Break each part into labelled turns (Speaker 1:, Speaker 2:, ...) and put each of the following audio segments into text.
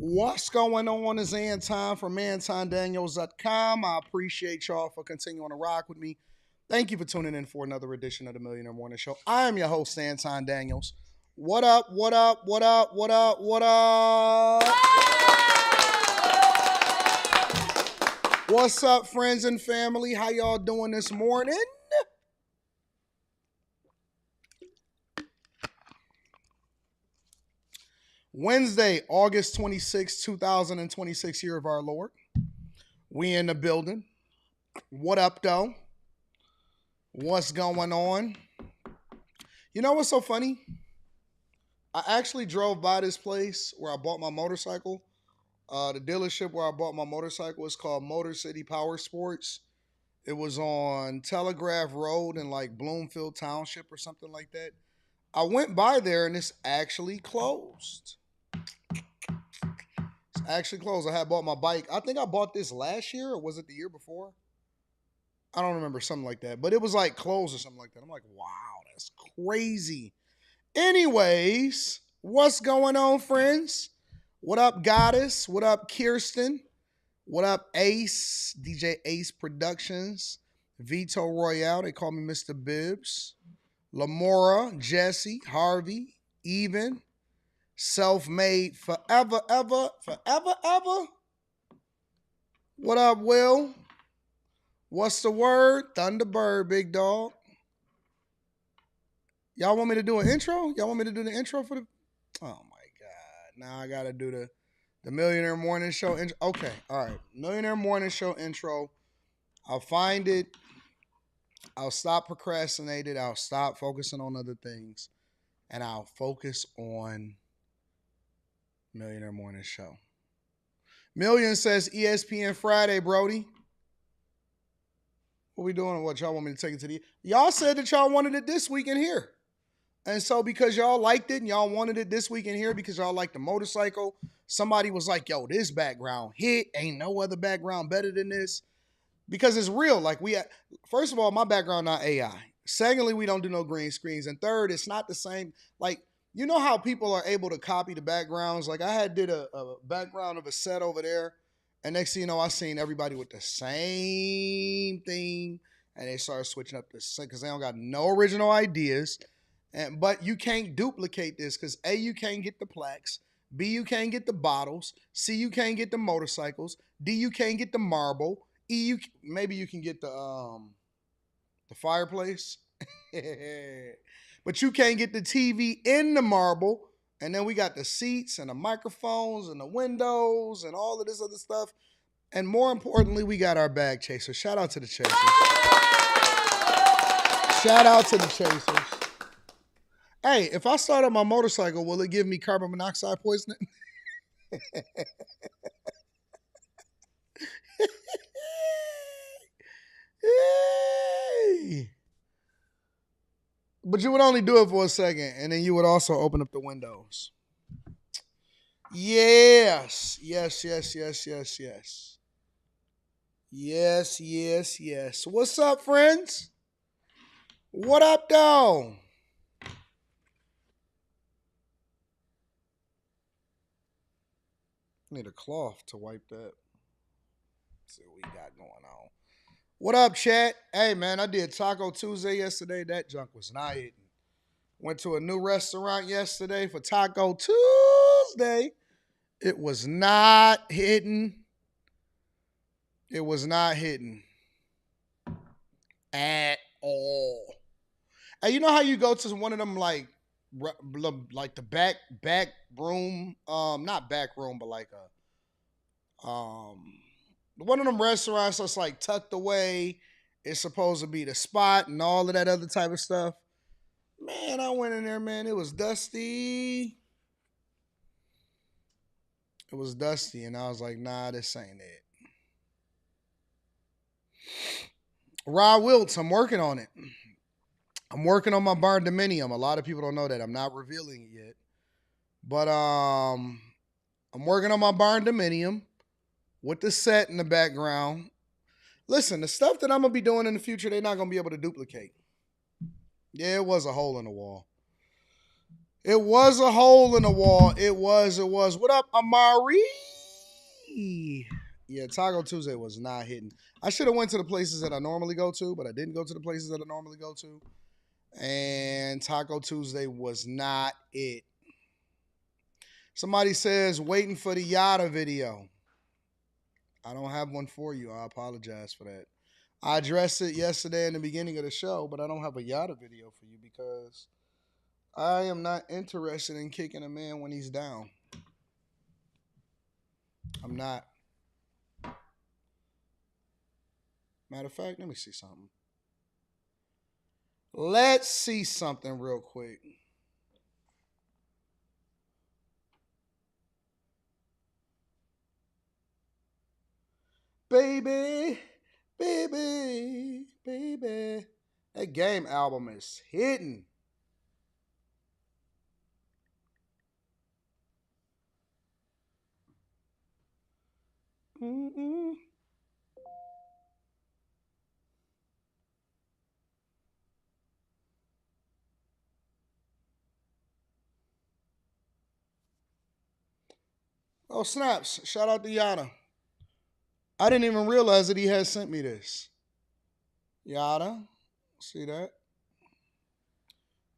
Speaker 1: What's going on? Is Anton from AntonDaniels.com. I appreciate y'all for continuing to rock with me. Thank you for tuning in for another edition of the Millionaire Morning Show. I am your host, Anton Daniels. What up, what up, what up, what up, what up? What's up, friends and family? How y'all doing this morning? Wednesday, August 26, 2026, year of our Lord. We in the building. What up, though? What's going on? You know what's so funny? I actually drove by this place where I bought my motorcycle. The dealership where I bought my motorcycle is called Motor City Power Sports. It was on Telegraph Road in like Bloomfield Township or something like that. I went by there and it's actually closed. It's actually closed. I had bought my bike. I think I bought this last year, or was it the year before? I don't remember, something like that. But it was like closed or something like that. I'm like, wow, that's crazy. Anyways, what's going on, friends? What up, Goddess? What up, Kirsten? What up, Ace? DJ Ace Productions. Vito Royale. They call me Mr. Bibbs. Lamora, Jesse, Harvey, Even. Self-made forever, ever, forever, ever. What up, Will? What's the word? Thunderbird, big dog. Y'all want me to do an intro? Y'all want me to do the intro for the... Oh, my God. Now I got to do the Millionaire Morning Show intro. Okay, all right. Millionaire Morning Show intro. I'll find it. I'll stop procrastinating. I'll stop focusing on other things. And I'll focus on Millionaire Morning Show. Million says ESPN Friday, Brody. What we doing? What y'all want me to take it to the... Y'all said that y'all wanted it this week in here. And so because y'all liked it and y'all wanted it this week in here because y'all liked the motorcycle, somebody was like, yo, this background hit. Ain't no other background better than this. Because it's real. Like first of all, my background not AI. Secondly, we don't do no green screens. And third, it's not the same. Like, you know how people are able to copy the backgrounds? Like I did a background of a set over there. And next thing you know, I seen everybody with the same thing. And they started switching up the same because they don't got no original ideas. But you can't duplicate this because A, you can't get the plaques. B, you can't get the bottles. C, you can't get the motorcycles. D, you can't get the marble. E, maybe you can get the fireplace. But you can't get the TV in the marble. And then we got the seats and the microphones and the windows and all of this other stuff. And more importantly, we got our bag chaser. Shout out to the chasers. Shout out to the chasers. Hey, if I start on my motorcycle, will it give me carbon monoxide poisoning? Hey. But you would only do it for a second, and then you would also open up the windows. Yes. Yes, yes, yes, yes, yes. Yes, yes, yes. What's up, friends? What up, though? Need a cloth to wipe that. Let's see what we got going on. What up, chat? Hey, man, I did Taco Tuesday yesterday. That junk was not hitting. Went to a new restaurant yesterday for Taco Tuesday. It was not hitting. It was not hitting at all. And you know how you go to one of them like the back room, not back room, but like a one of them restaurants that's like tucked away. It's supposed to be the spot and all of that other type of stuff. Man, I went in there, man. It was dusty. It was dusty, and I was like, nah, this ain't it. Rod Wiltz, I'm working on it. I'm working on my barn dominium. A lot of people don't know that. I'm not revealing it yet. But I'm working on my barn dominium with the set in the background. Listen, the stuff that I'm going to be doing in the future, they're not going to be able to duplicate. Yeah, it was a hole in the wall. It was a hole in the wall. It was. What up, Amari? Yeah, Taco Tuesday was not hitting. I should have went to the places that I normally go to, but I didn't go to the places that I normally go to. And Taco Tuesday was not it. Somebody says waiting for the Yada video. I don't have one for you. I apologize for that. I addressed it yesterday in the beginning of the show, but I don't have a Yada video for you because I am not interested in kicking a man when he's down. I'm not. Matter of fact, let me see something. Let's see something real quick. Baby, baby, baby. That Game album is hitting. Mm-mm. Oh, snaps. Shout out to Yada. I didn't even realize that he had sent me this. Yada. See that?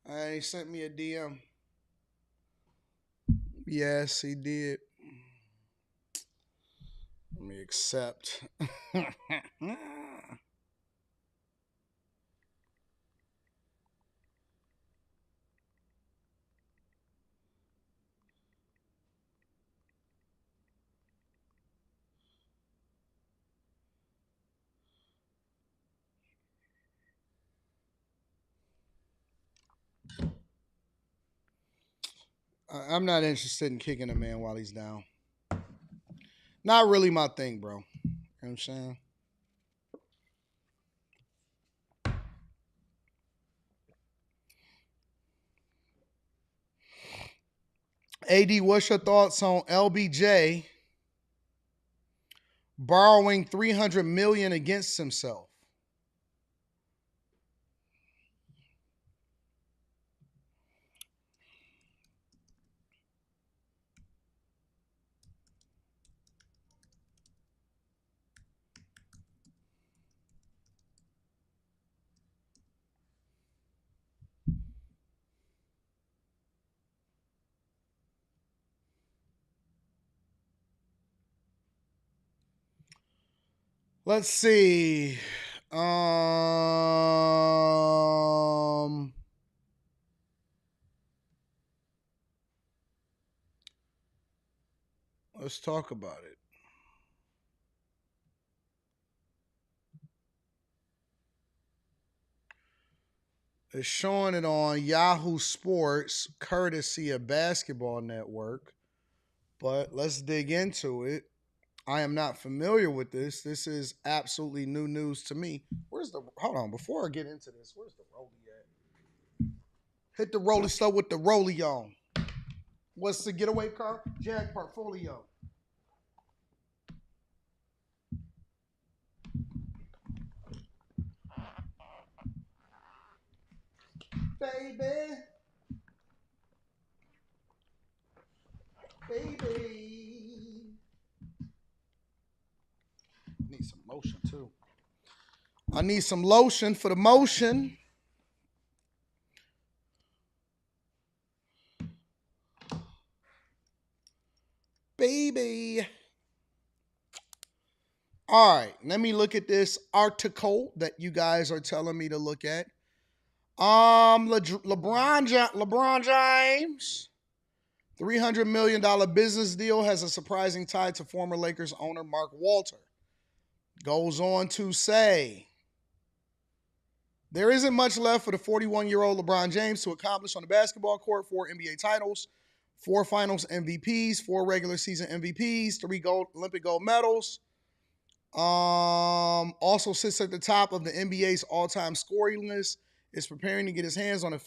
Speaker 1: And he sent me a DM. Yes, he did. Let me accept. I'm not interested in kicking a man while he's down. Not really my thing, bro. You know what I'm saying? AD, what's your thoughts on LBJ borrowing $300 million against himself? Let's see. Let's talk about it. It's showing it on Yahoo Sports, courtesy of Basketball Network. But let's dig into it. I am not familiar with this. This is absolutely new news to me. Hold on, before I get into this, where's the rollie at? Hit the rollie stuff with the rollie on. What's the getaway car? Jag Portfolio. Baby. Baby. Need some lotion too. I need some lotion for the motion. Baby. All right, let me look at this article that you guys are telling me to look at. LeBron James, $300 million business deal has a surprising tie to former Lakers owner Mark Walter. Goes on to say, there isn't much left for the 41-year-old LeBron James to accomplish on the basketball court. 4 NBA titles, 4 finals MVPs, 4 regular season MVPs, 3 Olympic gold medals. Also sits at the top of the NBA's all-time scoring list. Is preparing to get his hands on his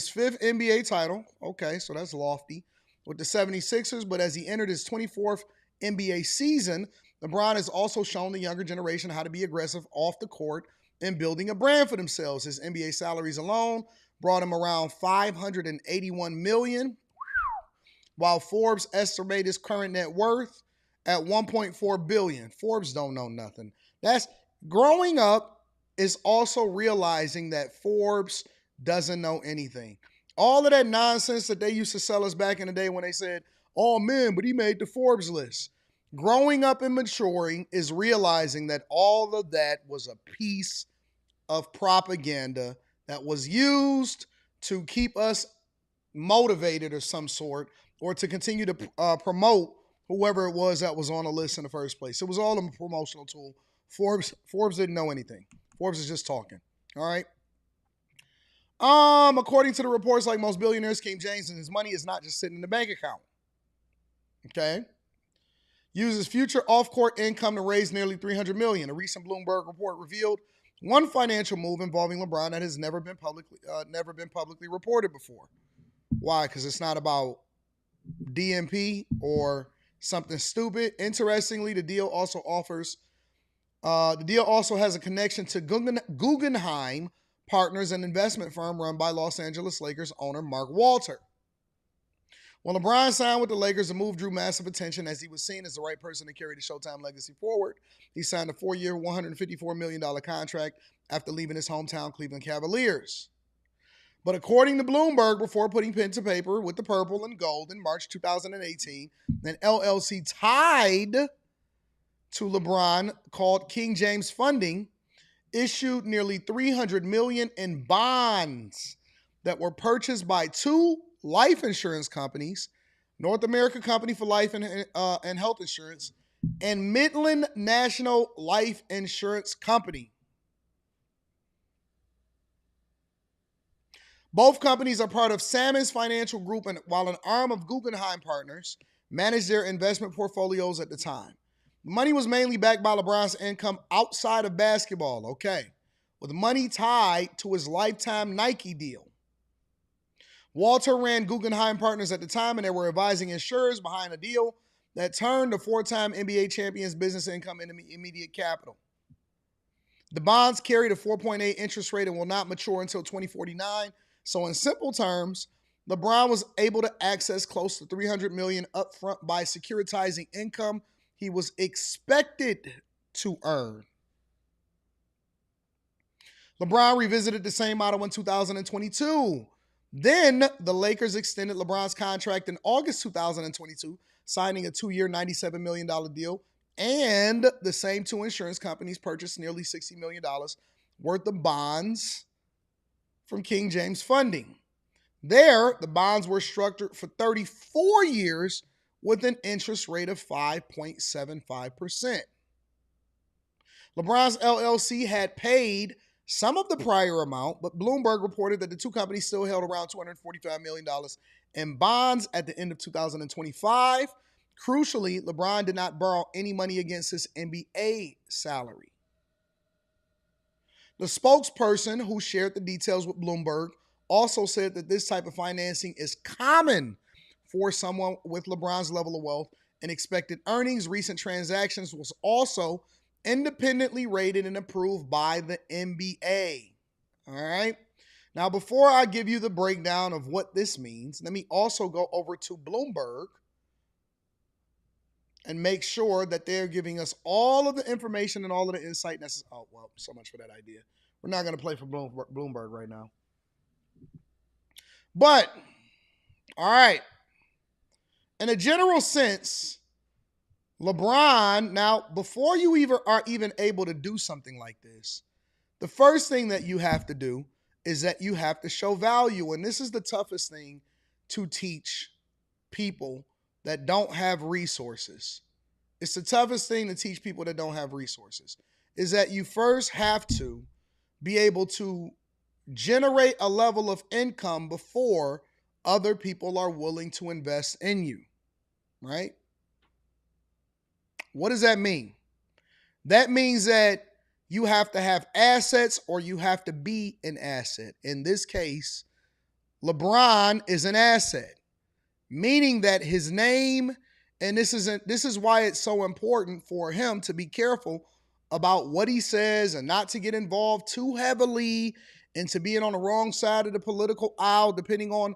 Speaker 1: fifth NBA title. Okay, so that's lofty. With the 76ers, but as he entered his 24th NBA season, LeBron has also shown the younger generation how to be aggressive off the court and building a brand for themselves. His NBA salaries alone brought him around 581 million, while Forbes estimated his current net worth at 1.4 billion. Forbes don't know nothing. That's growing up is also realizing that Forbes doesn't know anything. All of that nonsense that they used to sell us back in the day when they said, "Oh man, but he made the Forbes list." Growing up and maturing is realizing that all of that was a piece of propaganda that was used to keep us motivated of some sort, or to continue to promote whoever it was that was on the list in the first place. It was all a promotional tool. Forbes didn't know anything. Forbes is just talking. All right. According to the reports, like most billionaires, King James and his money is not just sitting in the bank account. Okay. Uses future off-court income to raise nearly $300 million. A recent Bloomberg report revealed one financial move involving LeBron that has never been publicly reported before. Why? Because it's not about DMP or something stupid. Interestingly, the deal also has a connection to Guggenheim Partners, an investment firm run by Los Angeles Lakers owner Mark Walter. When LeBron signed with the Lakers, the move drew massive attention as he was seen as the right person to carry the Showtime legacy forward. He signed a 4-year, $154 million contract after leaving his hometown Cleveland Cavaliers. But according to Bloomberg, before putting pen to paper with the purple and gold in March 2018, an LLC tied to LeBron called King James Funding issued nearly $300 million in bonds that were purchased by two life insurance companies, North American Company for Life and Health Insurance, and Midland National Life Insurance Company. Both companies are part of Salmons Financial Group, and while an arm of Guggenheim Partners managed their investment portfolios at the time. The money was mainly backed by LeBron's income outside of basketball, okay, with money tied to his lifetime Nike deal. Walter ran Guggenheim Partners at the time, and they were advising insurers behind a deal that turned the 4-time NBA champion's business income into immediate capital. The bonds carried a 4.8 interest rate and will not mature until 2049. So in simple terms, LeBron was able to access close to $300 million upfront by securitizing income he was expected to earn. LeBron revisited the same model in 2022. Then the Lakers extended LeBron's contract in August 2022, signing a 2-year, $97 million deal. And the same two insurance companies purchased nearly $60 million worth of bonds from King James Funding. There, the bonds were structured for 34 years with an interest rate of 5.75%. LeBron's LLC had paid some of the prior amount, but Bloomberg reported that the two companies still held around $245 million in bonds at the end of 2025. Crucially, LeBron did not borrow any money against his NBA salary. The spokesperson who shared the details with Bloomberg also said that this type of financing is common for someone with LeBron's level of wealth and expected earnings. Recent transactions was also independently rated and approved by the NBA. All right. Now, before I give you the breakdown of what this means, let me also go over to Bloomberg and make sure that they're giving us all of the information and all of the insight necessary. Oh, well, so much for that idea. We're not going to play for Bloomberg right now. But, all right. In a general sense, LeBron, now, before you are even able to do something like this, the first thing that you have to do is that you have to show value. And this is the toughest thing to teach people that don't have resources. It's the toughest thing to teach people that don't have resources, is that you first have to be able to generate a level of income before other people are willing to invest in you, right? What does that mean? That means that you have to have assets or you have to be an asset. In this case, LeBron is an asset, meaning that his name, and this is why it's so important for him to be careful about what he says and not to get involved too heavily into being on the wrong side of the political aisle, depending on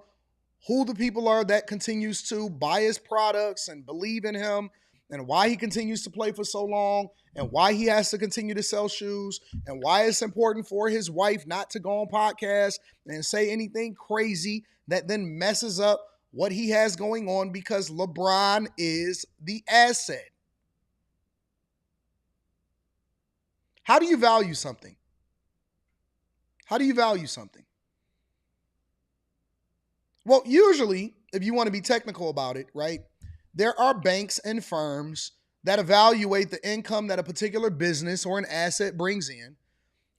Speaker 1: who the people are that continues to buy his products and believe in him, and why he continues to play for so long, and why he has to continue to sell shoes, and why it's important for his wife not to go on podcasts and say anything crazy that then messes up what he has going on, because LeBron is the asset. How do you value something? How do you value something? Well, usually, if you want to be technical about it, right, there are banks and firms that evaluate the income that a particular business or an asset brings in,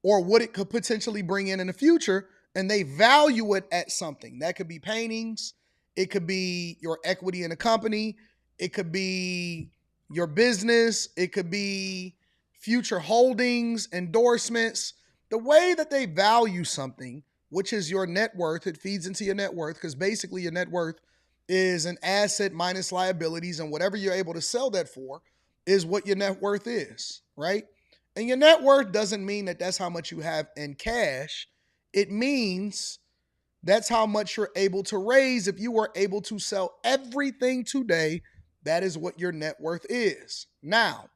Speaker 1: or what it could potentially bring in the future, and they value it at something. That could be paintings, it could be your equity in a company, it could be your business, it could be future holdings, endorsements. The way that they value something, which is your net worth, it feeds into your net worth, because basically your net worth is an asset minus liabilities, and whatever you're able to sell that for is what your net worth is, right? And your net worth doesn't mean that that's how much you have in cash. It means that's how much you're able to raise if you were able to sell everything today. That is what your net worth is. Now,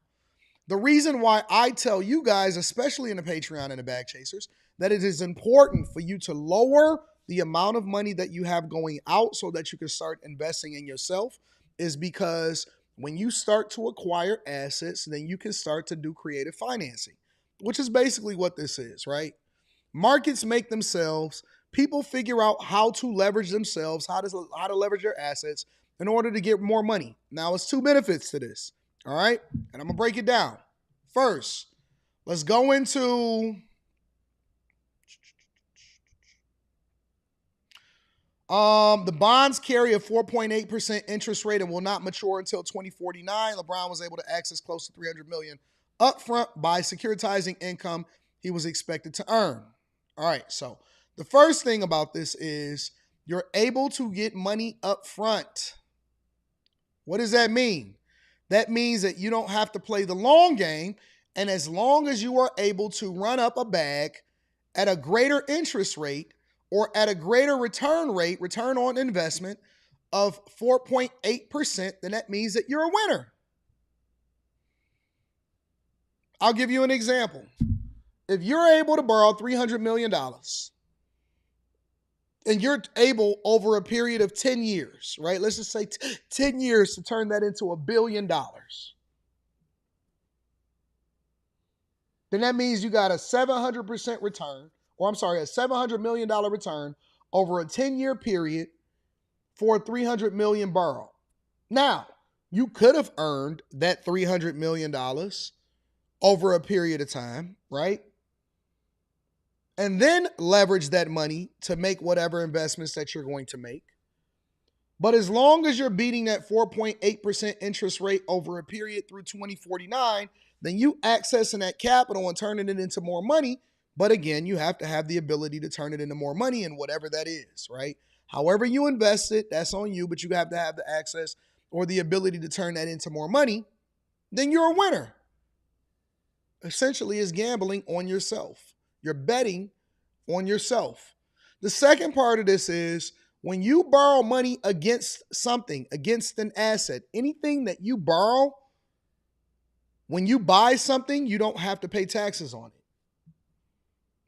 Speaker 1: the reason why I tell you guys, especially in the Patreon and the Bag Chasers, that it is important for you to lower the amount of money that you have going out so that you can start investing in yourself is because when you start to acquire assets, then you can start to do creative financing, which is basically what this is, right? Markets make themselves. People figure out how to leverage themselves, how to leverage their assets in order to get more money. Now, it's two benefits to this, all right? And I'm going to break it down. First, let's go into the bonds carry a 4.8% interest rate and will not mature until 2049. LeBron was able to access close to $300 million upfront by securitizing income he was expected to earn. All right, so the first thing about this is you're able to get money up front. What does that mean? That means that you don't have to play the long game, and as long as you are able to run up a bag at a greater interest rate or at a greater return rate, return on investment of 4.8%, then that means that you're a winner. I'll give you an example. If you're able to borrow $300 million and you're able over a period of 10 years, right? Let's just say 10 years to turn that into $1 billion. Then that means you got a 700% return, or I'm sorry, a $700 million return over a 10-year period for $300 million borrowed. Now, you could have earned that $300 million over a period of time, right? And then leverage that money to make whatever investments that you're going to make. But as long as you're beating that 4.8% interest rate over a period through 2049, then you accessing that capital and turning it into more money. But again, you have to have the ability to turn it into more money and whatever that is, right? However you invest it, that's on you, but you have to have the access or the ability to turn that into more money. Then you're a winner. Essentially, it's gambling on yourself. You're betting on yourself. The second part of this is when you borrow money against something, against an asset, anything that you borrow, when you buy something, you don't have to pay taxes on it.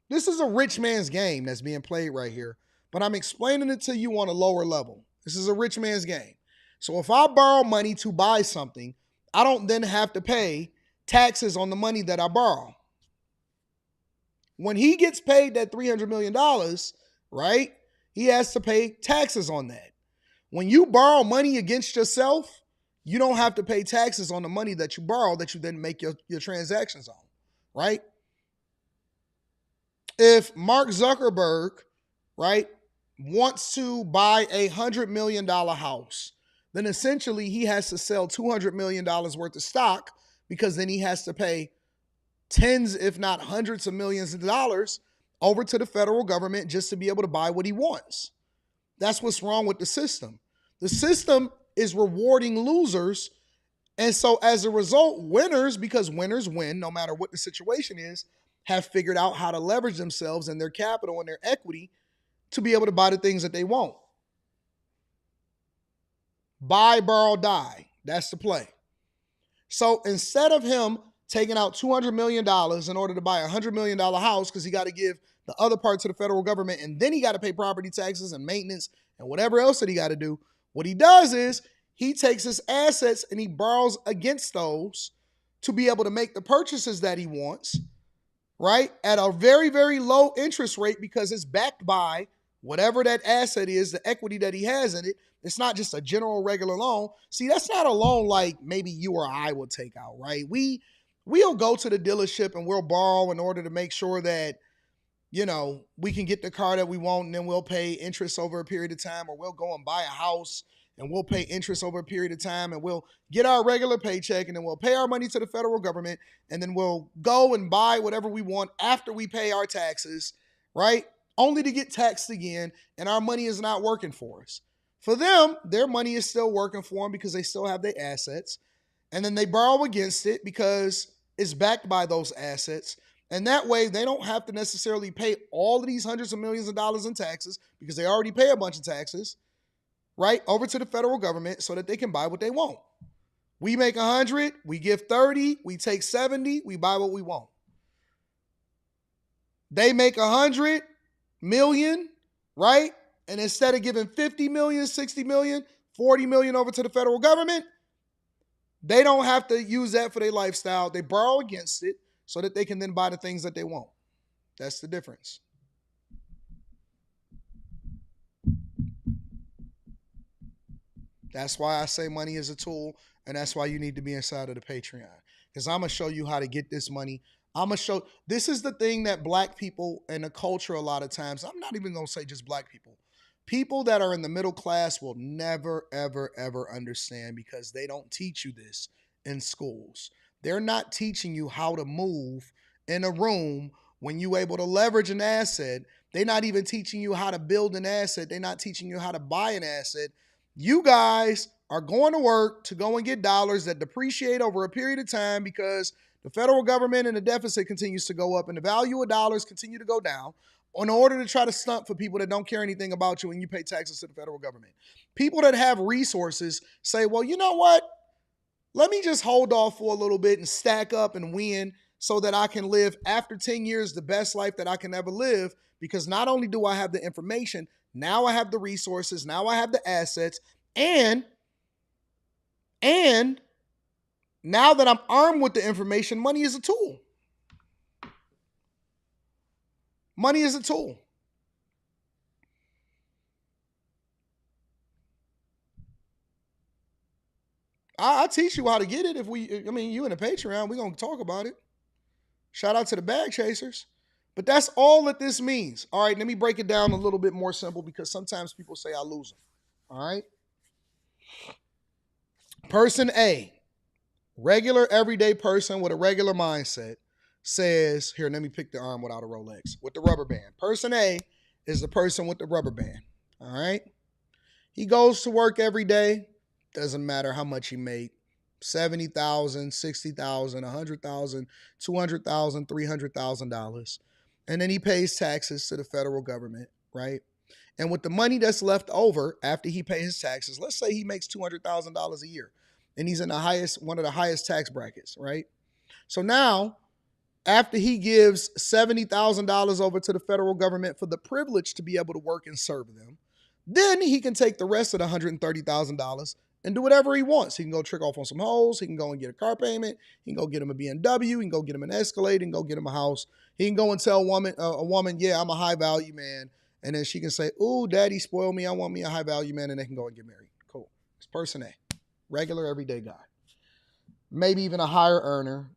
Speaker 1: This is a rich man's game that's being played right here, but I'm explaining it to you on a lower level. This is a rich man's game. So if I borrow money to buy something, I don't then have to pay taxes on the money that I borrow. When he gets paid that $300 million, right, he has to pay taxes on that. When you borrow money against yourself, you don't have to pay taxes on the money that you borrow that you then make your transactions on, right? If Mark Zuckerberg, right, wants to buy a $100 million house, then essentially he has to sell $200 million worth of stock, because then he has to pay tens, if not hundreds of millions of dollars over to the federal government just to be able to buy what he wants. That's what's wrong with the system. The system is rewarding losers. And so as a result, winners, because winners win no matter what the situation is, have figured out how to leverage themselves and their capital and their equity to be able to buy the things that they want. Buy, borrow, die. That's the play. So instead of him taking out $200 million in order to buy a $100 million house because he got to give the other part to the federal government and then he got to pay property taxes and maintenance and whatever else that he got to do, what he does is he takes his assets and he borrows against those to be able to make the purchases that he wants, right, at a very, very low interest rate because it's backed by whatever that asset is, the equity that he has in it. It's not just a general regular loan. See, that's not a loan like maybe you or I will take out, right? We'll go to the dealership and we'll borrow in order to make sure that, you know, we can get the car that we want, and then we'll pay interest over a period of time, or we'll go and buy a house and we'll pay interest over a period of time, and we'll get our regular paycheck, and then we'll pay our money to the federal government, and then we'll go and buy whatever we want after we pay our taxes, right? Only to get taxed again, and our money is not working for us. For them, their money is still working for them because they still have their assets. And then they borrow against it because it's backed by those assets. And that way, they don't have to necessarily pay all of these hundreds of millions of dollars in taxes because they already pay a bunch of taxes, right, over to the federal government so that they can buy what they want. We make 100, we give 30, we take 70, we buy what we want. They make 100 million, right? And instead of giving 50 million, 60 million, 40 million over to the federal government, they don't have to use that for their lifestyle. They borrow against it so that they can then buy the things that they want. That's the difference. That's why I say money is a tool, and that's why you need to be inside of the Patreon. Because I'm going to show you how to get this money. I'm going to show, this is the thing that black people and the culture a lot of times, I'm not even going to say just black people. People that are in the middle class will never, ever, ever understand because they don't teach you this in schools. They're not teaching you how to move in a room when you're able to leverage an asset. They're not even teaching you how to build an asset. They're not teaching you how to buy an asset. You guys are going to work to go and get dollars that depreciate over a period of time because the federal government and the deficit continues to go up and the value of dollars continue to go down in order to try to stunt for people that don't care anything about you and you pay taxes to the federal government. People that have resources say, well, you know what? Let me just hold off for a little bit and stack up and win so that I can live after 10 years the best life that I can ever live, because not only do I have the information, now I have the resources, now I have the assets, and now that I'm armed with the information, money is a tool. Money is a tool. I'll teach you how to get it if you in a Patreon, we're going to talk about it. Shout out to the bag chasers. But that's all that this means. All right, let me break it down a little bit more simple because sometimes people say I lose them. All right. Person A, regular everyday person with a regular mindset, says, here, let me pick the arm without a Rolex, with the rubber band. Person A is the person with the rubber band, all right? He goes to work every day, doesn't matter how much he made, $70,000, $60,000, $100,000, $200,000, $300,000, and then he pays taxes to the federal government, right? And with the money that's left over after he pays his taxes, let's say he makes $200,000 a year, and he's in one of the highest tax brackets, right? So now, after he gives $70,000 over to the federal government for the privilege to be able to work and serve them, then he can take the rest of the $130,000 and do whatever he wants. He can go trick off on some hoes. He can go and get a car payment. He can go get him a BMW. He can go get him an Escalade. He can go get him a house. He can go and tell a woman, yeah, I'm a high value man. And then she can say, ooh, daddy spoiled me. I want me a high value man. And they can go and get married. Cool. It's person A. Regular everyday guy. Maybe even a higher earner.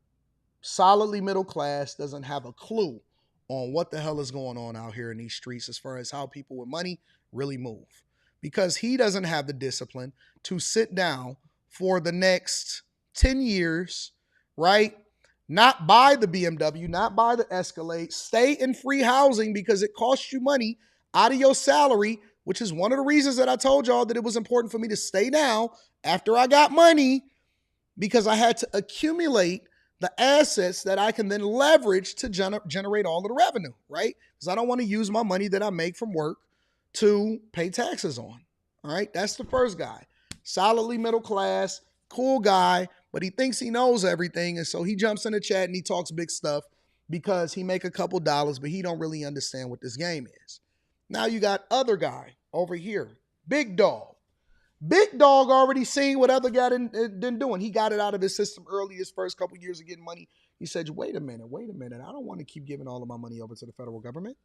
Speaker 1: Solidly middle class, doesn't have a clue on what the hell is going on out here in these streets as far as how people with money really move. Because he doesn't have the discipline to sit down for the next 10 years, right? Not buy the BMW, not buy the Escalade, stay in free housing because it costs you money out of your salary, which is one of the reasons that I told y'all that it was important for me to stay down after I got money, because I had to accumulate the assets that I can then leverage to generate all of the revenue, right? Because I don't want to use my money that I make from work to pay taxes on. All right, that's the first guy. Solidly middle class, cool guy, but he thinks he knows everything, and so he jumps in the chat and he talks big stuff because he make a couple dollars, but he don't really understand what this game is. Now you got other guy over here, big dog. Big dog already seen what other guy didn't doing. He got it out of his system early, his first couple years of getting money. He said, wait a minute. I don't want to keep giving all of my money over to the federal government,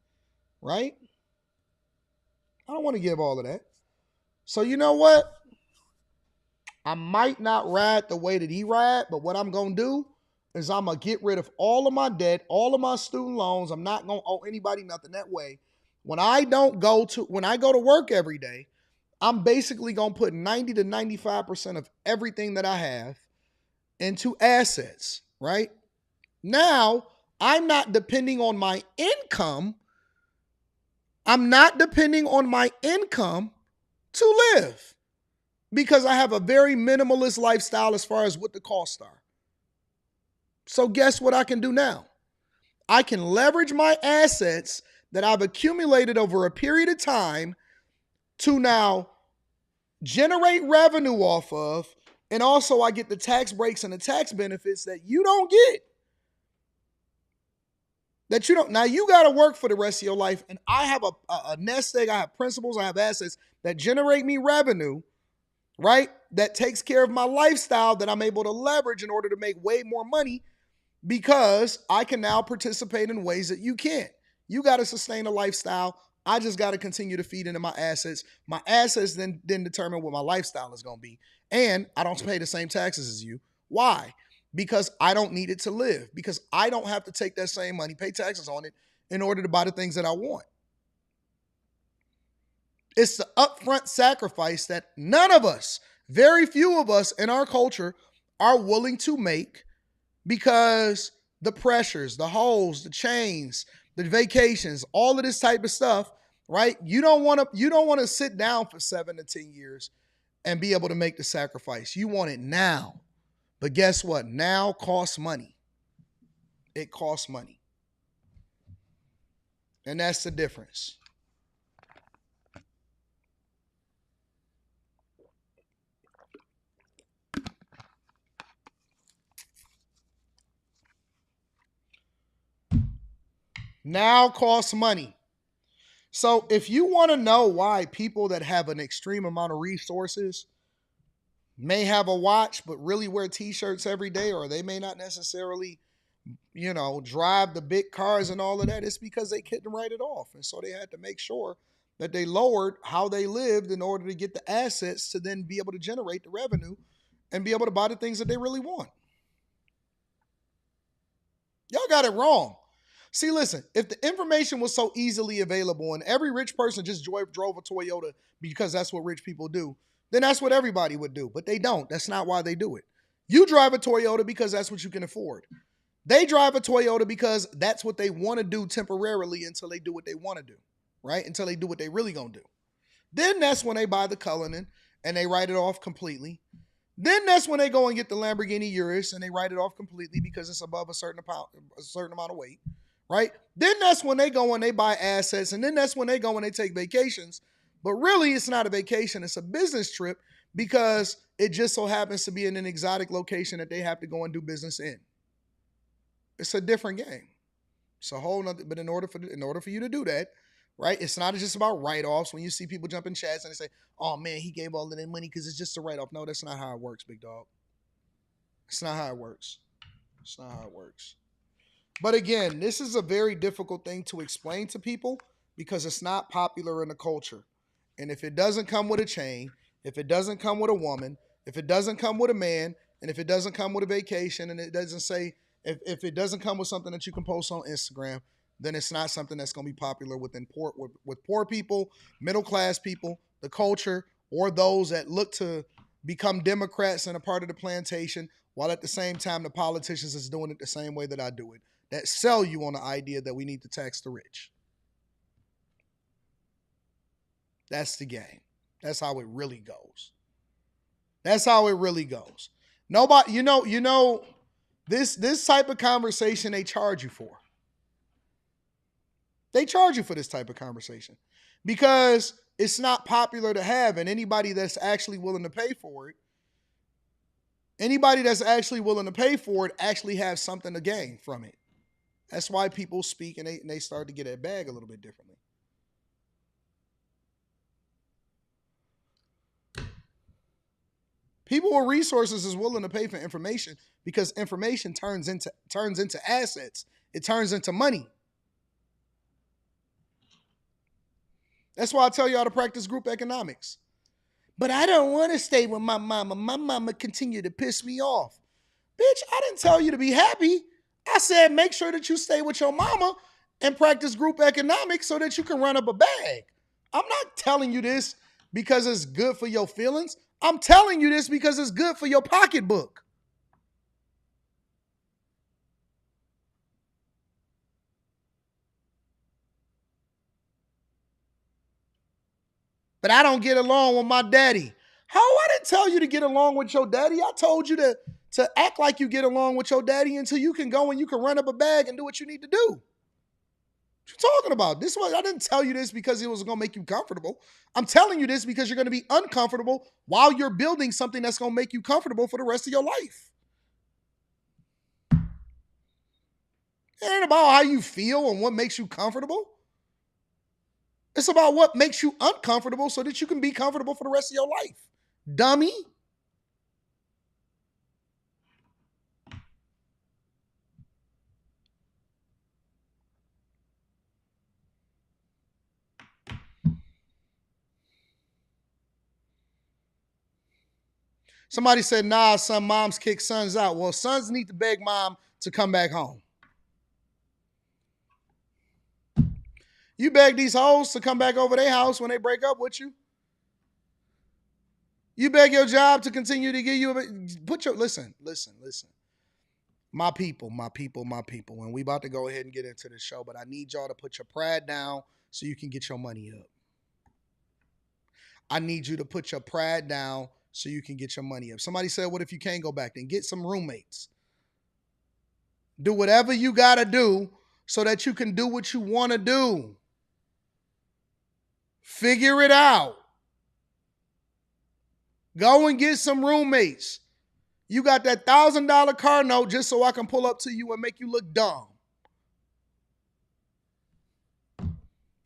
Speaker 1: right? I don't want to give all of that. So you know what? I might not ride the way that he ride, but what I'm going to do is I'm going to get rid of all of my debt, all of my student loans. I'm not going to owe anybody nothing that way. When I go to work every day, I'm basically going to put 90 to 95% of everything that I have into assets, right? Now, I'm not depending on my income. I'm not depending on my income to live because I have a very minimalist lifestyle as far as what the costs are. So guess what I can do now? I can leverage my assets that I've accumulated over a period of time to now generate revenue off of, and also I get the tax breaks and the tax benefits that you don't get. That you don't. Now you got to work for the rest of your life, and I have a nest egg, I have principles, I have assets that generate me revenue, right? That takes care of my lifestyle that I'm able to leverage in order to make way more money because I can now participate in ways that you can't. You got to sustain a lifestyle. I just got to continue to feed into my assets. My assets then determine what my lifestyle is going to be. And I don't pay the same taxes as you. Why? Because I don't need it to live. Because I don't have to take that same money, pay taxes on it in order to buy the things that I want. It's the upfront sacrifice that none of us, very few of us in our culture are willing to make because the pressures, the holes, the chains, the vacations, all of this type of stuff, right? You don't want to sit down for 7 to 10 years and be able to make the sacrifice. You want it now. But guess what? Now costs money. It costs money. And that's the difference. Now costs money. So if you want to know why people that have an extreme amount of resources may have a watch but really wear t-shirts every day, or they may not necessarily, drive the big cars and all of that, it's because they couldn't write it off. And so they had to make sure that they lowered how they lived in order to get the assets to then be able to generate the revenue and be able to buy the things that they really want. Y'all got it wrong. See, listen, if the information was so easily available and every rich person just drove a Toyota because that's what rich people do, then that's what everybody would do. But they don't. That's not why they do it. You drive a Toyota because that's what you can afford. They drive a Toyota because that's what they want to do temporarily until they do what they want to do, right? Until they do what they really going to do. Then that's when they buy the Cullinan and they write it off completely. Then that's when they go and get the Lamborghini Urus and they write it off completely because it's above a certain amount of weight. Right? Then that's when they go and they buy assets. And then that's when they go and they take vacations. But really, it's not a vacation. It's a business trip because it just so happens to be in an exotic location that they have to go and do business in. It's a different game. It's a whole nother, but in order for you to do that, right? It's not just about write-offs. When you see people jump in chats and they say, oh man, he gave all of that money because it's just a write-off. No, that's not how it works, big dog. It's not how it works. It's not how it works. But again, this is a very difficult thing to explain to people because it's not popular in the culture. And if it doesn't come with a chain, if it doesn't come with a woman, if it doesn't come with a man, and if it doesn't come with a vacation, and it doesn't say, if it doesn't come with something that you can post on Instagram, then it's not something that's going to be popular with poor people, middle class people, the culture, or those that look to become Democrats and a part of the plantation, while at the same time the politicians is doing it the same way that I do it. That sell you on the idea that we need to tax the rich. That's the game. That's how it really goes. That's how it really goes. Nobody, This type of conversation they charge you for. They charge you for this type of conversation because it's not popular to have, and anybody that's actually willing to pay for it, actually has something to gain from it. That's why people speak and they start to get that bag a little bit differently. People with resources is willing to pay for information because information turns into assets. It turns into money. That's why I tell y'all to practice group economics. But I don't want to stay with my mama. My mama continue to piss me off. Bitch, I didn't tell you to be happy. I said make sure that you stay with your mama and practice group economics so that you can run up a bag. I'm not telling you this because it's good for your feelings. I'm telling you this because it's good for your pocketbook. But I don't get along with my daddy. How? I didn't tell you to get along with your daddy. I told you to act like you get along with your daddy until you can go and you can run up a bag and do what you need to do. What you talking about? I didn't tell you this because it was going to make you comfortable. I'm telling you this because you're going to be uncomfortable while you're building something that's going to make you comfortable for the rest of your life. It ain't about how you feel and what makes you comfortable. It's about what makes you uncomfortable so that you can be comfortable for the rest of your life. Dummy. Somebody said, nah, son, moms kick sons out. Well, sons need to beg mom to come back home. You beg these hoes to come back over their house when they break up with you. You beg your job to continue to give you listen. My people. And we about to go ahead and get into the show, but I need y'all to put your pride down so you can get your money up. I need you to put your pride down so you can get your money up. Somebody said, what if you can't go back? Then get some roommates. Do whatever you got to do so that you can do what you want to do. Figure it out. Go and get some roommates. You got that $1,000 car note just so I can pull up to you and make you look dumb.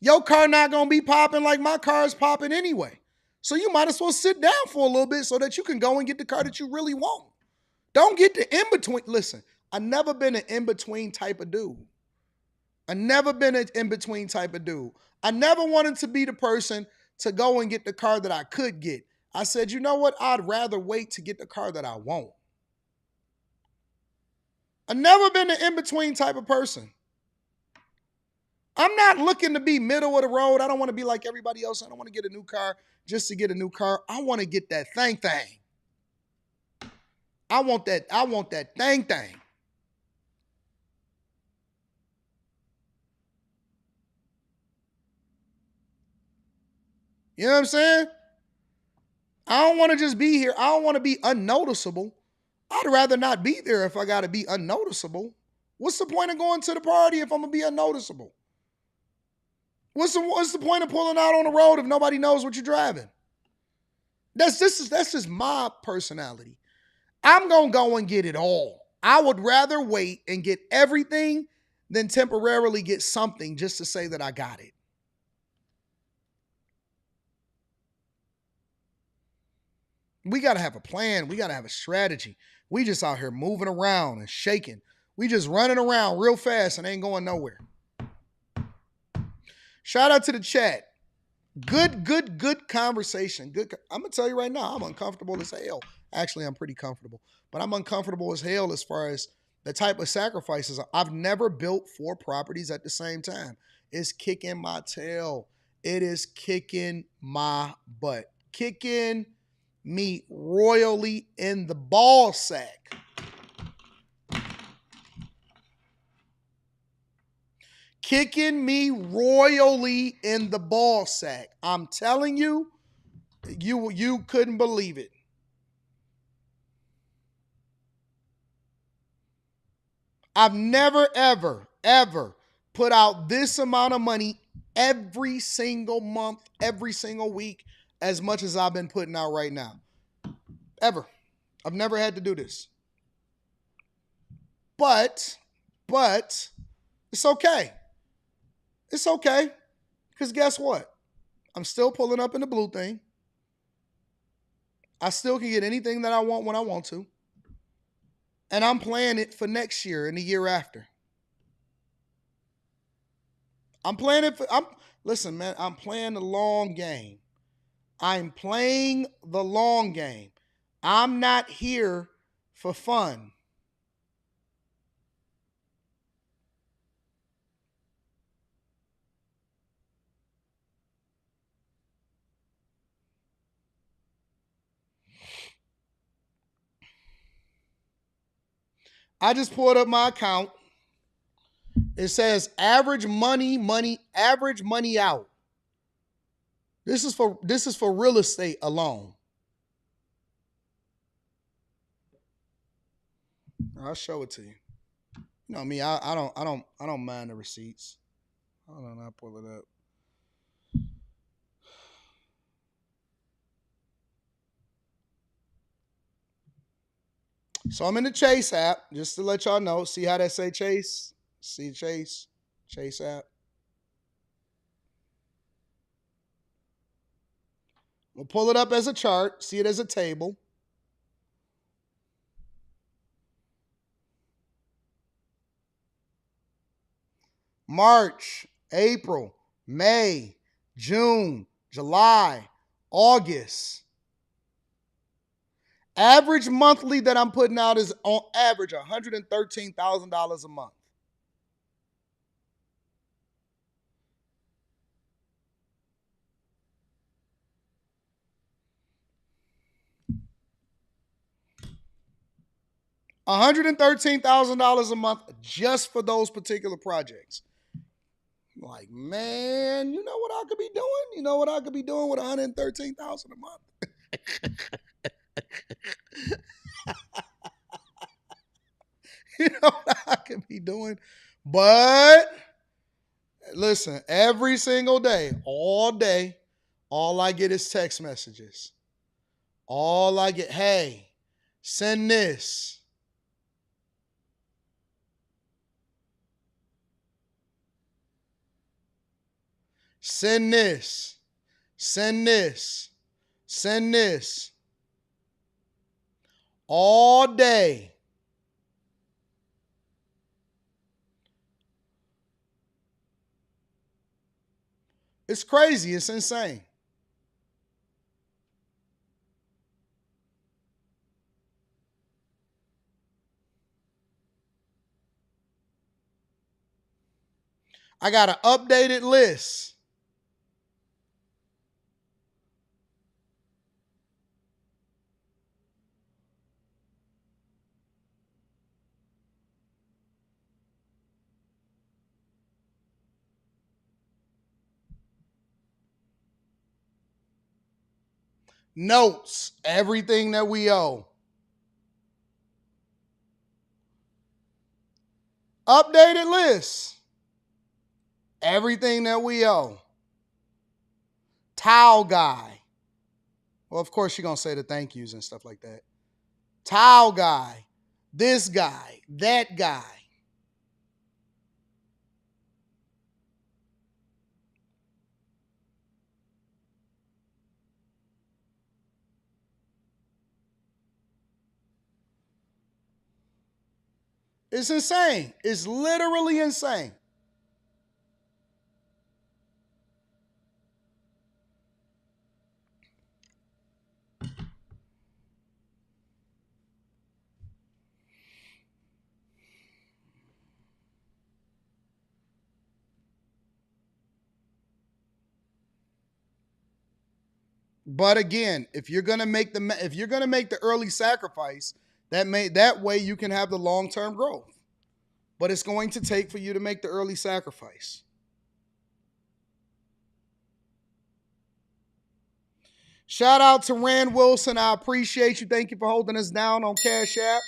Speaker 1: Your car not going to be popping like my car is popping anyway. So you might as well sit down for a little bit so that you can go and get the car that you really want. Don't get the in-between. Listen, I've never been an in-between type of dude. I never wanted to be the person to go and get the car that I could get. I said, you know what? I'd rather wait to get the car that I want. I've never been an in-between type of person. I'm not looking to be middle of the road. I don't want to be like everybody else. I don't want to get a new car just to get a new car. I want to get that thing. I want that thing. You know what I'm saying? I don't want to just be here. I don't want to be unnoticeable. I'd rather not be there if I got to be unnoticeable. What's the point of going to the party if I'm going to be unnoticeable? What's the point of pulling out on the road if nobody knows what you're driving? That's just my personality. I'm going to go and get it all. I would rather wait and get everything than temporarily get something just to say that I got it. We got to have a plan. We got to have a strategy. We just out here moving around and shaking. We just running around real fast and ain't going nowhere. Shout out to the chat. Good conversation. I'm going to tell you right now, I'm uncomfortable as hell. Actually, I'm pretty comfortable. But I'm uncomfortable as hell as far as the type of sacrifices. I've never built 4 properties at the same time. It's kicking my tail. It is kicking my butt. Kicking me royally in the ball sack. Kicking me royally in the ball sack. I'm telling you, you couldn't believe it. I've never, ever, ever put out this amount of money every single month, every single week, as much as I've been putting out right now. Ever. I've never had to do this. But it's okay. It's okay. Because guess what? I'm still pulling up in the blue thing. I still can get anything that I want when I want to. And I'm playing it for next year and the year after. Listen, man, I'm playing the long game. I'm playing the long game. I'm not here for fun. I just pulled up my account. It says average average money out. This is for real estate alone. I'll show it to you. You know me, I don't mind the receipts. Hold on, I'll pull it up. So I'm in the Chase app, just to let y'all know. See how that say Chase? See Chase app. We'll pull it up as a chart, see it as a table. March, April, May, June, July, August. Average monthly that I'm putting out is on average $113,000 a month. $113,000 a month just for those particular projects. Like, man, you know what I could be doing? You know what I could be doing with $113,000 a month? You know what I could be doing? But listen, every single day, all I get is text messages. All I get, hey, send this. Send this. Send this. Send this. All day. It's crazy. It's insane. I got an updated list. Notes, everything that we owe. Updated list, everything that we owe. Towel guy. Well, of course, you're going to say the thank yous and stuff like that. Towel guy, this guy, that guy. It's insane. It's literally insane. But again, if you're gonna make the early sacrifice, that way you can have the long-term growth. But it's going to take for you to make the early sacrifice. Shout out to Rand Wilson. I appreciate you. Thank you for holding us down on Cash App.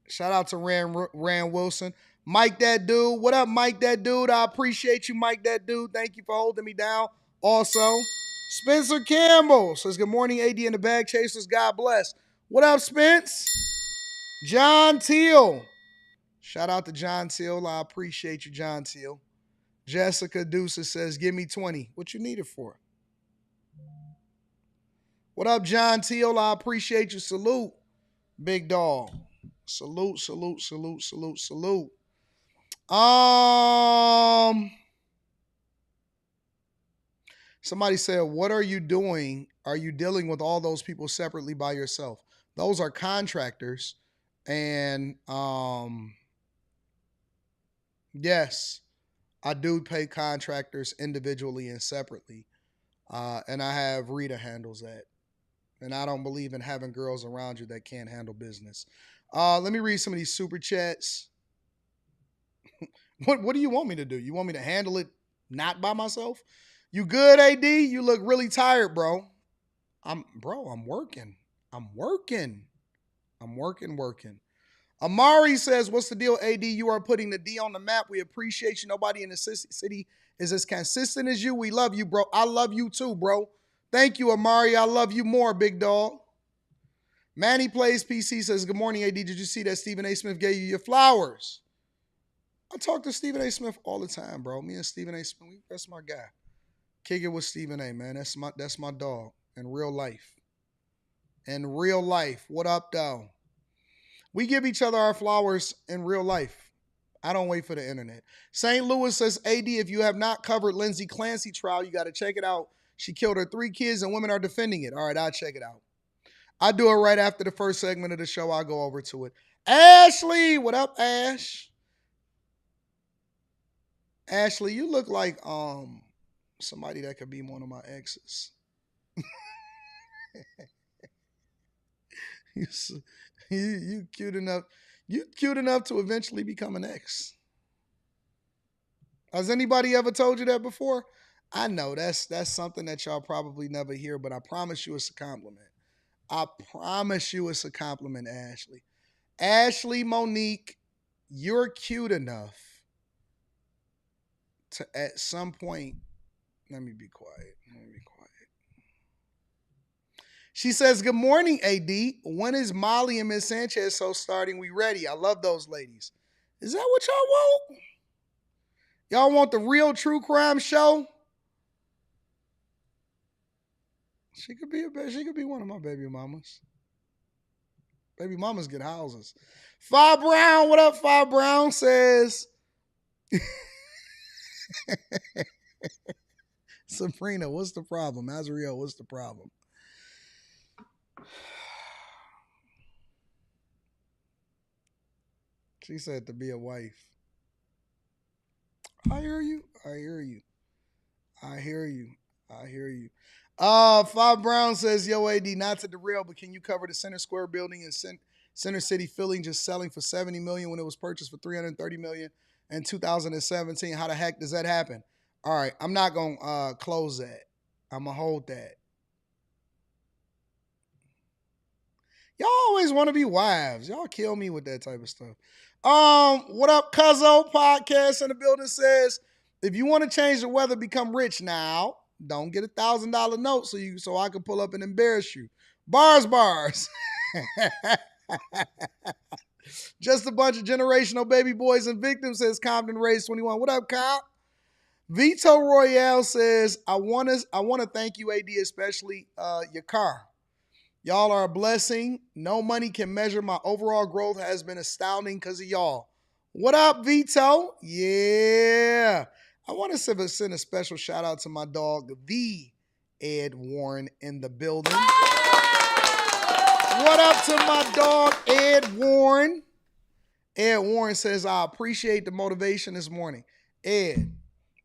Speaker 1: Shout out to Rand Wilson. Mike that dude. What up, Mike that dude? I appreciate you, Mike that dude. Thank you for holding me down. Also, Spencer Campbell says, good morning, AD and the Bag Chasers. God bless. What up, Spence? John Teal. Shout out to John Teal. I appreciate you, John Teal. Jessica Deuces says, give me 20. What you need it for? What up, John Teal? I appreciate you. Salute, big dog. Salute, salute, salute, salute, salute. Somebody said, what are you doing? Are you dealing with all those people separately by yourself? Those are contractors. And yes, I do pay contractors individually and separately. And I have Rita handles that. And I don't believe in having girls around you that can't handle business. Let me read some of these super chats. What do you want me to do? You want me to handle it not by myself? You good, AD? You look really tired, bro. I'm working. I'm working. Amari says, what's the deal, AD? You are putting the D on the map. We appreciate you. Nobody in the city is as consistent as you. We love you, bro. I love you too, bro. Thank you, Amari. I love you more, big dog. Manny Plays PC says, good morning, AD. Did you see that Stephen A. Smith gave you your flowers? I talk to Stephen A. Smith all the time, bro. Me and Stephen A. Smith, that's my guy. Kick it with Stephen A., man. That's my dog in real life. In real life. What up, though? We give each other our flowers in real life. I don't wait for the internet. St. Louis says, AD, if you have not covered Lindsay Clancy trial, you got to check it out. She killed her 3 kids and women are defending it. All right, I'll check it out. I'll do it right after the first segment of the show. I'll go over to it. Ashley, what up, Ash? Ashley, you look like somebody that could be one of my exes. you cute enough. You cute enough to eventually become an ex. Has anybody ever told you that before? I know that's something that y'all probably never hear, but I promise you it's a compliment. I promise you it's a compliment, Ashley. Ashley Monique, you're cute enough to at some point, let me be quiet. She says, good morning, AD. When is Molly and Miss Sanchez so starting? We ready. I love those ladies. Is that what y'all want? Y'all want the real true crime show? She could be one of my baby mamas. Baby mamas get houses. Fi Brown, what up, Fi Brown says. Sabrina, what's the problem? Azriel, what's the problem? She said to be a wife. I hear you. Fi Brown says, yo, AD, not to derail, but can you cover the Center Square building in Center City, Philly, just selling for $70 million when it was purchased for $330 million in 2017? How the heck does that happen? All right, I'm not going to close that. I'm going to hold that. Y'all always want to be wives. Y'all kill me with that type of stuff. What up, Cuzzo? Podcast in the building says, if you want to change the weather, become rich now. Don't get $1,000 note so I can pull up and embarrass you. Bars. Just a bunch of generational baby boys and victims, says Compton Race 21. What up, Cop? Vito Royale says, I want to thank you, AD, especially your car. Y'all are a blessing. No money can measure my overall growth. Has been astounding because of y'all. What up, Vito? Yeah. I want to send a special shout out to my dog, the Ed Warren, in the building. What up to my dog, Ed Warren? Ed Warren says, I appreciate the motivation this morning. Ed,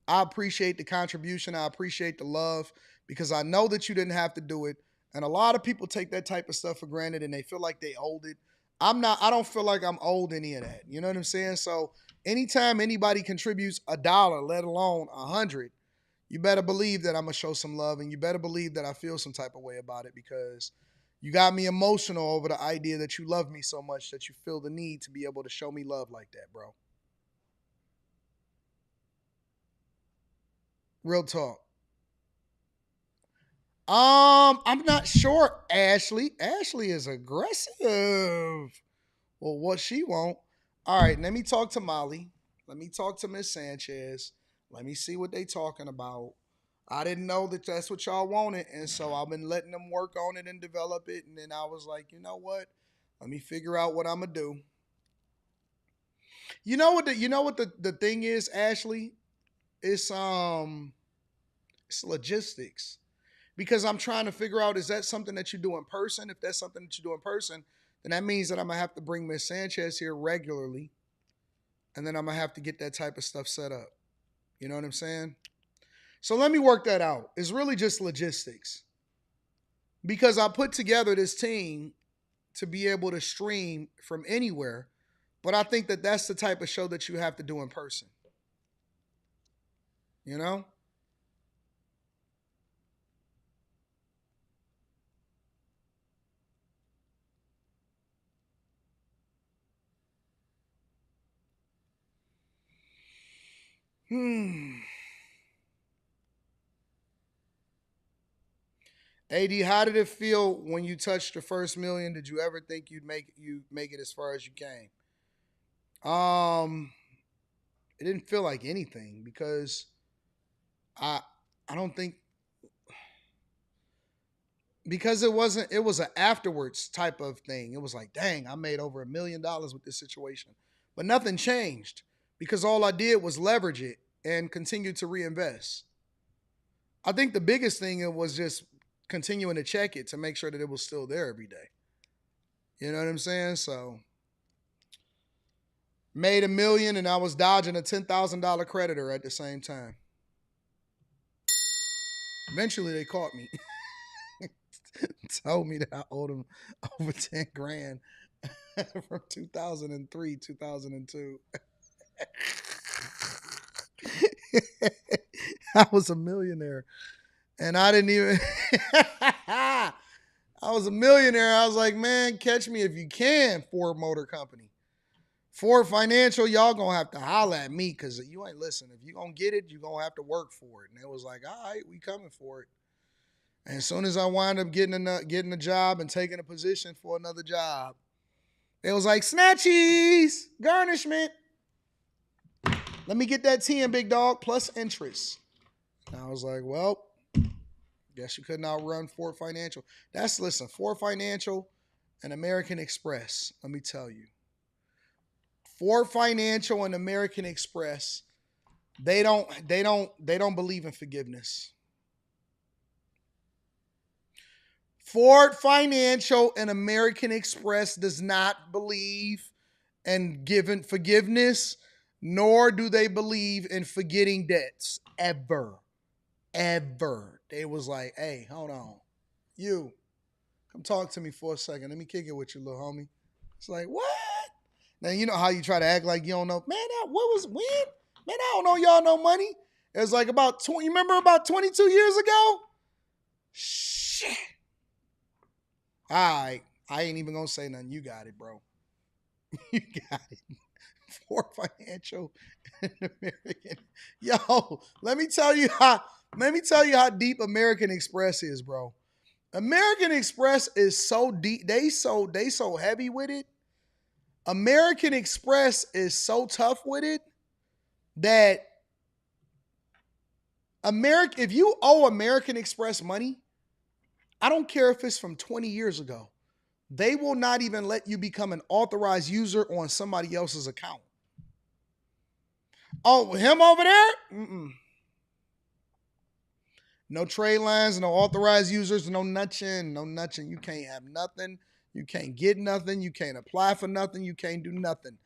Speaker 1: I appreciate the contribution. I appreciate the love because I know that you didn't have to do it. And a lot of people take that type of stuff for granted and they feel like they owed it. I don't feel like I'm owed any of that. You know what I'm saying? So anytime anybody contributes $1, let alone 100, you better believe that I'm going to show some love and you better believe that I feel some type of way about it because, You got me emotional over the idea that you love me so much that you feel the need to be able to show me love like that, bro. Real talk. I'm not sure, Ashley. Ashley is aggressive. Well, what she want? All right, let me talk to Molly. Let me talk to Miss Sanchez. Let me see what they talking about. I didn't know that that's what y'all wanted, and so I've been letting them work on it and develop it. And then I was like, you know what? Let me figure out what I'm gonna do. You know what the thing is, Ashley? It's it's logistics. Because I'm trying to figure out, is that something that you do in person? If that's something that you do in person, then that means that I'm gonna have to bring Miss Sanchez here regularly, and then I'm gonna have to get that type of stuff set up. You know what I'm saying? So let me work that out. It's really just logistics because I put together this team to be able to stream from anywhere, but I think that that's the type of show that you have to do in person. You know? Hmm. AD, how did it feel when you touched the first million? Did you ever think you'd make it as far as you came? Um, it didn't feel like anything because I I don't think because it was an afterwards type of thing. It was like, dang, I made over $1 million with this situation. But nothing changed because all I did was leverage it and continue to reinvest. I think the biggest thing it was just continuing to check it to make sure that it was still there every day. You know what I'm saying? So made 1 million and I was dodging a $10,000 creditor at the same time. Eventually they caught me. Told me that I owed them over 10 grand from 2003, 2002. I was a millionaire and I didn't even. I was a millionaire. I was like, man, catch me if you can, Ford Motor Company. Ford Financial, y'all gonna have to holler at me because you ain't listening. If you gonna get it, you gonna have to work for it. And it was like, all right, we coming for it. And as soon as I wind up getting a job and taking a position for another job, it was like snatchies, garnishment. Let me get that 10, big dog, plus interest. And I was like, well, guess you couldn't outrun Ford Financial. Listen, Ford Financial and American Express. Let me tell you, Ford Financial and American Express, they don't believe in forgiveness. Ford Financial and American Express does not believe in giving forgiveness, nor do they believe in forgetting debts ever. Ever. They was like, hey, hold on. You, come talk to me for a second. Let me kick it with you, little homie. It's like, what? Now, you know how you try to act like you don't know. Man, what was when? Man, I don't know y'all no money. It was like about 20, you remember about 22 years ago? Shit. All right. I ain't even gonna say nothing. You got it, bro. You got it. For financial and American. Yo, let me tell you how deep American Express is, bro. American Express is so deep. They so heavy with it. American Express is so tough with it that if you owe American Express money, I don't care if it's from 20 years ago. They will not even let you become an authorized user on somebody else's account. Oh, him over there? Mm-mm. No trade lines, no authorized users, no nothing, no nothing. You can't have nothing. You can't get nothing. You can't apply for nothing. You can't do nothing.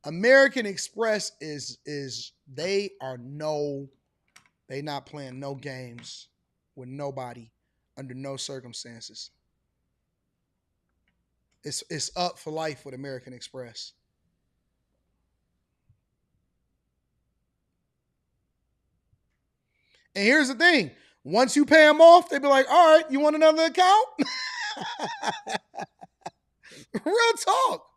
Speaker 1: American Express is they not playing no games with nobody under no circumstances. It's up for life with American Express. And here's the thing: once you pay them off, they be like, "All right, you want another account?" Real talk.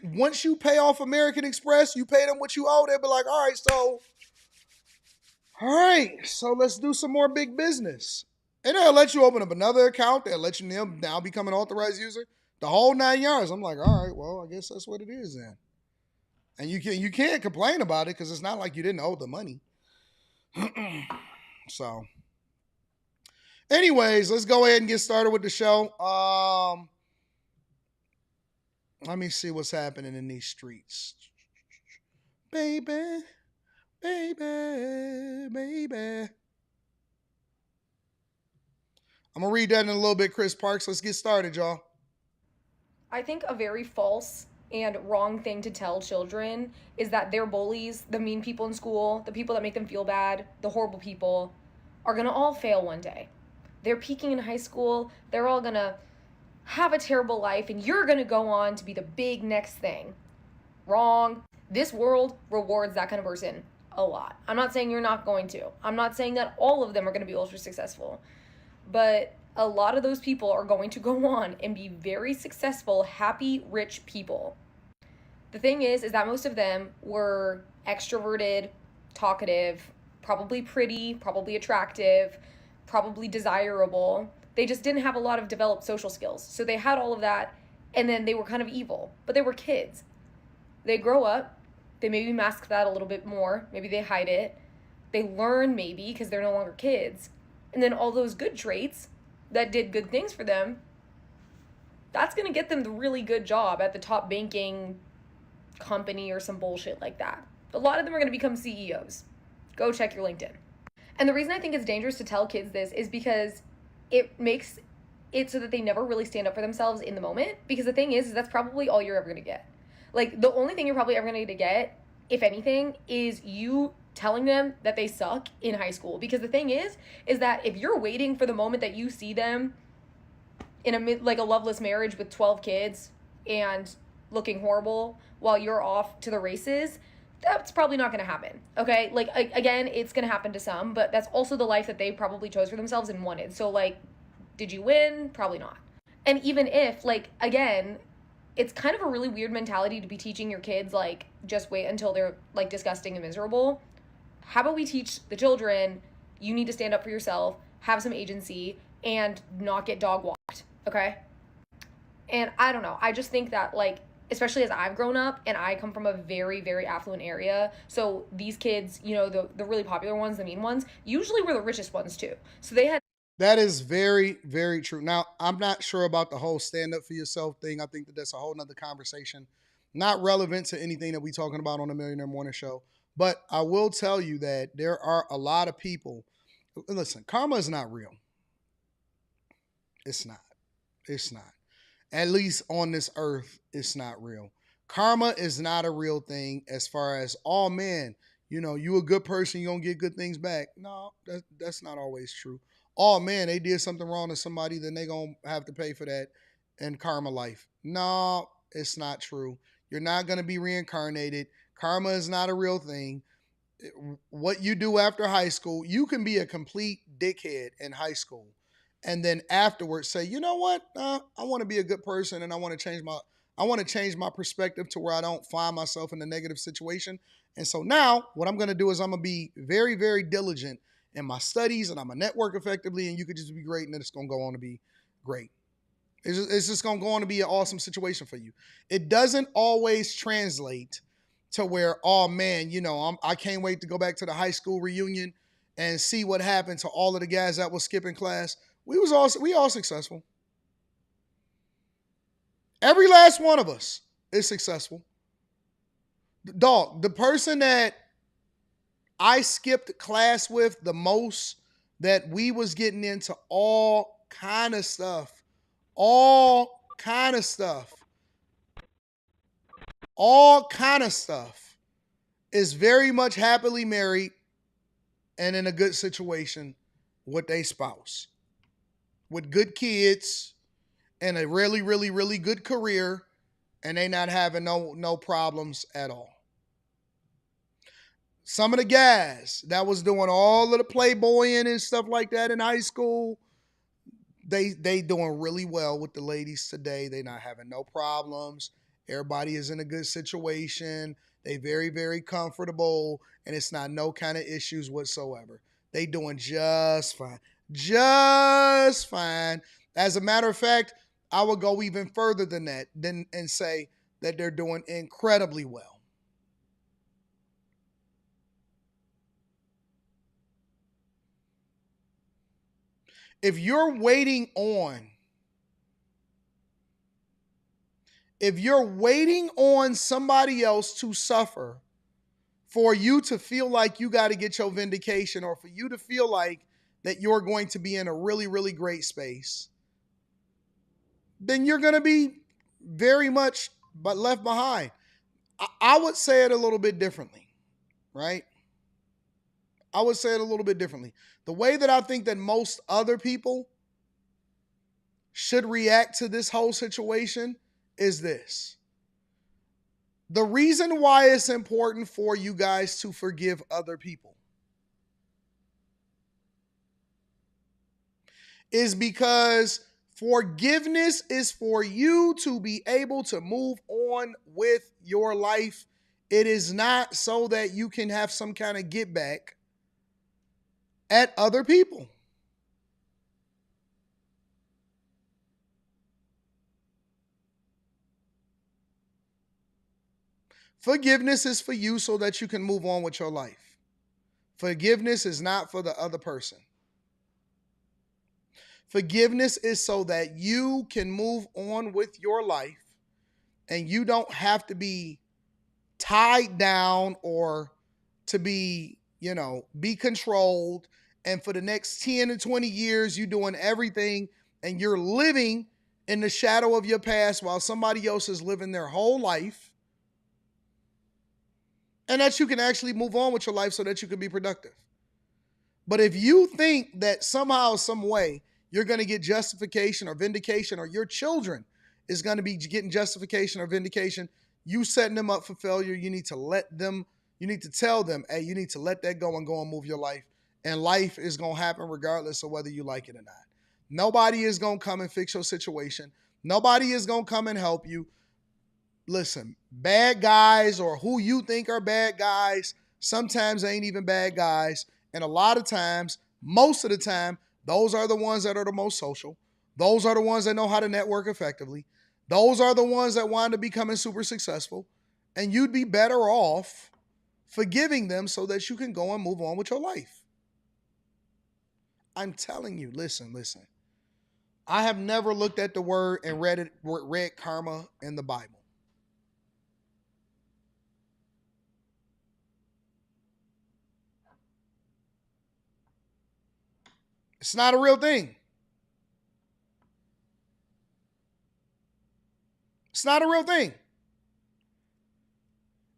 Speaker 1: Once you pay off American Express, you pay them what you owe. They'll be like, all right, so let's do some more big business. And they'll let you open up another account. They'll let you now become an authorized user. The whole 9 yards. I'm like, all right, well, I guess that's what it is then. And you can't complain about it because it's not like you didn't owe the money. So, anyways, let's go ahead and get started with the show. Let me see what's happening in these streets. Baby, baby, baby. I'm going to read that in a little bit, Chris Parks. Let's get started, y'all.
Speaker 2: I think a very false and wrong thing to tell children is that their bullies, the mean people in school, the people that make them feel bad, the horrible people, are going to all fail one day. They're peaking in high school, they're all going to have a terrible life, and you're going to go on to be the big next thing. Wrong. This world rewards that kind of person a lot. I'm not saying you're not going to. I'm not saying that all of them are going to be ultra successful. But a lot of those people are going to go on and be very successful, happy, rich people. The thing is that most of them were extroverted, talkative, probably pretty, probably attractive, probably desirable. They just didn't have a lot of developed social skills. So they had all of that, and then they were kind of evil. But they were kids. They grow up, they maybe mask that a little bit more, maybe they hide it. They learn maybe because they're no longer kids. And then all those good traits that did good things for them, that's going to get them the really good job at the top banking company or some bullshit like that. A lot of them are going to become CEOs. Go check your LinkedIn. And the reason I think it's dangerous to tell kids this is because it makes it so that they never really stand up for themselves in the moment. Because the thing is that's probably all you're ever going to get. Like, the only thing you're probably ever going to get, if anything, is you telling them that they suck in high school. Because the thing is that if you're waiting for the moment that you see them in a loveless marriage with 12 kids and looking horrible while you're off to the races, that's probably not going to happen. Okay? Like, again, it's going to happen to some, but that's also the life that they probably chose for themselves and wanted. So, like, did you win? Probably not. And even if, like, again, it's kind of a really weird mentality to be teaching your kids, like, just wait until they're, like, disgusting and miserable. How about we teach the children, you need to stand up for yourself, have some agency, and not get dog walked, okay? And I don't know. I just think that, like, especially as I've grown up, and I come from a very, very affluent area, so these kids, you know, the really popular ones, the mean ones, usually were the richest ones, too. So they had...
Speaker 1: That is very, very true. Now, I'm not sure about the whole stand up for yourself thing. I think that's a whole nother conversation, not relevant to anything that we're talking about on the Millionaire Morning Show. But I will tell you that there are a lot of people. Listen, karma is not real. It's not. It's not. At least on this earth, it's not real. Karma is not a real thing as far as, oh man, you know, you a good person, you're going to get good things back. No, that's not always true. Oh man, they did something wrong to somebody, then they going to have to pay for that in karma life. No, it's not true. You're not going to be reincarnated. Karma is not a real thing. What you do after high school, you can be a complete dickhead in high school, and then afterwards say, you know what, I want to be a good person, and I want to change my perspective to where I don't find myself in a negative situation. And so now, what I'm going to do is I'm going to be very, very diligent in my studies, and I'm going to network effectively, and you could just be great, and then it's going to go on to be great. It's just going to go on to be an awesome situation for you. It doesn't always translate to where, oh man, you know, I can't wait to go back to the high school reunion and see what happened to all of the guys that was skipping class. We all successful. Every last one of us is successful. Dog, the person that I skipped class with the most, that we was getting into all kind of stuff, all kind of stuff, all kind of stuff, is very much happily married and in a good situation with a spouse, with good kids and a really, really, really good career, and they not having no problems at all. Some of the guys that was doing all of the playboying and stuff like that in high school, They doing really well with the ladies today. They not having no problems. Everybody is in a good situation. They very, very comfortable, and it's not no kind of issues whatsoever. They doing just fine. Just fine. As a matter of fact, I would go even further than that and say that they're doing incredibly well. If you're waiting on if you're waiting on somebody else to suffer for you to feel like you got to get your vindication, or for you to feel like that you're going to be in a really, really great space, then you're going to be very much but left behind. I would say it a little bit differently, right? I would say it a little bit differently. The way that I think that most other people should react to this whole situation is this. The reason why it's important for you guys to forgive other people is because forgiveness is for you to be able to move on with your life. It is not so that you can have some kind of get back at other people. Forgiveness is for you so that you can move on with your life. Forgiveness is not for the other person. Forgiveness is so that you can move on with your life and you don't have to be tied down or to be, be controlled. And for the next 10 to 20 years, you're doing everything and you're living in the shadow of your past while somebody else is living their whole life. And that you can actually move on with your life so that you can be productive. But if you think that somehow, some way, you're going to get justification or vindication, or your children is going to be getting justification or vindication, you setting them up for failure. You need to tell them, hey, you need to let that go and move your life. And life is going to happen regardless of whether you like it or not. Nobody is going to come and fix your situation. Nobody is going to come and help you. Listen, bad guys, or who you think are bad guys, sometimes ain't even bad guys. And a lot of times, most of the time, those are the ones that are the most social. Those are the ones that know how to network effectively. Those are the ones that wind up becoming super successful. And you'd be better off forgiving them so that you can go and move on with your life. I'm telling you, listen. I have never looked at the word and read karma in the Bible. It's not a real thing. It's not a real thing.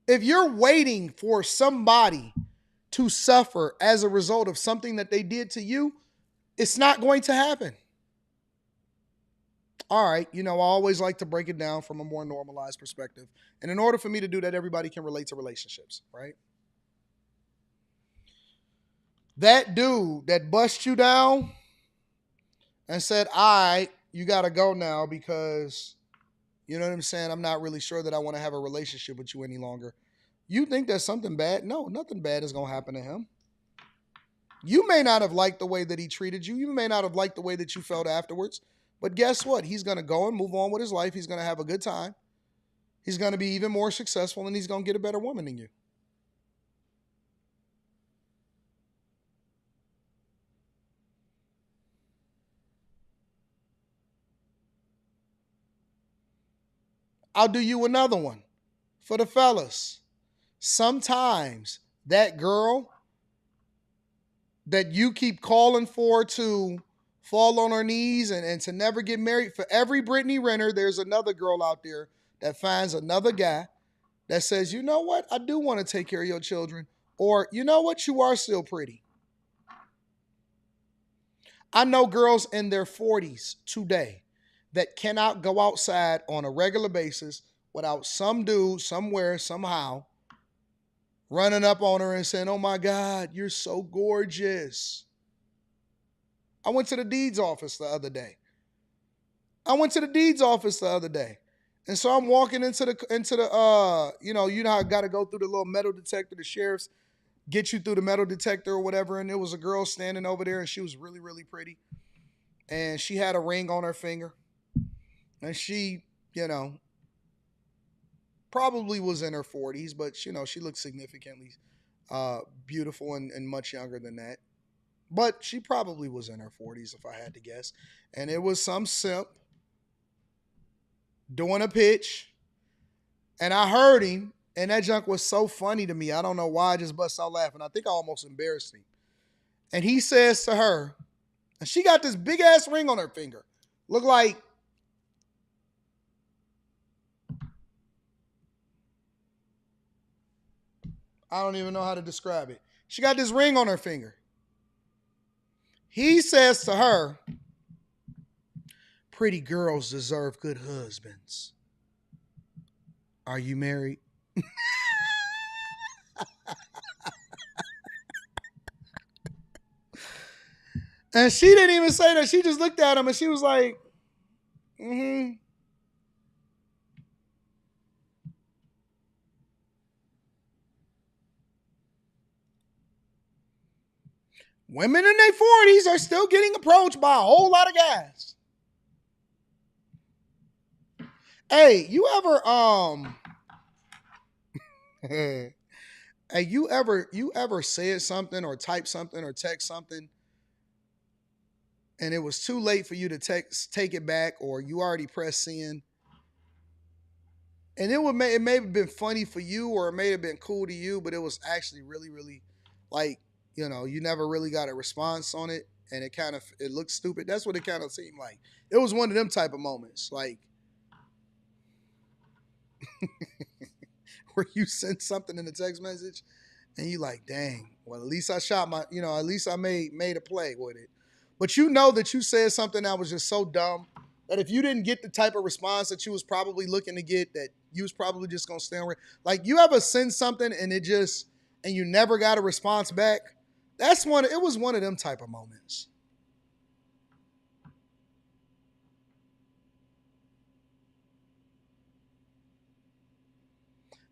Speaker 1: If you're waiting for somebody to suffer as a result of something that they did to you, it's not going to happen. All right, I always like to break it down from a more normalized perspective. And in order for me to do that, everybody can relate to relationships, right? That dude that bust you down and said, all right, you got to go now because, you know what I'm saying, I'm not really sure that I want to have a relationship with you any longer. You think that's something bad? No, nothing bad is going to happen to him. You may not have liked the way that he treated you. You may not have liked the way that you felt afterwards. But guess what? He's going to go and move on with his life. He's going to have a good time. He's going to be even more successful, and he's going to get a better woman than you. I'll do you another one for the fellas. Sometimes that girl that you keep calling for to fall on her knees and to never get married, for every Brittany Renner, there's another girl out there that finds another guy that says, you know what, I do want to take care of your children. Or, you know what, you are still pretty. I know girls in their 40s today that cannot go outside on a regular basis without some dude somewhere, somehow, running up on her and saying, oh my God, you're so gorgeous. I went to the deeds office the other day. I went to the deeds office the other day. And so I'm walking into the you know how I gotta go through the little metal detector, the sheriff's get you through the metal detector or whatever. And there was a girl standing over there and she was really, really pretty. And she had a ring on her finger. And she, you know, probably was in her 40s, but you know, she looked significantly beautiful and much younger than that. But she probably was in her 40s if I had to guess. And it was some simp doing a pitch. And I heard him. And that junk was so funny to me. I don't know why I just bust out laughing. I think I almost embarrassed him. And he says to her, and she got this big ass ring on her finger. Look like I don't even know how to describe it. She got this ring on her finger. He says to her, pretty girls deserve good husbands. Are you married? And she didn't even say that. She just looked at him and she was like, mm-hmm. Women in their 40s are still getting approached by a whole lot of guys. Hey, hey, you ever said something or typed something or text something and it was too late for you to take it back or you already pressed send and it may have been funny for you or it may have been cool to you, but it was actually really, really like, you know, you never really got a response on it and it looked stupid. That's what it kind of seemed like. It was one of them type of moments, like where you sent something in a text message and you like, dang, well, at least I shot my, at least I made a play with it. But you know that you said something that was just so dumb that if you didn't get the type of response that you was probably looking to get, that you was probably just gonna stay on. Like you ever send something and and you never got a response back? It was one of them type of moments.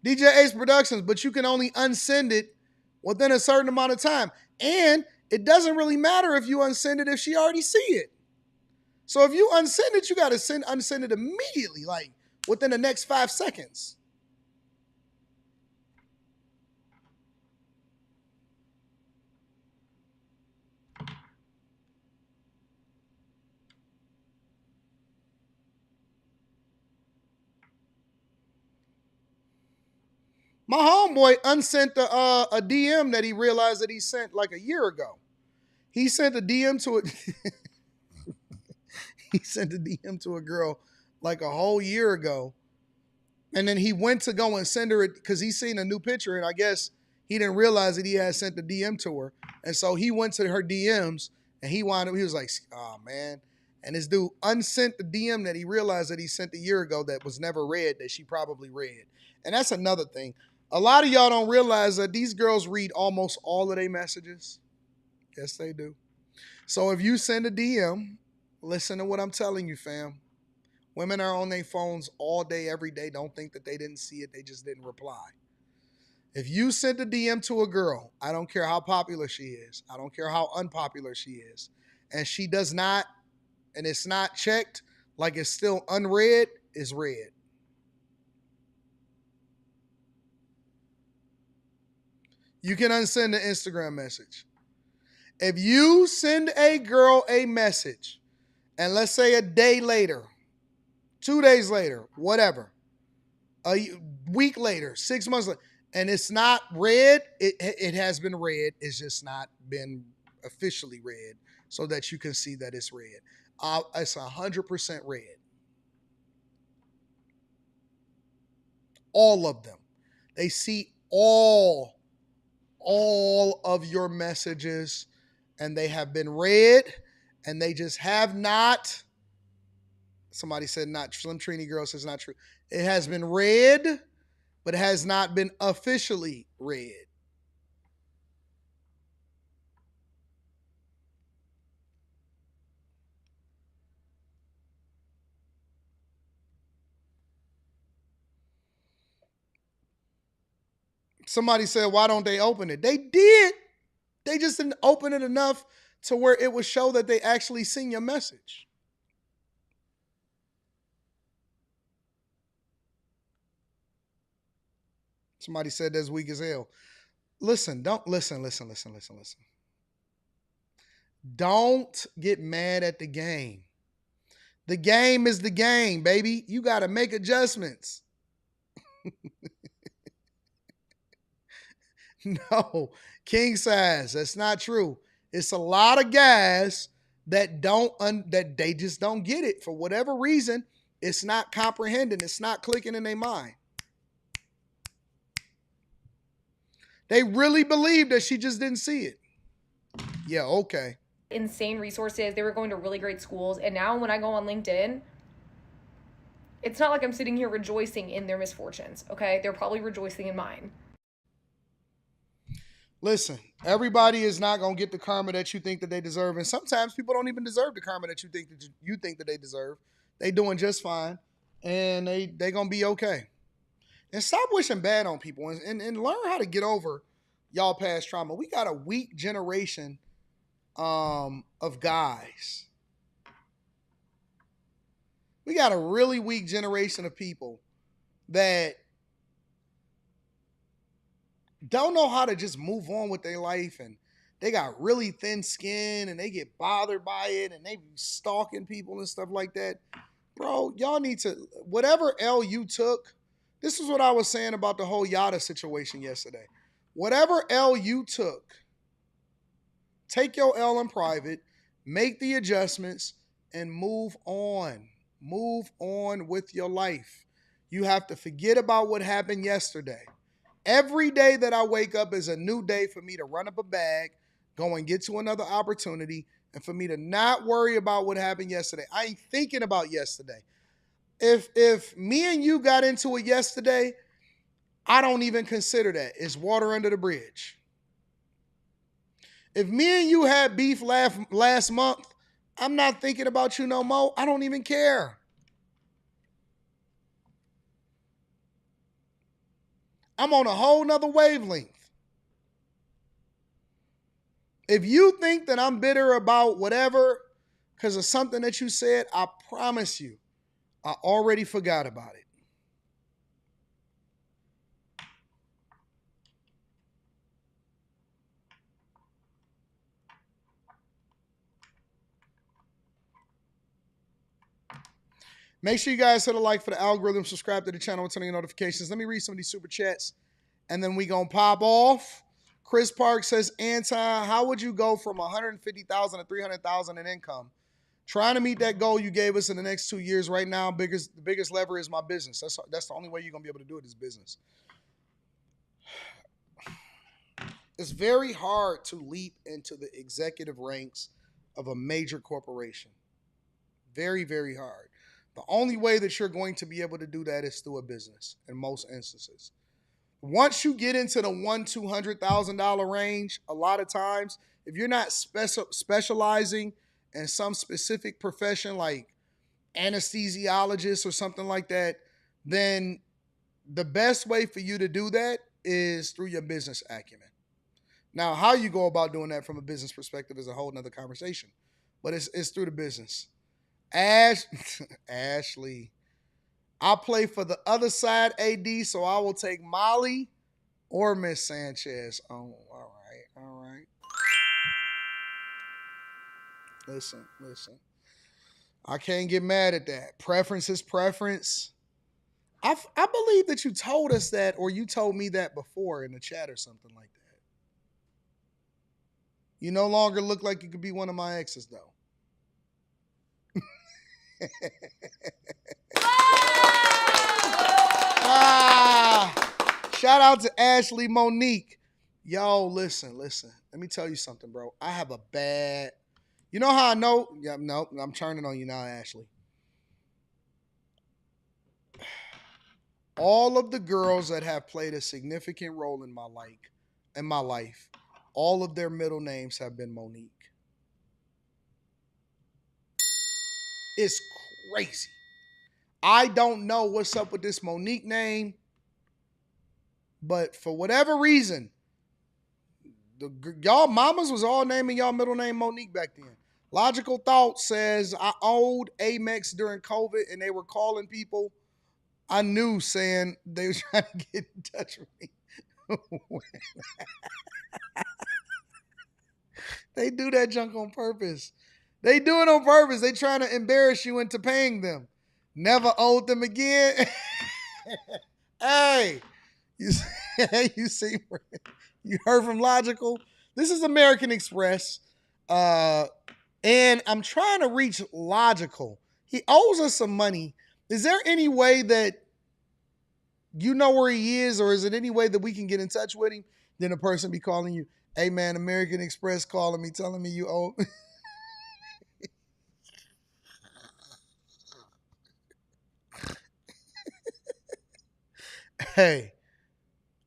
Speaker 1: DJ Ace Productions, but you can only unsend it within a certain amount of time. And it doesn't really matter if you unsend it if she already see it. So if you unsend it, you gotta unsend it immediately, like within the next 5 seconds. My homeboy unsent a DM that he realized that he sent like a year ago. He sent a DM to it. He sent a DM to a girl like a whole year ago. And then he went to go and send her it because he seen a new picture. And I guess he didn't realize that he had sent the DM to her. And so he went to her DMs and he was like, oh man. And this dude unsent the DM that he realized that he sent a year ago that was never read, that she probably read. And that's another thing. A lot of y'all don't realize that these girls read almost all of their messages. Yes, they do. So if you send a DM, listen to what I'm telling you, fam. Women are on their phones all day, every day. Don't think that they didn't see it. They just didn't reply. If you send a DM to a girl, I don't care how popular she is. I don't care how unpopular she is. And she does not, and it's not checked, like it's still unread, is read. You can unsend the Instagram message. If you send a girl a message, and let's say a day later, 2 days later, whatever, a week later, 6 months later, and it's not read, it has been read. It's just not been officially read so that you can see that it's read. It's 100% read. All of them. They see all of your messages and they have been read and they just have not. Somebody said not. Slim Trini Girl says not true. It has been read, but it has not been officially read. Somebody said, why don't they open it? They did. They just didn't open it enough to where it would show that they actually seen your message. Somebody said that's weak as hell. Listen, don't listen. Don't get mad at the game. The game is the game, baby. You got to make adjustments. No, king size. That's not true. It's a lot of guys that that they just don't get it for whatever reason. It's not comprehending. It's not clicking in their mind. They really believe that she just didn't see it. Yeah, okay.
Speaker 2: Insane resources. They were going to really great schools. And now when I go on LinkedIn, it's not like I'm sitting here rejoicing in their misfortunes, okay? They're probably rejoicing in mine.
Speaker 1: Listen, everybody is not going to get the karma that you think that they deserve. And sometimes people don't even deserve the karma that you think that they deserve. They doing just fine. And they going to be okay. And stop wishing bad on people and learn how to get over y'all past trauma. We got a weak generation of guys. We got a really weak generation of people that don't know how to just move on with their life, and they got really thin skin and they get bothered by it and they be stalking people and stuff like that. Bro, y'all need to, whatever L you took, this is what I was saying about the whole Yada situation yesterday. Whatever L you took, take your L in private, make the adjustments, and move on. Move on with your life. You have to forget about what happened yesterday. Every day that I wake up is a new day for me to run up a bag, go and get to another opportunity, and for me to not worry about what happened yesterday. I ain't thinking about yesterday. If me and you got into it yesterday, I don't even consider that. It's water under the bridge. If me and you had beef last month, I'm not thinking about you no more. I don't even care. I'm on a whole nother wavelength. If you think that I'm bitter about whatever because of something that you said, I promise you, I already forgot about it. Make sure you guys hit a like for the algorithm, subscribe to the channel, and turn on your notifications. Let me read some of these super chats, and then we gonna pop off. Chris Park says, Anton, how would you go from $150,000 to $300,000 in income? Trying to meet that goal you gave us in the next 2 years. Right now, the biggest lever is my business. That's the only way you're gonna be able to do it is business. It's very hard to leap into the executive ranks of a major corporation. Very, very hard. The only way that you're going to be able to do that is through a business in most instances. Once you get into the $100,000-$200,000 range, a lot of times, if you're not specializing in some specific profession like anesthesiologist or something like that, then the best way for you to do that is through your business acumen. Now, how you go about doing that from a business perspective is a whole nother conversation, but it's through the business. Ashley, I play for the other side, AD, so I will take Molly or Miss Sanchez. Oh, all right. Listen. I can't get mad at that. Preference is preference. I believe that you told us that, or you told me that before in the chat or something like that. You no longer look like you could be one of my exes, though. Shout out to Ashley Monique. Yo, listen. Let me tell you something, bro. I have a bad... You know how I know? Yeah, no, I'm turning on you now, Ashley. All of the girls that have played a significant role in my life, all of their middle names have been Monique. It's crazy. I don't know what's up with this Monique name, But for whatever reason, y'all mamas was all naming y'all middle name Monique back then. Logical Thought says I owed Amex during COVID and they were calling people I knew saying they were trying to get in touch with me. They do that junk on purpose. They do it on purpose. They trying to embarrass you into paying them. Never owed them again. Hey, you see, you heard from Logical. This is American Express. And I'm trying to reach Logical. He owes us some money. Is there any way that you know where he is, or is it any way that we can get in touch with him? Then a person be calling you, hey man, American Express calling me, telling me you owe. Hey,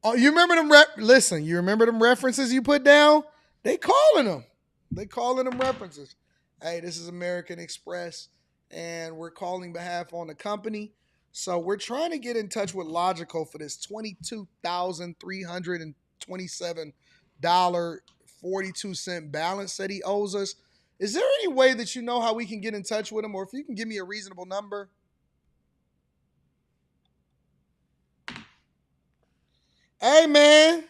Speaker 1: oh, you remember them? Listen, you remember them references you put down? They calling them. They calling them references. Hey, this is American Express, and we're calling behalf on the company. So we're trying to get in touch with Logical for this $22,327.42 balance that he owes us. Is there any way that you know how we can get in touch with him, or if you can give me a reasonable number? Hey, man.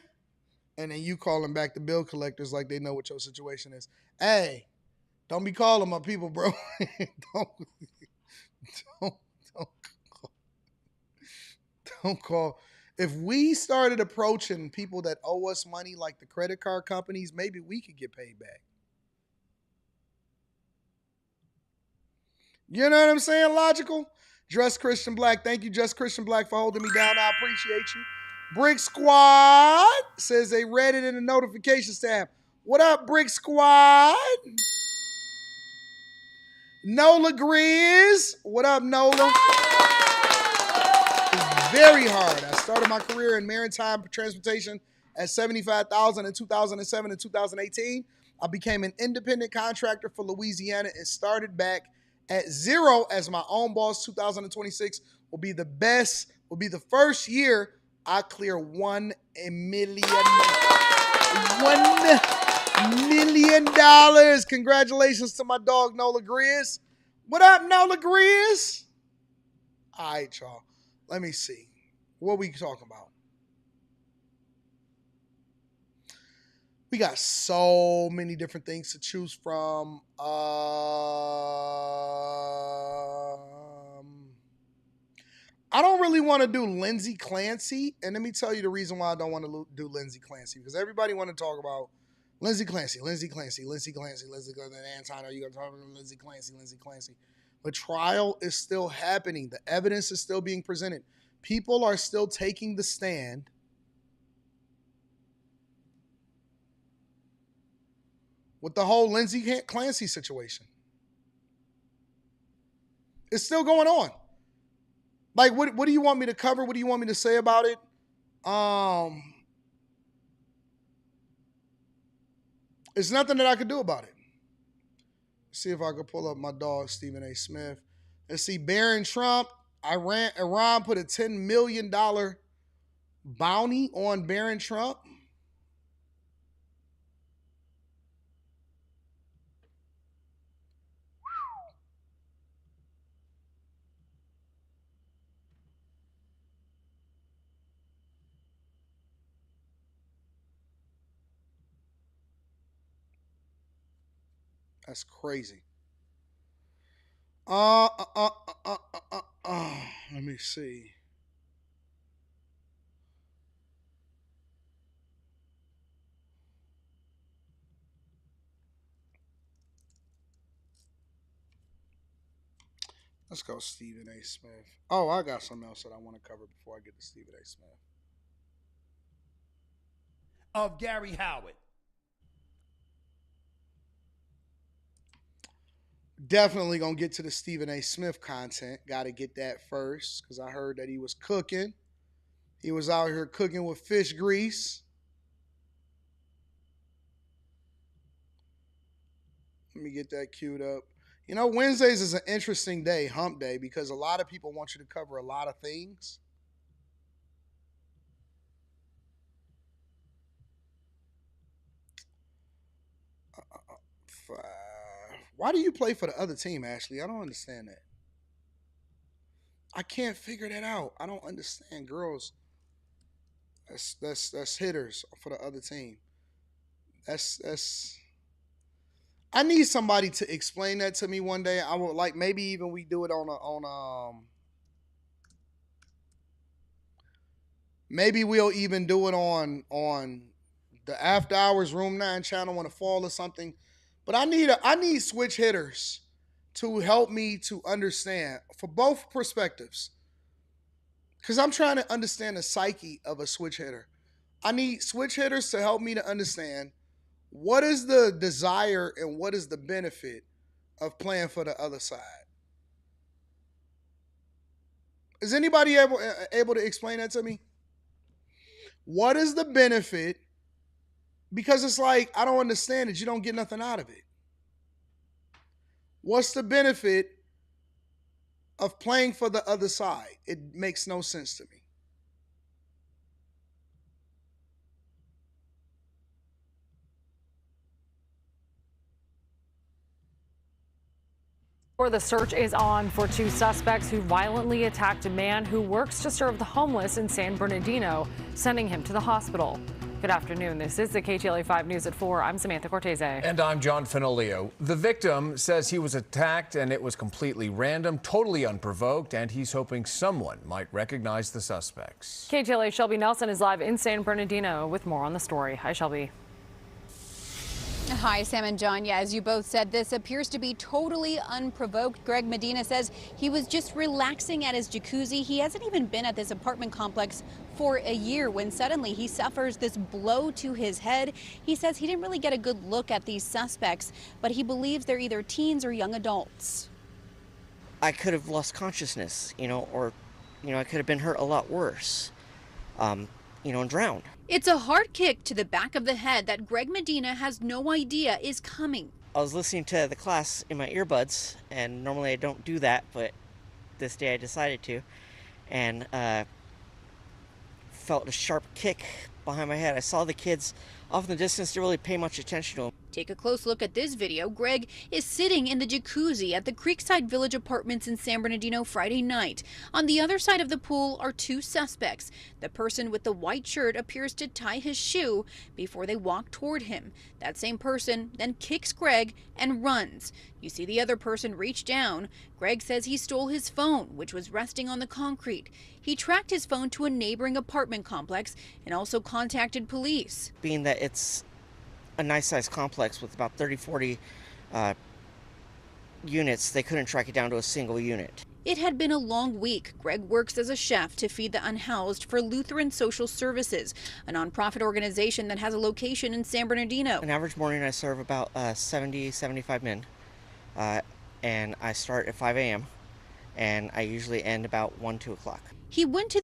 Speaker 1: And then you calling back the bill collectors like they know what your situation is. Hey, don't be calling my people, bro. don't, don't, don't, don't call. If we started approaching people that owe us money like the credit card companies, maybe we could get paid back. You know what I'm saying? Logical. Just Christian Black. Thank you, Just Christian Black, for holding me down. I appreciate you. Brick Squad says they read it in the notifications tab. What up, Brick Squad? Nola Grizz. What up, Nola? It's very hard. I started my career in maritime transportation at $75,000 in 2007 and 2018. I became an independent contractor for Louisiana and started back at zero as my own boss. 2026 will be the first year I clear $1 million. Congratulations to my dog Nola Grizz. What up, Nola Grizz? All right, y'all. Let me see. What we talking about? We got so many different things to choose from. I don't really want to do Lindsay Clancy. And let me tell you the reason why I don't want to do Lindsay Clancy. Because everybody want to talk about Lindsay Clancy. Anton, are you going to talk about Lindsay Clancy? The trial is still happening. The evidence is still being presented. People are still taking the stand. With the whole Lindsay Clancy situation. It's still going on. Like, what do you want me to cover? What do you want me to say about it? It's nothing that I could do about it. Let's see if I could pull up my dog, Stephen A. Smith. Let's see, Barron Trump. Iran put a $10 million bounty on Barron Trump. That's crazy. Let me see. Let's go Stephen A. Smith. Oh, I got something else that I want to cover before I get to Stephen A. Smith.
Speaker 3: Of Gary Howard.
Speaker 1: Definitely gonna get to the Stephen A. Smith content. Got to get that first because I heard that he was cooking. He was out here cooking with fish grease. Let me get that queued up. You know, Wednesdays is an interesting day, hump day, because a lot of people want you to cover a lot of things. Why do you play for the other team, Ashley? I don't understand that. I can't figure that out. I don't understand girls. That's hitters for the other team. That's. I need somebody to explain that to me one day. I would like maybe even we do it on maybe we'll even do it on the After Hours Room 9 channel in the fall or something. But I need switch hitters to help me to understand for both perspectives. Because I'm trying to understand the psyche of a switch hitter. I need switch hitters to help me to understand what is the desire and what is the benefit of playing for the other side. Is anybody able to explain that to me? What is the benefit? Because it's like, I don't understand it. You don't get nothing out of it. What's the benefit of playing for the other side? It makes no sense to me.
Speaker 4: The search is on for two suspects who violently attacked a man who works to serve the homeless in San Bernardino, sending him to the hospital. Good afternoon. This is the KTLA 5 News at 4. I'm Samantha Cortese.
Speaker 5: And I'm John Finolio. The victim says he was attacked and it was completely random, totally unprovoked, and he's hoping someone might recognize the suspects.
Speaker 4: KTLA Shelby Nelson is live in San Bernardino with more on the story. Hi, Shelby.
Speaker 6: Hi, Sam and John. Yeah, as you both said, this appears to be totally unprovoked. Greg Medina says he was just relaxing at his jacuzzi. He hasn't even been at this apartment complex for a year when suddenly he suffers this blow to his head. He says he didn't really get a good look at these suspects, but he believes they're either teens or young adults.
Speaker 7: I could have lost consciousness, or, I could have been hurt a lot worse, and drowned.
Speaker 6: It's a hard kick to the back of the head that Greg Medina has no idea is coming.
Speaker 7: I was listening to the class in my earbuds, and normally I don't do that, but this day I decided to, and felt a sharp kick behind my head. I saw the kids off in the distance, didn't really pay much attention to them.
Speaker 6: Take a close look at this video. Greg is sitting in the jacuzzi at the Creekside Village Apartments in San Bernardino Friday night. On the other side of the pool are two suspects. The person with the white shirt appears to tie his shoe before they walk toward him. That same person then kicks Greg and runs. You see the other person reach down. Greg says he stole his phone, which was resting on the concrete. He tracked his phone to a neighboring apartment complex and also contacted police.
Speaker 7: Being that it's a nice sized complex with about 30-40 units, they couldn't track it down to a single unit.
Speaker 6: It had been a long week. Greg works as a chef to feed the unhoused for Lutheran Social Services, a nonprofit organization that has a location in San Bernardino.
Speaker 7: An average morning I serve about 70-75 men, and I start at 5 a.m. and I usually end about 1-2 o'clock.
Speaker 6: He went to...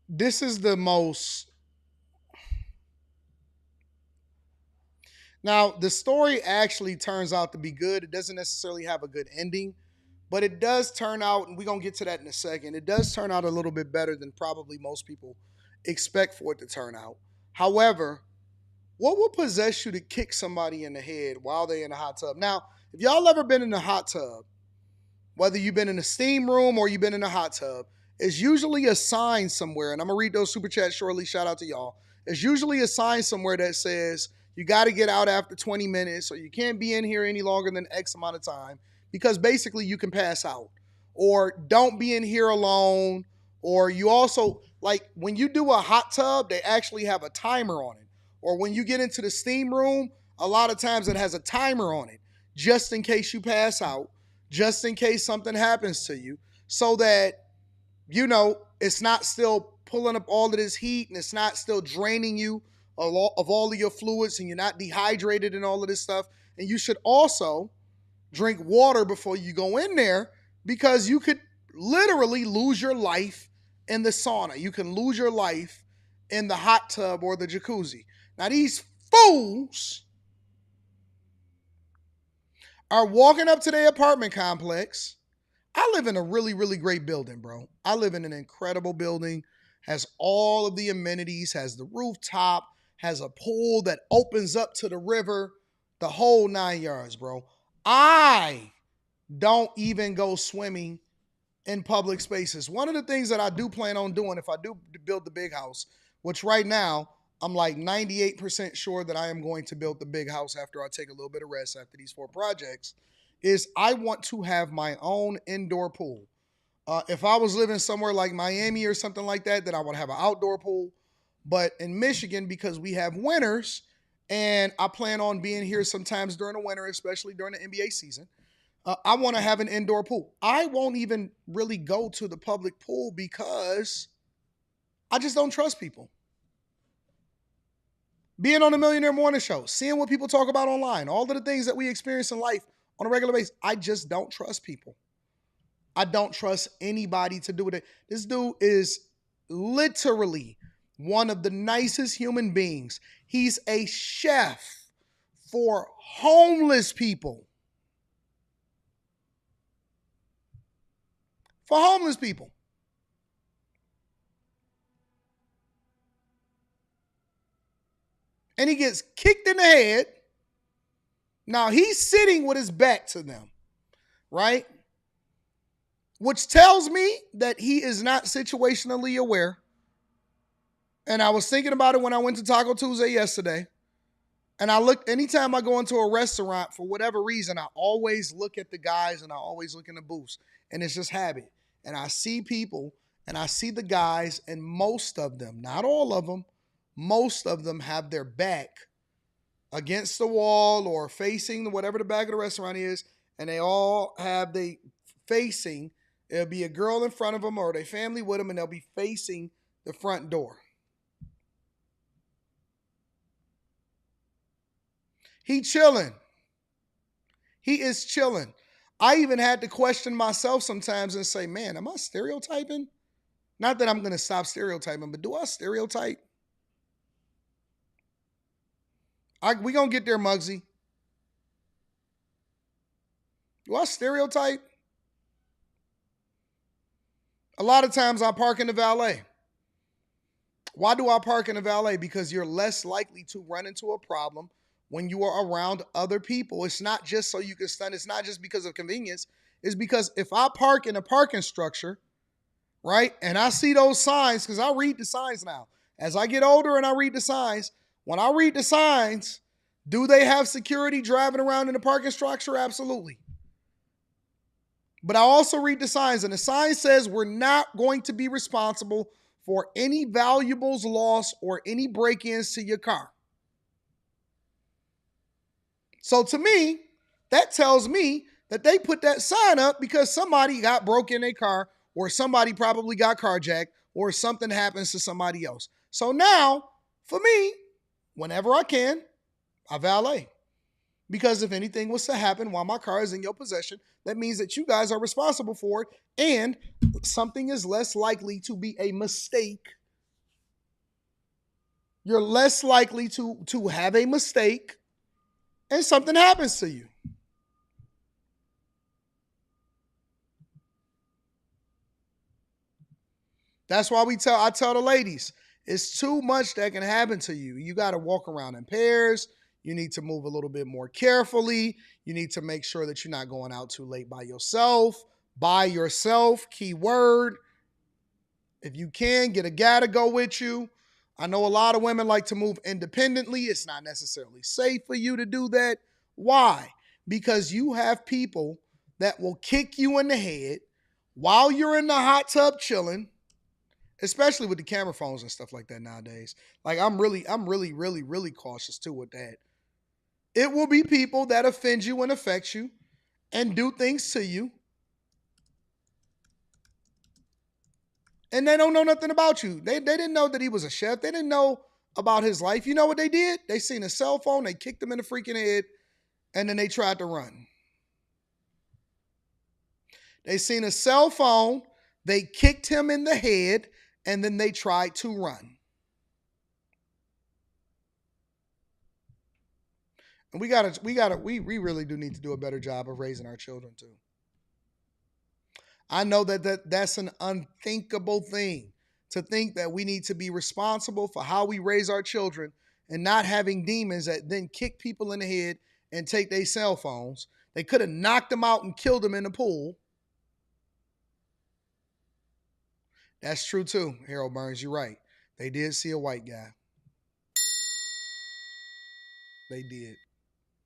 Speaker 1: This is the most... Now, the story actually turns out to be good. It doesn't necessarily have a good ending, but it does turn out, and we're going to get to that in a second, it does turn out a little bit better than probably most people expect for it to turn out. However, what will possess you to kick somebody in the head while they're in the hot tub? Now, if y'all ever been in the hot tub, whether you've been in a steam room or you've been in a hot tub, it's usually a sign somewhere, and I'm going to read those super chats shortly. Shout out to y'all. It's usually a sign somewhere that says, you got to get out after 20 minutes, or you can't be in here any longer than X amount of time, because basically you can pass out. Or don't be in here alone. Or you also, like when you do a hot tub, they actually have a timer on it. Or when you get into the steam room, a lot of times it has a timer on it, just in case you pass out, just in case something happens to you, so that, it's not still pulling up all of this heat and it's not still draining you of all of your fluids, and you're not dehydrated and all of this stuff. And you should also drink water before you go in there, because you could literally lose your life in the sauna. You can lose your life in the hot tub or the jacuzzi. Now, these fools are walking up to their apartment complex. I live in a really, really great building, bro. I live in an incredible building, has all of the amenities, has the rooftop, has a pool that opens up to the river. The whole 9 yards, bro. I don't even go swimming in public spaces. One of the things that I do plan on doing if I do build the big house, which right now I'm like 98% sure that I am going to build the big house after I take a little bit of rest after these 4 projects, is I want to have my own indoor pool. If I was living somewhere like Miami or something like that, then I would have an outdoor pool. But in Michigan, because we have winters, and I plan on being here sometimes during the winter, especially during the NBA season, I want to have an indoor pool. I won't even really go to the public pool because I just don't trust people. Being on the Millionaire Morning Show, seeing what people talk about online, all of the things that we experience in life on a regular basis, I just don't trust people. I don't trust anybody to do it. This dude is literally one of the nicest human beings. He's a chef for homeless people. For homeless people. And he gets kicked in the head. Now he's sitting with his back to them, right? Which tells me that he is not situationally aware. And I was thinking about it when I went to Taco Tuesday yesterday. And I look, anytime I go into a restaurant, for whatever reason, I always look at the guys and I always look in the booths. And it's just habit. And I see people and I see the guys, and most of them, not all of them, most of them have their back against the wall or facing whatever the back of the restaurant is. And they all have they facing, it'll be a girl in front of them or their family with them, and they'll be facing the front door. He chilling. He is chilling. I even had to question myself sometimes and say, man, am I stereotyping? Not that I'm going to stop stereotyping, but do I stereotype? We going to get there, Muggsy. Do I stereotype? A lot of times I park in the valet. Why do I park in the valet? Because you're less likely to run into a problem when you are around other people. It's not just so you can stun. It's not just because of convenience. It's because if I park in a parking structure, right, and I see those signs, because I read the signs now. As I get older and I read the signs, when I read the signs, do they have security driving around in the parking structure? Absolutely. But I also read the signs, and the sign says we're not going to be responsible for any valuables lost or any break-ins to your car. So to me, that tells me that they put that sign up because somebody got broke in their car, or somebody probably got carjacked, or something happens to somebody else. So now, for me, whenever I can, I valet. Because if anything was to happen while my car is in your possession, that means that you guys are responsible for it, and something is less likely to be a mistake. You're less likely to have a mistake and something happens to you. That's why I tell the ladies, it's too much that can happen to you. You got to walk around in pairs. You need to move a little bit more carefully. You need to make sure that you're not going out too late by yourself. By yourself, key word. If you can, get a guy to go with you. I know a lot of women like to move independently. It's not necessarily safe for you to do that. Why? Because you have people that will kick you in the head while you're in the hot tub chilling, especially with the camera phones and stuff like that nowadays. Like I'm really cautious too with that. It will be people that offend you and affect you and do things to you. And they don't know nothing about you. They didn't know that he was a chef. They didn't know about his life. You know what they did? They seen a cell phone, they kicked him in the freaking head, and then they tried to run. They seen a cell phone, they kicked him in the head, and then they tried to run. And we really do need to do a better job of raising our children too. I know that's an unthinkable thing, to think that we need to be responsible for how we raise our children and not having demons that then kick people in the head and take their cell phones. They could have knocked them out and killed them in the pool. That's true too, Harold Burns. You're right. They did see a white guy. They did.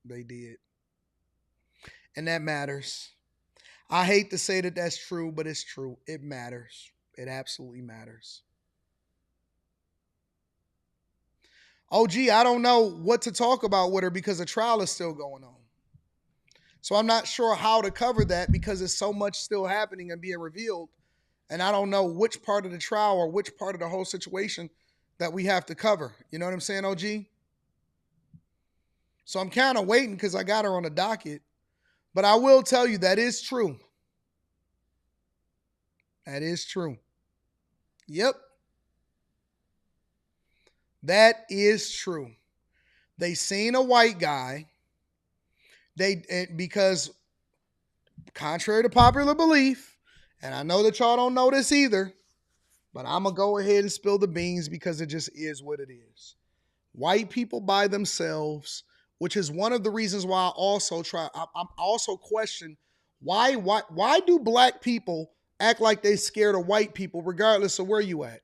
Speaker 1: They did. And that matters. I hate to say that that's true, but it's true. It matters. It absolutely matters. Oh, gee, I don't know what to talk about with her because the trial is still going on. So I'm not sure how to cover that because there's so much still happening and being revealed. And I don't know which part of the trial or which part of the whole situation that we have to cover. You know what I'm saying, OG? So I'm kind of waiting because I got her on the docket. But I will tell you that is true. That is true. Yep. That is true. They seen a white guy. Because contrary to popular belief, and I know that y'all don't know this either, but I'm going to go ahead and spill the beans because it just is what it is. White people by themselves, which is one of the reasons why I'm also question why do black people act like they scared of white people regardless of where you at?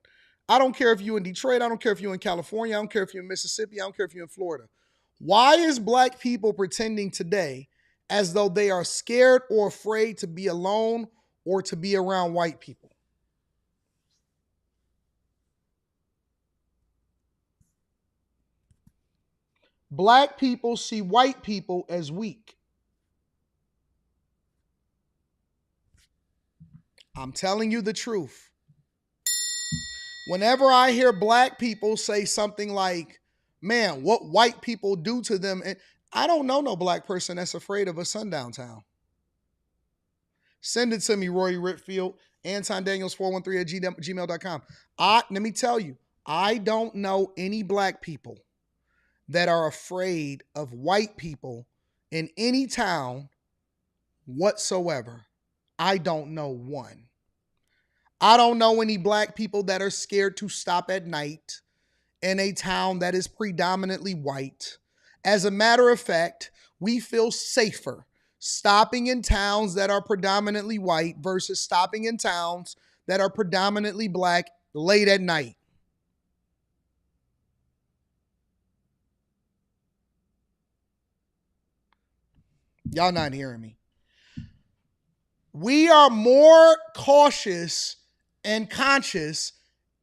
Speaker 1: I don't care if you're in Detroit. I don't care if you're in California. I don't care if you're in Mississippi. I don't care if you're in Florida. Why is black people pretending today as though they are scared or afraid to be alone or to be around white people? Black people see white people as weak. I'm telling you the truth. Whenever I hear black people say something like, man, what white people do to them, and I don't know no black person that's afraid of a sundown town. Send it to me, Roy Whitfield, Anton Daniels 413 at gmail.com. Let me tell you, I don't know any black people that are afraid of white people in any town whatsoever. I don't know one. I don't know any black people that are scared to stop at night in a town that is predominantly white. As a matter of fact, we feel safer stopping in towns that are predominantly white versus stopping in towns that are predominantly black late at night. Y'all not hearing me. We are more cautious and conscious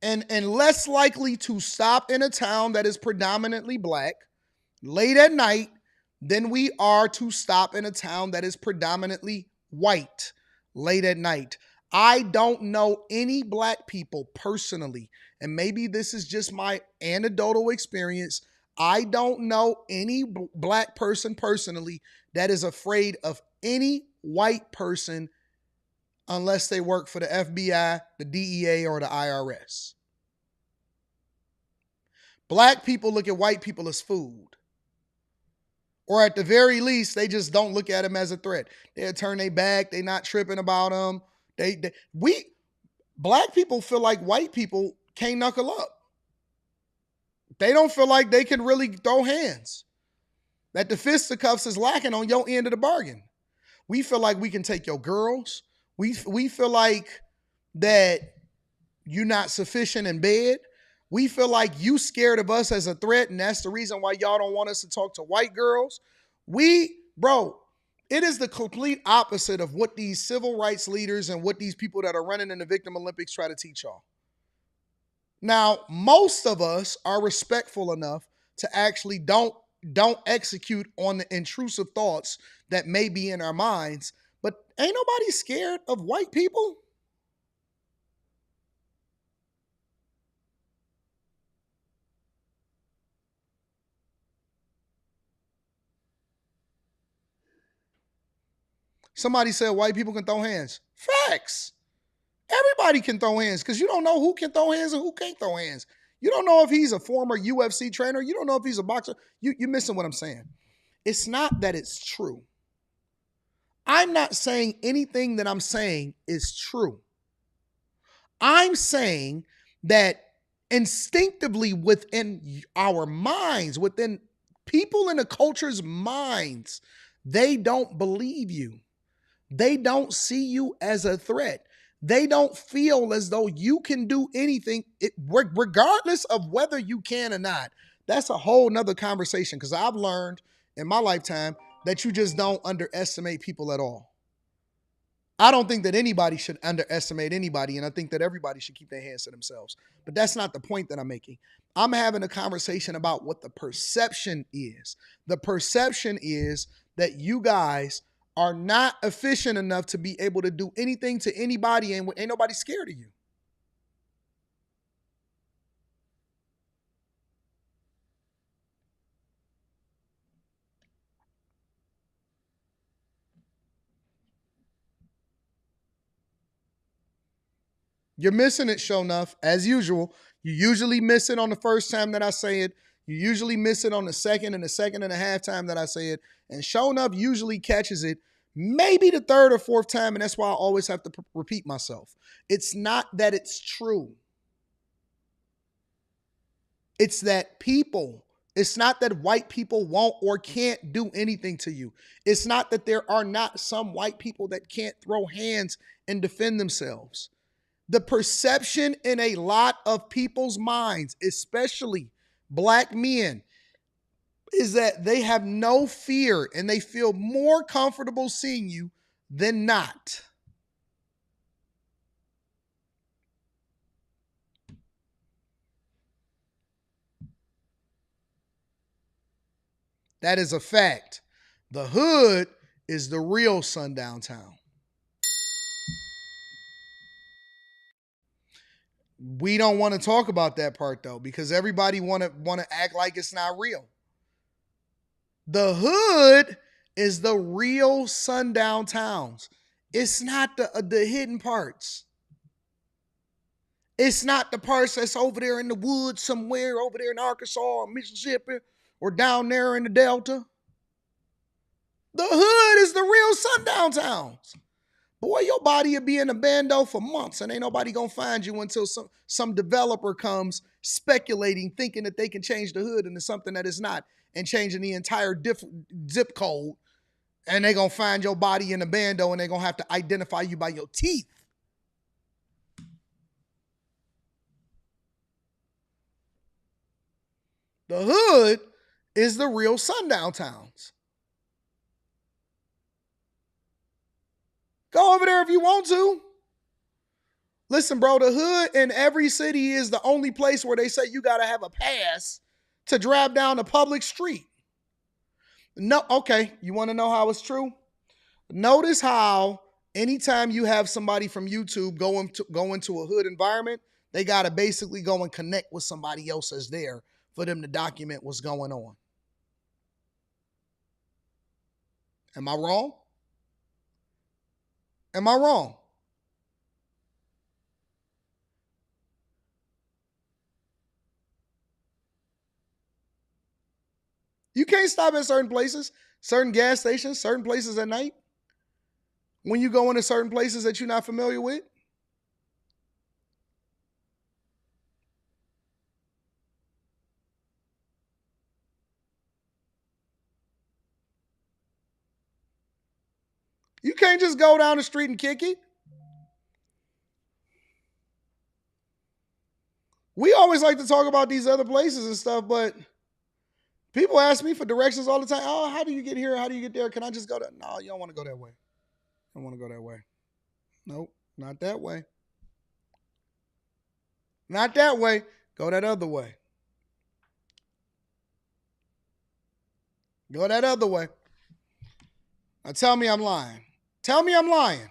Speaker 1: and less likely to stop in a town that is predominantly black late at night than we are to stop in a town that is predominantly white late at night. I don't know any black people personally, and maybe this is just my anecdotal experience. I don't know any black person personally that is afraid of any white person unless they work for the FBI, the DEA, or the IRS. Black people look at white people as food. Or at the very least, they just don't look at them as a threat. They'll turn their back. They're not tripping about them. Black people feel like white people can't knuckle up. They don't feel like they can really throw hands. That the fisticuffs is lacking on your end of the bargain. We feel like we can take your girls. We feel like that you're not sufficient in bed. We feel like you scared of us as a threat, and that's the reason why y'all don't want us to talk to white girls. It is the complete opposite of what these civil rights leaders and what these people that are running in the Victim Olympics try to teach y'all. Now, most of us are respectful enough to actually don't execute on the intrusive thoughts that may be in our minds, but ain't nobody scared of white people. Somebody said white people can throw hands. Facts. Everybody can throw hands because you don't know who can throw hands and who can't throw hands. You don't know if he's a former UFC trainer. You don't know if he's a boxer. You're missing what I'm saying. It's not that it's true. I'm not saying anything that I'm saying is true. I'm saying that instinctively within our minds, within people in the culture's minds, they don't believe you. They don't see you as a threat. They don't feel as though you can do anything, regardless of whether you can or not. That's a whole nother conversation, because I've learned in my lifetime that you just don't underestimate people at all. I don't think that anybody should underestimate anybody, and I think that everybody should keep their hands to themselves. But that's not the point that I'm making. I'm having a conversation about what the perception is. The perception is that you guys are not efficient enough to be able to do anything to anybody, and ain't nobody scared of you. You're missing it, show enough, as usual. You usually miss it on the first time that I say it. You usually miss it on the second and a half time that I say it. And show enough usually catches it maybe the third or fourth time, and that's why I always have to repeat myself. It's not that it's true. It's that it's not that white people won't or can't do anything to you. It's not that there are not some white people that can't throw hands and defend themselves. The perception in a lot of people's minds, especially black men, is that they have no fear and they feel more comfortable seeing you than not. That is a fact. The hood is the real sundown town. We don't want to talk about that part though, because everybody want to act like it's not real. The hood is the real sundown towns. It's not the hidden parts. It's not the parts that's over there in the woods somewhere, over there in Arkansas or Mississippi or down there in the Delta. The hood is the real sundown towns. Boy, your body will be in a bando for months, and ain't nobody gonna find you until some developer comes speculating, thinking that they can change the hood into something that is not, and changing the entire zip code, and they gonna find your body in a bando, and they gonna have to identify you by your teeth. The hood is the real sundown towns. Go over there if you want to. Listen, bro, the hood in every city is the only place where they say you got to have a pass to drive down a public street. No, okay, you want to know how it's true? Notice how anytime you have somebody from YouTube go into a hood environment, they got to basically go and connect with somebody else that's there for them to document what's going on. Am I wrong? Am I wrong? You can't stop at certain places, certain gas stations, certain places at night. When you go into certain places that you're not familiar with. You can't just go down the street and kick it. We always like to talk about these other places and stuff, but people ask me for directions all the time. Oh, how do you get here? How do you get there? Can I just go there? No, you don't want to go that way. I don't want to go that way. Nope, not that way. Not that way. Go that other way. Go that other way. Now tell me I'm lying. Tell me I'm lying.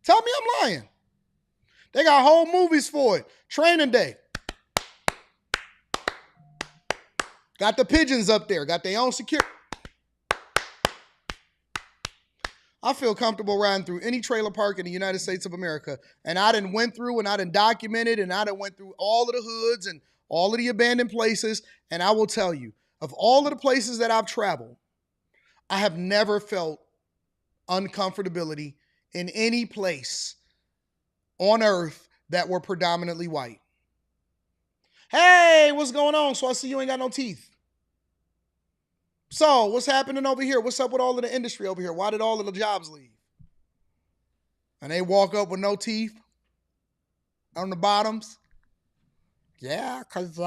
Speaker 1: Tell me I'm lying. They got whole movies for it. Training Day. Got the pigeons up there. Got their own security. I feel comfortable riding through any trailer park in the United States of America. And I done went through and I done documented and I done went through all of the hoods and all of the abandoned places. And I will tell you, of all of the places that I've traveled, I have never felt uncomfortability in any place on earth that were predominantly white. Hey, what's going on? So I see you ain't got no teeth. So what's happening over here? What's up with all of the industry over here? Why did all of the jobs leave? And they walk up with no teeth on the bottoms. Yeah, because,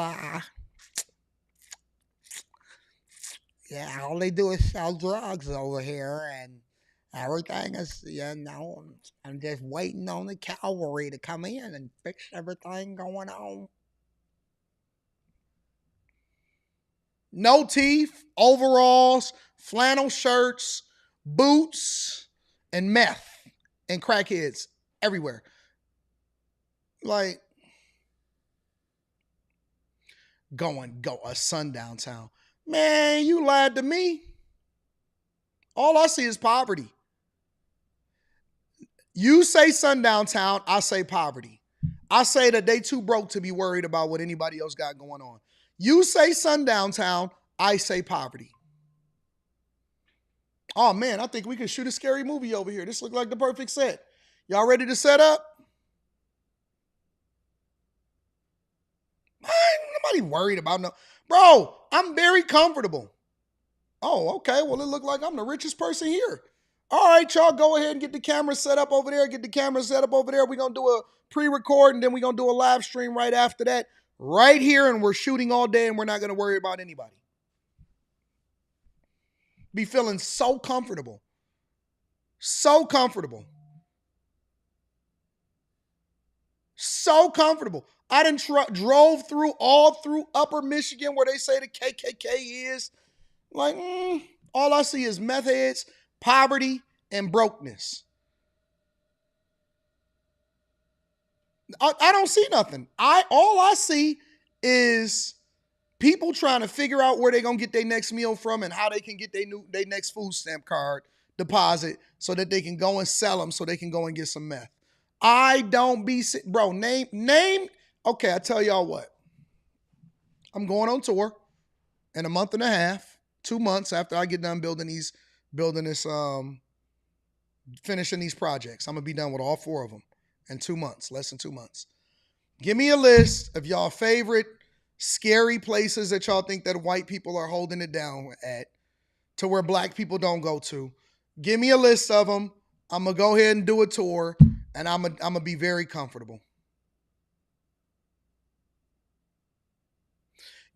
Speaker 1: all they do is sell drugs over here, and everything is, I'm just waiting on the cavalry to come in and fix everything going on. No teeth, overalls, flannel shirts, boots, and meth, and crackheads everywhere. Like, go a sundown town. Man, you lied to me. All I see is poverty. You say sundown town, I say poverty. I say that they too broke to be worried about what anybody else got going on. You say sundown town, I say poverty. Oh man, I think we can shoot a scary movie over here. This looks like the perfect set. Y'all ready to set up? Nobody worried about no. Bro, I'm very comfortable. Oh, okay. Well, it looked like I'm the richest person here. All right, y'all, go ahead and get the camera set up over there. Get the camera set up over there. We're going to do a pre-record, and then we're going to do a live stream right after that. Right here, and we're shooting all day, and we're not going to worry about anybody. Be feeling so comfortable. So comfortable. So comfortable. I done drove through all through Upper Michigan where they say the KKK is. Like, all I see is meth heads, poverty, and brokenness. I don't see nothing. All I see is people trying to figure out where they're going to get their next meal from and how they can get their next food stamp card deposit so that they can go and sell them so they can go and get some meth. I don't be, bro, name. Okay, I tell y'all what. I'm going on tour in a month and a half, 2 months after I get done finishing these projects. I'm going to be done with all 4 of them in 2 months, less than 2 months. Give me a list of y'all favorite scary places that y'all think that white people are holding it down at to where black people don't go to. Give me a list of them. I'm going to go ahead and do a tour, and I'm going to be very comfortable.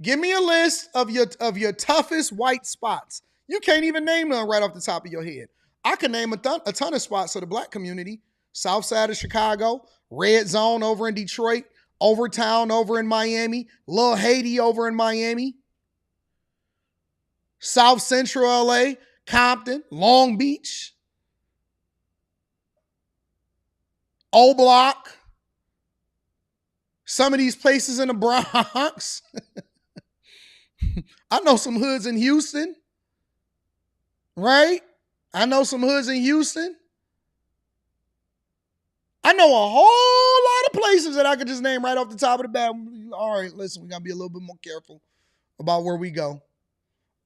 Speaker 1: Give me a list of your toughest white spots. You can't even name none right off the top of your head. I can name a ton of spots of the black community. South side of Chicago, Red Zone over in Detroit, Overtown over in Miami, Little Haiti over in Miami, South Central LA, Compton, Long Beach, O Block, some of these places in the Bronx. I know some hoods in Houston, right? I know some hoods in Houston. I know a whole lot of places that I could just name right off the top of the bat. All right, listen, we got to be a little bit more careful about where we go.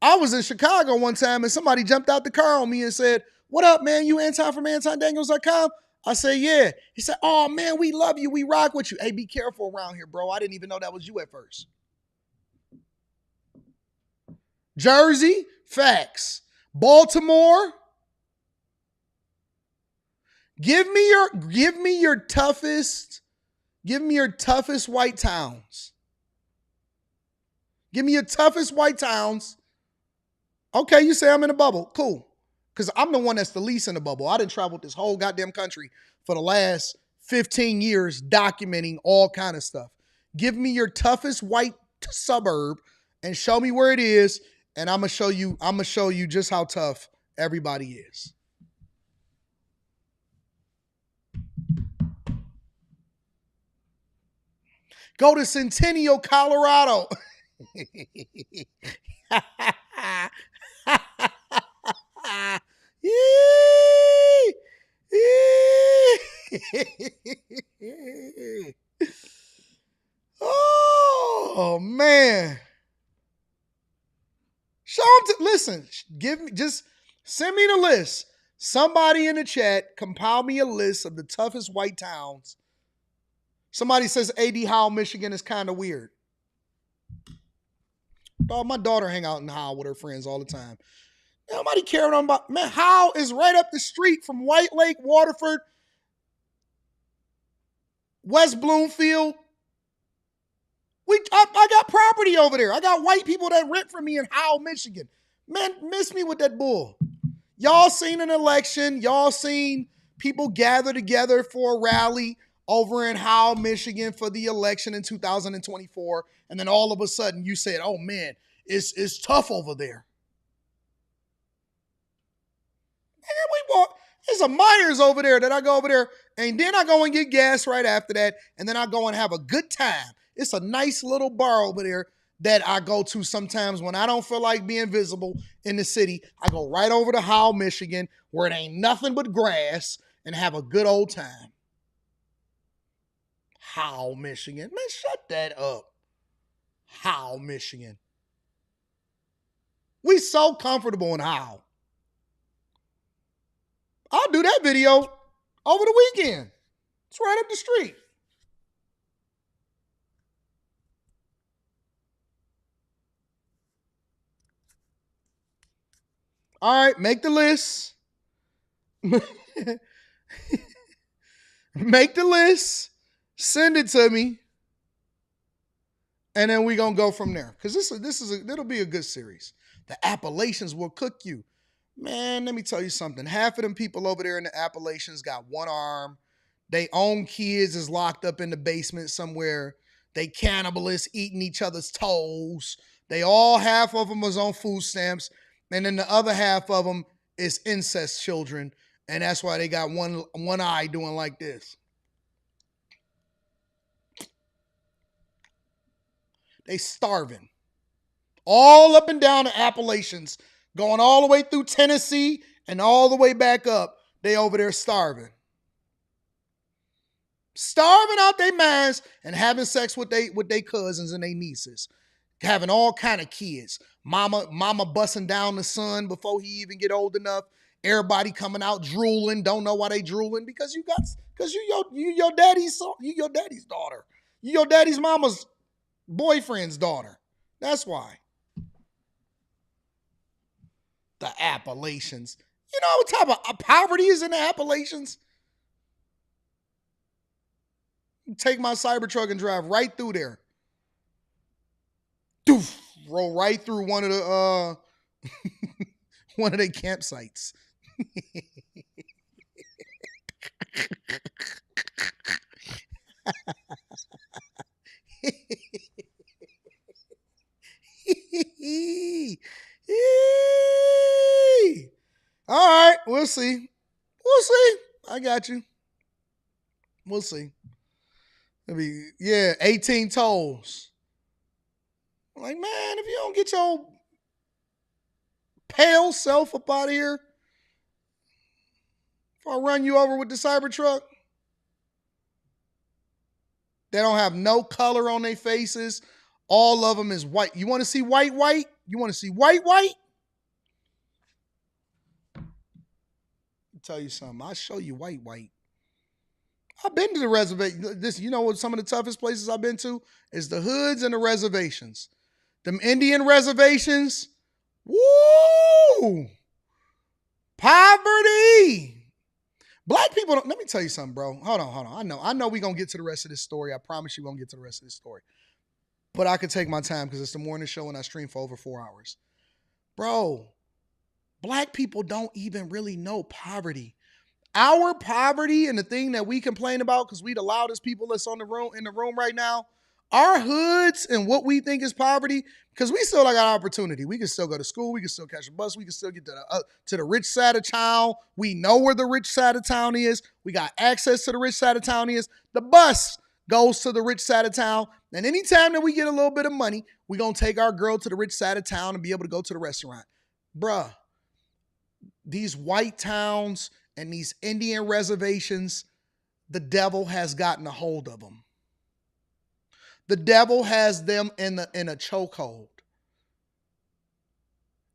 Speaker 1: I was in Chicago one time and somebody jumped out the car on me and said, "What up, man? You Anton from AntonDaniels.com?" I said, "Yeah." He said, "Oh, man, we love you. We rock with you." Hey, be careful around here, bro. I didn't even know that was you at first. Jersey, facts. Baltimore, give me your toughest white towns. Give me your toughest white towns. Okay, you say I'm in a bubble. Cool. Because I'm the one that's the least in the bubble. I done traveled this whole goddamn country for the last 15 years documenting all kind of stuff. Give me your toughest white suburb and show me where it is, and I'm gonna show you just how tough everybody is. Go to Centennial, Colorado. Oh man. Show them listen, just send me the list. Somebody in the chat compile me a list of the toughest white towns. Somebody says AD Howell, Michigan is kind of weird. Dog, my daughter hang out in Howell with her friends all the time. Nobody caring about, man, Howell is right up the street from White Lake, Waterford, West Bloomfield. I got property over there. I got white people that rent from me in Howell, Michigan. Man, miss me with that bull. Y'all seen an election. Y'all seen people gather together for a rally over in Howell, Michigan for the election in 2024. And then all of a sudden you said, oh man, it's tough over there. There's a Myers over there that I go over there, and then I go and get gas right after that, and then I go and have a good time. It's a nice little bar over there that I go to sometimes when I don't feel like being visible in the city. I go right over to Howell, Michigan, where it ain't nothing but grass, and have a good old time. Howell, Michigan. Man, shut that up. Howell, Michigan. We so comfortable in Howell. I'll do that video over the weekend. It's right up the street. All right, make the list. Make the list. Send it to me. And then we're going to go from there. Because it'll be a good series. The Appalachians will cook you. Man, let me tell you something. Half of them people over there in the Appalachians got one arm. They own kids is locked up in the basement somewhere. They cannibalists eating each other's toes. Half of them is on food stamps. And then the other half of them is incest children. And that's why they got one eye doing like this. They starving. All up and down the Appalachians. Going all the way through Tennessee and all the way back up, they over there starving. Starving out their minds and having sex with they cousins and their nieces. Having all kind of kids. Mama busting down the son before he even get old enough. Everybody coming out drooling. Don't know why they drooling because you your daddy's daughter. You your daddy's mama's boyfriend's daughter. That's why. The Appalachians. You know what type of poverty is in the Appalachians? Take my Cybertruck and drive right through there. Doof, roll right through one of the one of their campsites. All right, we'll see. We'll see. I got you. We'll see. It'll be, 18 tolls. Like, man, if you don't get your pale self up out of here, if I run you over with the Cybertruck, they don't have no color on their faces. All of them is white. You want to see white? You want to see white? Tell you something. I'll show you white. I've been to the reservation. You know what some of the toughest places I've been to is the hoods and the reservations. Them Indian reservations. Woo! Poverty. Black people don't, let me tell you something, bro. Hold on. I know we're going to get to the rest of this story. I promise you we're going to get to the rest of this story. But I could take my time because it's the morning show and I stream for over 4 hours. Bro, black people don't even really know poverty. Our poverty and the thing that we complain about because we the loudest people that's in the room right now, our hoods and what we think is poverty, because we still got opportunity. We can still go to school. We can still catch a bus. We can still get to the rich side of town. We know where the rich side of town is. We got access to the rich side of town is. The bus goes to the rich side of town. And anytime that we get a little bit of money, we're going to take our girl to the rich side of town and be able to go to the restaurant. Bruh, these white towns and these Indian reservations, the devil has gotten a hold of them. The devil has them in a chokehold.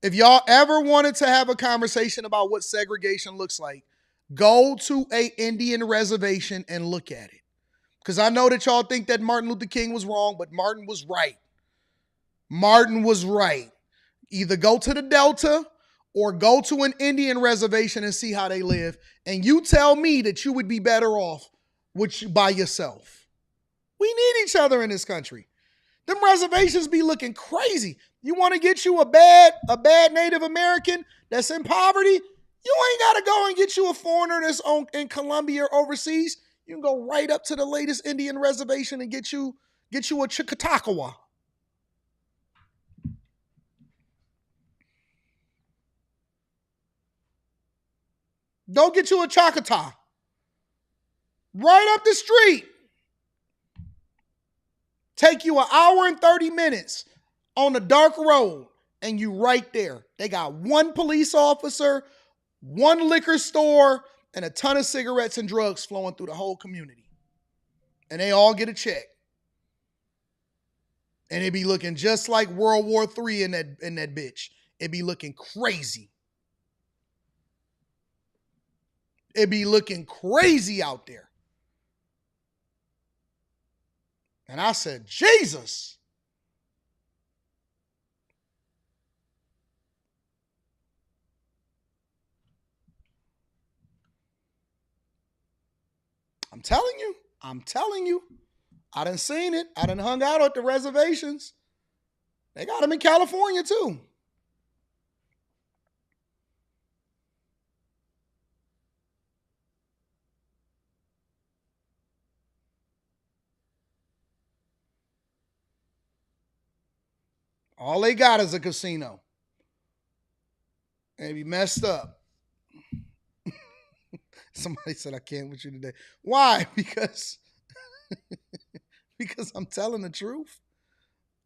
Speaker 1: If y'all ever wanted to have a conversation about what segregation looks like, go to an Indian reservation and look at it. Because I know that y'all think that Martin Luther King was wrong, but Martin was right. Martin was right. Either go to the Delta or go to an Indian reservation and see how they live. And you tell me that you would be better off by yourself. We need each other in this country. Them reservations be looking crazy. You want to get you a bad Native American that's in poverty? You ain't got to go and get you a foreigner that's in Colombia or overseas. You can go right up to the latest Indian reservation and get you a Chickasaw. Go get you a Choctaw. Right up the street. Take you an hour and 30 minutes on a dark road, and you right there. They got one police officer, one liquor store, and a ton of cigarettes and drugs flowing through the whole community. And they all get a check. And it be looking just like World War III in that bitch. It be looking crazy. It be looking crazy out there. And I said, Jesus. I'm telling you. I done seen it. I done hung out at the reservations. They got them in California too. All they got is a casino. And be messed up. Somebody said I can't with you today. Why? Because I'm telling the truth.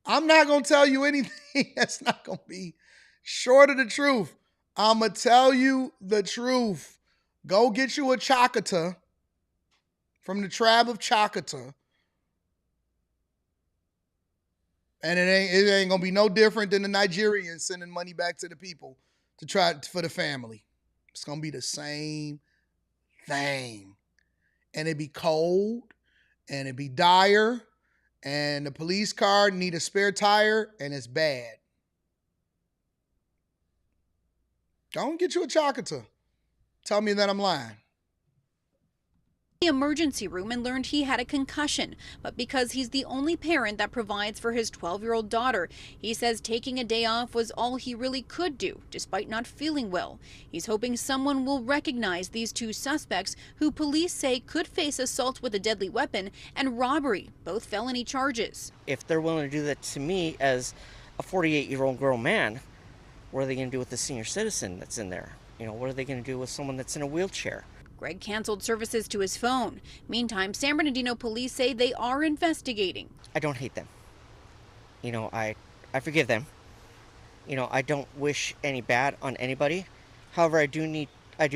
Speaker 1: I'm not going to tell you anything that's not going to be short of the truth. I'm going to tell you the truth. Go get you a Choctaw from the tribe of Choctaw. And it ain't going to be no different than the Nigerians sending money back to the people to try for the family. It's going to be the same thing. And it be cold and it be dire and the police car need a spare tire and it's bad. Don't get you a Choctaw. Tell me that I'm lying.
Speaker 6: The emergency room and learned he had a concussion, but because he's the only parent that provides for his 12-year-old daughter, he says taking a day off was all he really could do, despite not feeling well. He's hoping someone will recognize these two suspects who police say could face assault with a deadly weapon and robbery, both felony charges.
Speaker 7: If they're willing to do that to me as a 48-year-old grown man, what are they going to do with the senior citizen that's in there? What are they going to do with someone that's in a wheelchair?
Speaker 6: Greg canceled services to his phone. Meantime, San Bernardino police say they are investigating.
Speaker 7: I don't hate them. I forgive them. I don't wish any bad on anybody. However, I do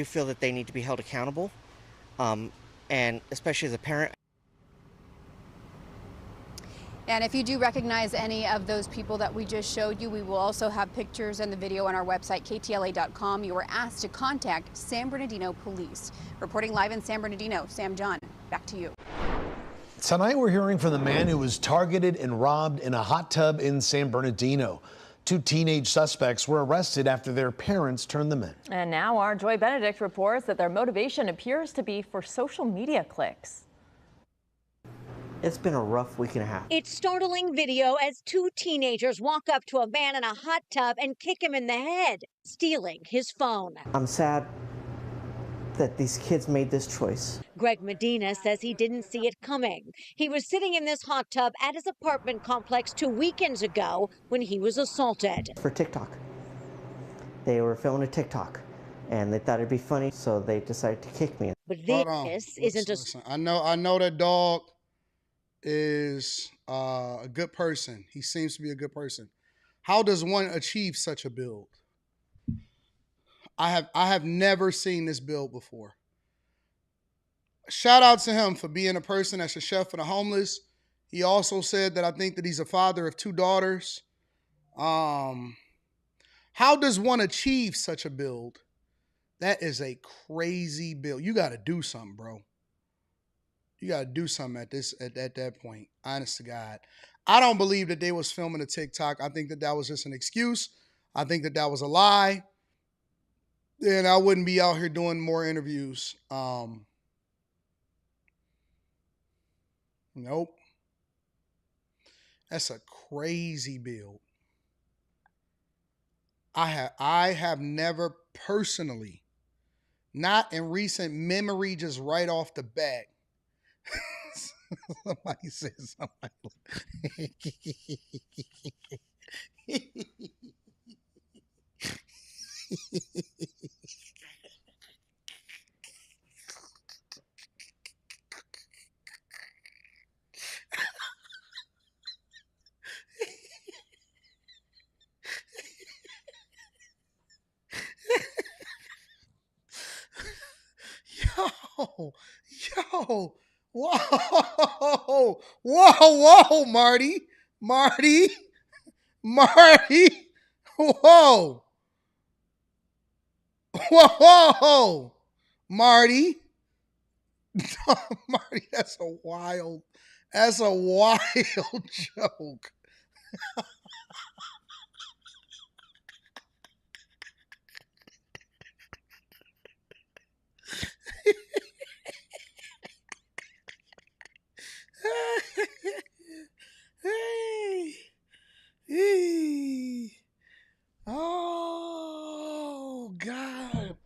Speaker 7: feel that they need to be held accountable. And especially as a parent.
Speaker 8: And if you do recognize any of those people that we just showed you, we will also have pictures and the video on our website, ktla.com. You were asked to contact San Bernardino Police. Reporting live in San Bernardino, Sam John, back to you.
Speaker 3: Tonight we're hearing from the man who was targeted and robbed in a hot tub in San Bernardino. Two teenage suspects were arrested after their parents turned them in.
Speaker 9: And now our Joy Benedict reports that their motivation appears to be for social media clicks.
Speaker 7: It's been a rough week and a half.
Speaker 10: It's startling video as two teenagers walk up to a man in a hot tub and kick him in the head, stealing his phone.
Speaker 7: I'm sad that these kids made this choice.
Speaker 10: Greg Medina says he didn't see it coming. He was sitting in this hot tub at his apartment complex 2 weekends ago when he was assaulted.
Speaker 7: For TikTok. They were filming a TikTok and they thought it'd be funny, so they decided to kick me.
Speaker 10: But this isn't
Speaker 1: Listen. I know that dog is a good person. He seems to be a good person. How does one achieve such a build? I have never seen this build before. Shout out to him for being a person that's a chef for the homeless. He also said that I think that he's a father of 2 daughters. How does one achieve such a build? That is a crazy build. You got to do something, bro. You got to do something at that point. Honest to God. I don't believe that they was filming a TikTok. I think that was just an excuse. I think that was a lie. And I wouldn't be out here doing more interviews. Nope. That's a crazy build. I have never personally, not in recent memory, just right off the bat. Somebody said something. Yo, whoa, whoa, Marty, whoa, Marty, Marty, that's a wild joke. Hey. Oh, God.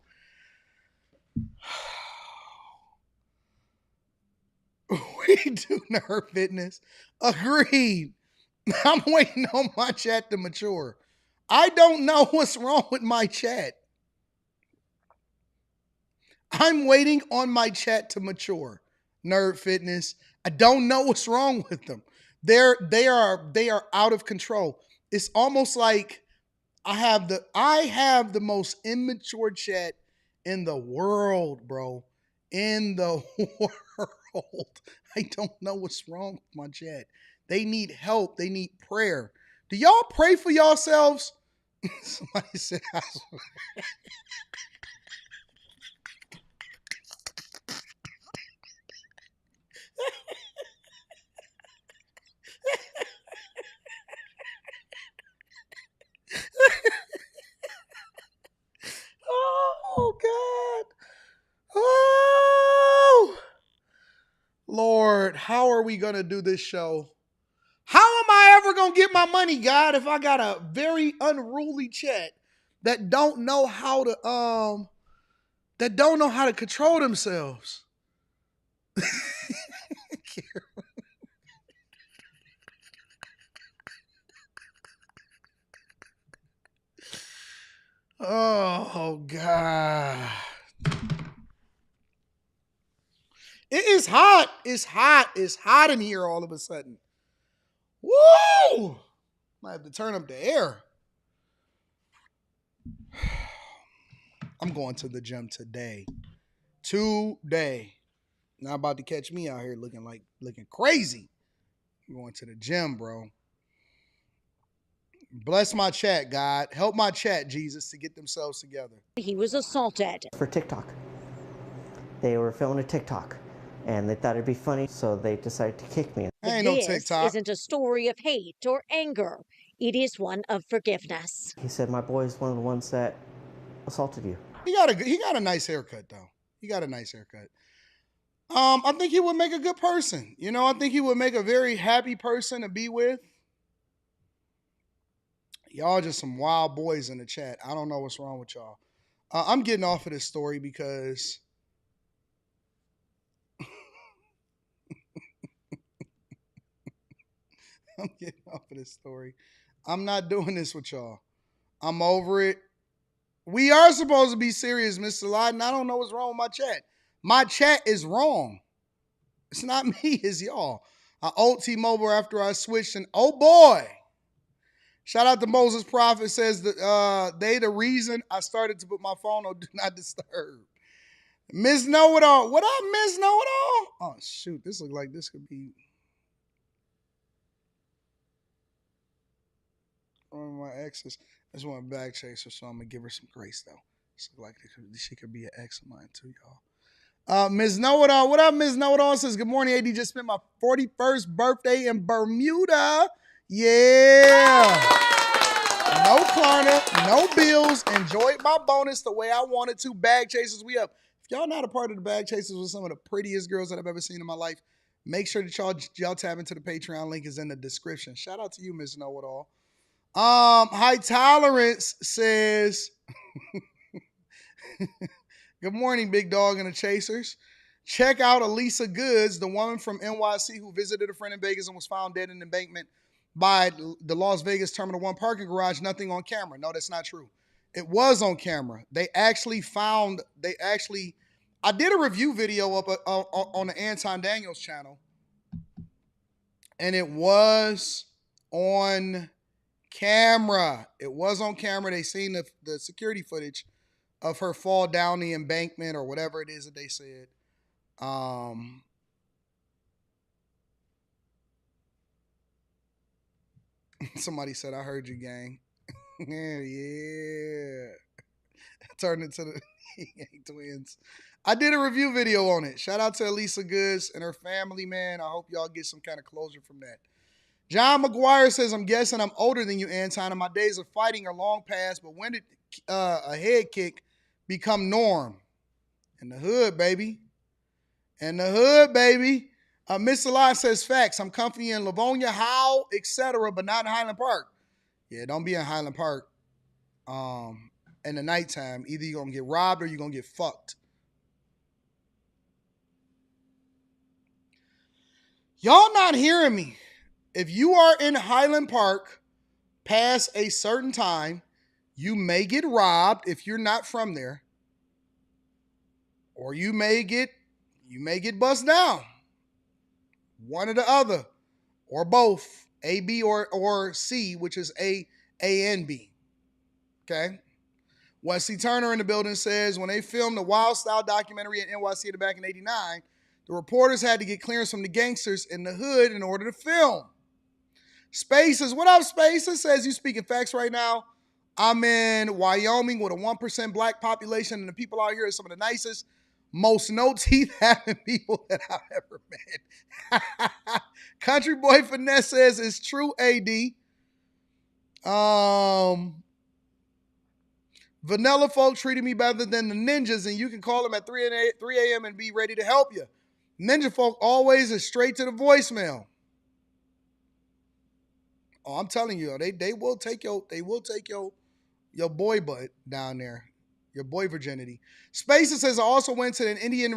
Speaker 1: We do nerve fitness. Agreed. I'm waiting on my chat to mature. I don't know what's wrong with my chat. I'm waiting on my chat to mature. Nerd fitness. I don't know what's wrong with them. They are out of control. It's almost like I have the most immature chat in the world, bro. In the world. I don't know what's wrong with my chat. They need help. They need prayer. Do y'all pray for yourselves? Somebody said, oh, God. Oh, Lord, how are we going to do this show? How am I ever going to get my money, God, if I got a very unruly chat that don't know how to control themselves? Oh, God. It is hot. It's hot. It's hot in here all of a sudden. Woo! Might have to turn up the air. I'm going to the gym today. Not about to catch me out here looking crazy. I'm going to the gym, bro. Bless my chat, God. Help my chat, Jesus, to get themselves together.
Speaker 10: He was assaulted.
Speaker 7: For TikTok. They were filming a TikTok, and they thought it'd be funny, so they decided to kick me.
Speaker 1: Ain't no
Speaker 10: This
Speaker 1: TikTok.
Speaker 10: isn't a story of hate or anger. It is one of forgiveness.
Speaker 7: He said, my boy's one of the ones that assaulted you.
Speaker 1: He got a nice haircut, though. He got a nice haircut. I think he would make a good person. You know, I think he would make a very happy person to be with. Y'all just some wild boys in the chat. I don't know what's wrong with y'all. I'm getting off of this story because I'm getting off of this story. I'm not doing this with y'all. I'm over it. We are supposed to be serious, Mr. Lydon. I don't know what's wrong with my chat. My chat is wrong. It's not me, it's y'all. I ult T-Mobile after I switched, and oh boy. Shout out to Moses Prophet, says that they the reason I started to put my phone on Do Not Disturb. Miss Know-It-All. What up, Miss Know-It-All? Oh, shoot. This looks like this could be one of my exes. I just want to back chase her, so I'm going to give her some grace, though. This looks like she could be an ex of mine, too, y'all. Ms. Know-It-All. What up, Ms. Know-It-All? Says, good morning, AD. Just spent my 41st birthday in Bermuda. Yeah. No Klarna, no bills. Enjoyed my bonus the way I wanted to. Bag chasers, we up. If y'all not a part of the bag chasers with some of the prettiest girls that I've ever seen in my life, make sure that y'all tap into the Patreon. Link is in the description. Shout out to you, Ms. Know-It-All. High Tolerance says, good morning, Big Dog and the Chasers. Check out Elisa Goods, the woman from NYC who visited a friend in Vegas and was found dead in an embankment by the Las Vegas Terminal 1 parking garage. Nothing on camera. No, that's not true. It was on camera. I did a review video up on the Anton Daniels channel, and it was on camera. It was on camera. They seen the security footage of her fall down the embankment or whatever it is that they said. Somebody said, I heard you, gang. Yeah. Turned into the Gang Twins. I did a review video on it. Shout out to Elisa Goods and her family, man. I hope y'all get some kind of closure from that. John McGuire says, I'm guessing I'm older than you, Anton, and my days of fighting are long past, but when did a head kick become norm? In the hood, baby. In the hood, baby. Mr. Lott says, facts. I'm comfy in Livonia, Howell, etc., but not in Highland Park. Yeah, don't be in Highland Park in the nighttime. Either you're going to get robbed or you're going to get fucked. Y'all not hearing me. If you are in Highland Park past a certain time, you may get robbed if you're not from there. Or you may get bussed down. One or the other. Or both. A, B, or C, which is A and B. Okay? Wesley Turner in the building says, when they filmed the Wild Style documentary at NYC back in '89, the reporters had to get clearance from the gangsters in the hood in order to film. Spaces, what up, Spaces? Says, you speaking facts right now. I'm in Wyoming with a 1% black population, and the people out here are some of the nicest, most no-teeth having people that I've ever met. Country Boy Finesse says, it's true, AD. Vanilla folk treated me better than the ninjas, and you can call them at 3 a.m. and be ready to help you. Ninja folk always is straight to the voicemail. Oh, I'm telling you, they will take your boy butt down there, your boy virginity. Spacer says, I also went to an Indian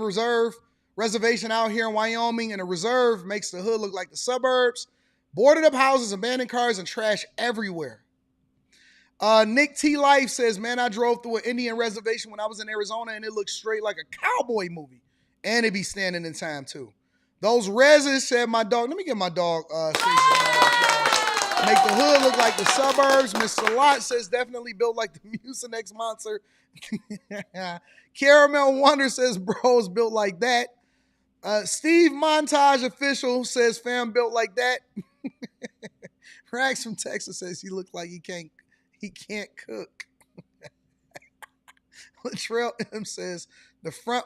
Speaker 1: reservation out here in Wyoming, and a reserve makes the hood look like the suburbs. Boarded up houses, abandoned cars, and trash everywhere. Nick T. Life says, man, I drove through an Indian reservation when I was in Arizona, and it looked straight like a cowboy movie. And it be standing in time, too. Those residents said, my dog, let me get my dog, make the hood look like the suburbs. Mr. Lott says, definitely built like the Mucinex monster. Caramel Wonder says, bros built like that. Steve Montage Official says, fam built like that. Rax from Texas says, he looked like he can't cook. Latrell M says, the front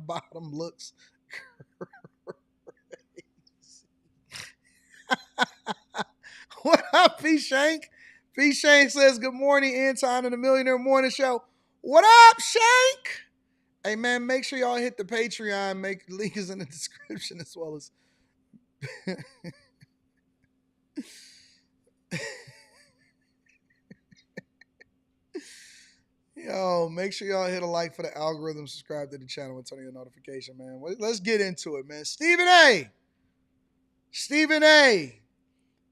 Speaker 1: bottom looks crazy. What up, P. Shank? P. Shank says, good morning, Anton and the Millionaire Morning Show. What up, Shank? Hey, man, make sure y'all hit the Patreon. The link is in the description as well as... Yo, make sure y'all hit a like for the algorithm, subscribe to the channel, and turn on your notification, man. Let's get into it, man. Stephen A.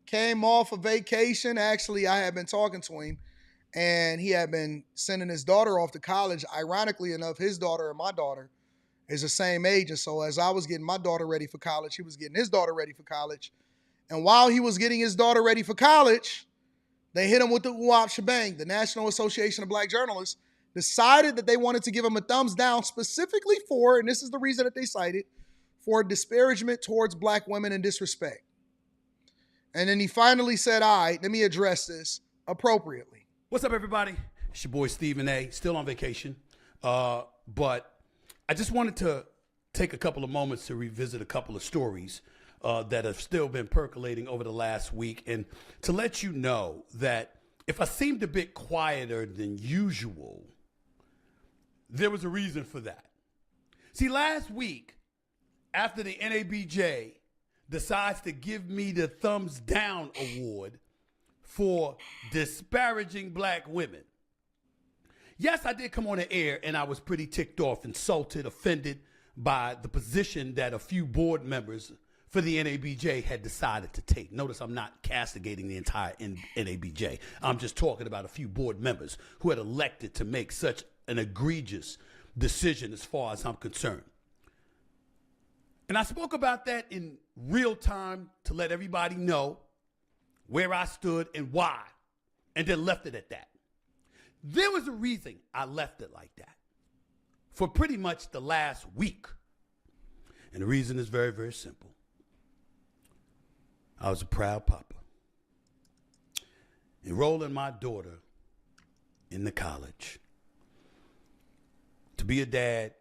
Speaker 1: came off a vacation. Actually, I had been talking to him, and he had been sending his daughter off to college. Ironically enough, his daughter and my daughter is the same age. And so as I was getting my daughter ready for college, he was getting his daughter ready for college. And while he was getting his daughter ready for college, they hit him with the UAP shebang. The National Association of Black Journalists decided that they wanted to give him a thumbs down specifically for, and this is the reason that they cited, for disparagement towards black women and disrespect. And then he finally said, all right, let me address this appropriately.
Speaker 11: What's up, everybody? It's your boy Stephen A. Still on vacation. but I just wanted to take a couple of moments to revisit a couple of stories that have still been percolating over the last week, and to let you know that if I seemed a bit quieter than usual, there was a reason for that. See, last week, after the NABJ decides to give me the thumbs down award for disparaging black women, yes, I did come on the air and I was pretty ticked off, insulted, offended by the position that a few board members for the NABJ had decided to take. Notice I'm not castigating the entire NABJ. I'm just talking about a few board members who had elected to make such an egregious decision as far as I'm concerned. And I spoke about that in real time to let everybody know where I stood and why, and then left it at that. There was a reason I left it like that for pretty much the last week. And the reason is very, very simple. I was a proud papa, enrolling my daughter in the college. To be a dad,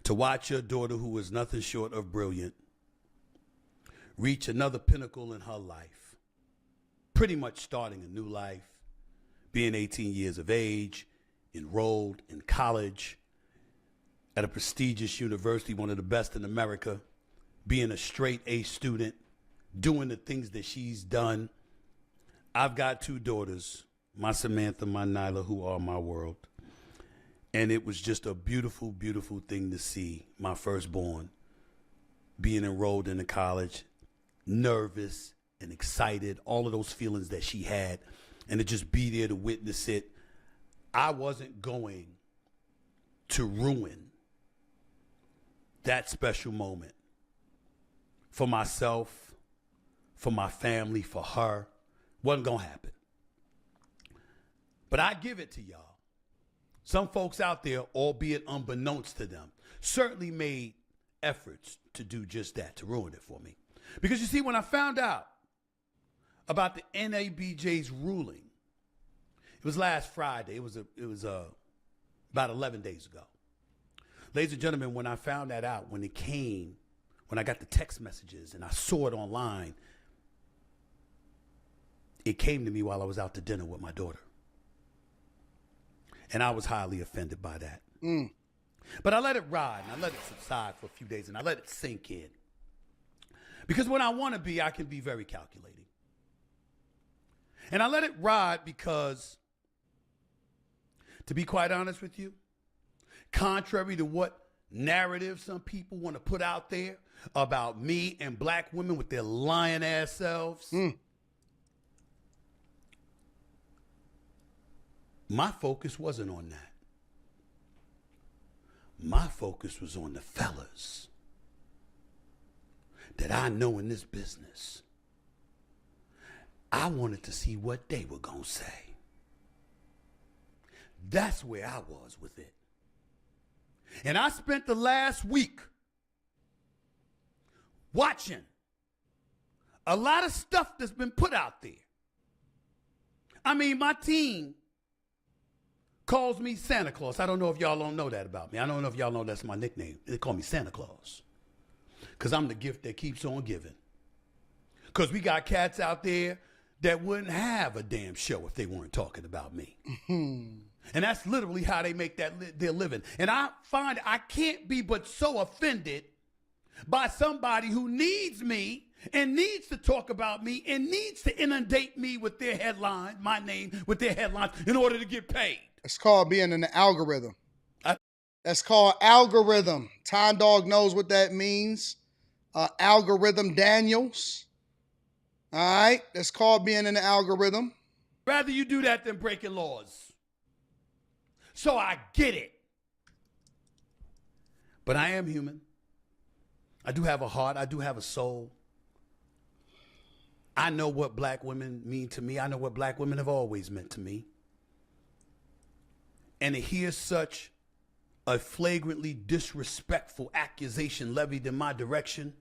Speaker 11: to watch your daughter, who is nothing short of brilliant, reach another pinnacle in her life, pretty much starting a new life, being 18 years of age, enrolled in college at a prestigious university, one of the best in America, being a straight A student, doing the things that she's done. I've got two daughters, my Samantha, my Nyla, who are my world. And it was just a beautiful, beautiful thing to see my firstborn being enrolled in the college, nervous and excited, all of those feelings that she had, and to just be there to witness it. I wasn't going to ruin that special moment for myself, for my family, for her. Wasn't going to happen. But I give it to y'all. Some folks out there, albeit unbeknownst to them, certainly made efforts to do just that, to ruin it for me. Because you see, when I found out about the NABJ's ruling, it was last Friday. It was about 11 days ago. Ladies and gentlemen, when I found that out, when I got the text messages and I saw it online, it came to me while I was out to dinner with my daughter. And I was highly offended by that. But I let it ride, and I let it subside for a few days, and I let it sink in. Because when I want to be, I can be very calculating. And I let it ride because, to be quite honest with you, contrary to what narrative some people want to put out there about me and black women with their lying ass selves, my focus wasn't on that. My focus was on the fellas that I know in this business. I wanted to see what they were going to say. That's where I was with it. And I spent the last week watching a lot of stuff that's been put out there. I mean, my team calls me Santa Claus. I don't know if y'all don't know that about me. I don't know if y'all know that's my nickname. They call me Santa Claus because I'm the gift that keeps on giving. Because we got cats out there that wouldn't have a damn show if they weren't talking about me. And that's literally how they make their living. And I find I can't be but so offended by somebody who needs me and needs to talk about me and needs to inundate me with their headline, my name, with their headlines in order to get paid.
Speaker 1: It's called being in the algorithm. That's called algorithm. Time Dog knows what that means. Algorithm Daniels. All right. That's called being in the algorithm.
Speaker 11: Rather you do that than breaking laws. So I get it. But I am human. I do have a heart. I do have a soul. I know what black women mean to me. I know what black women have always meant to me. And to hear such a flagrantly disrespectful accusation levied in my direction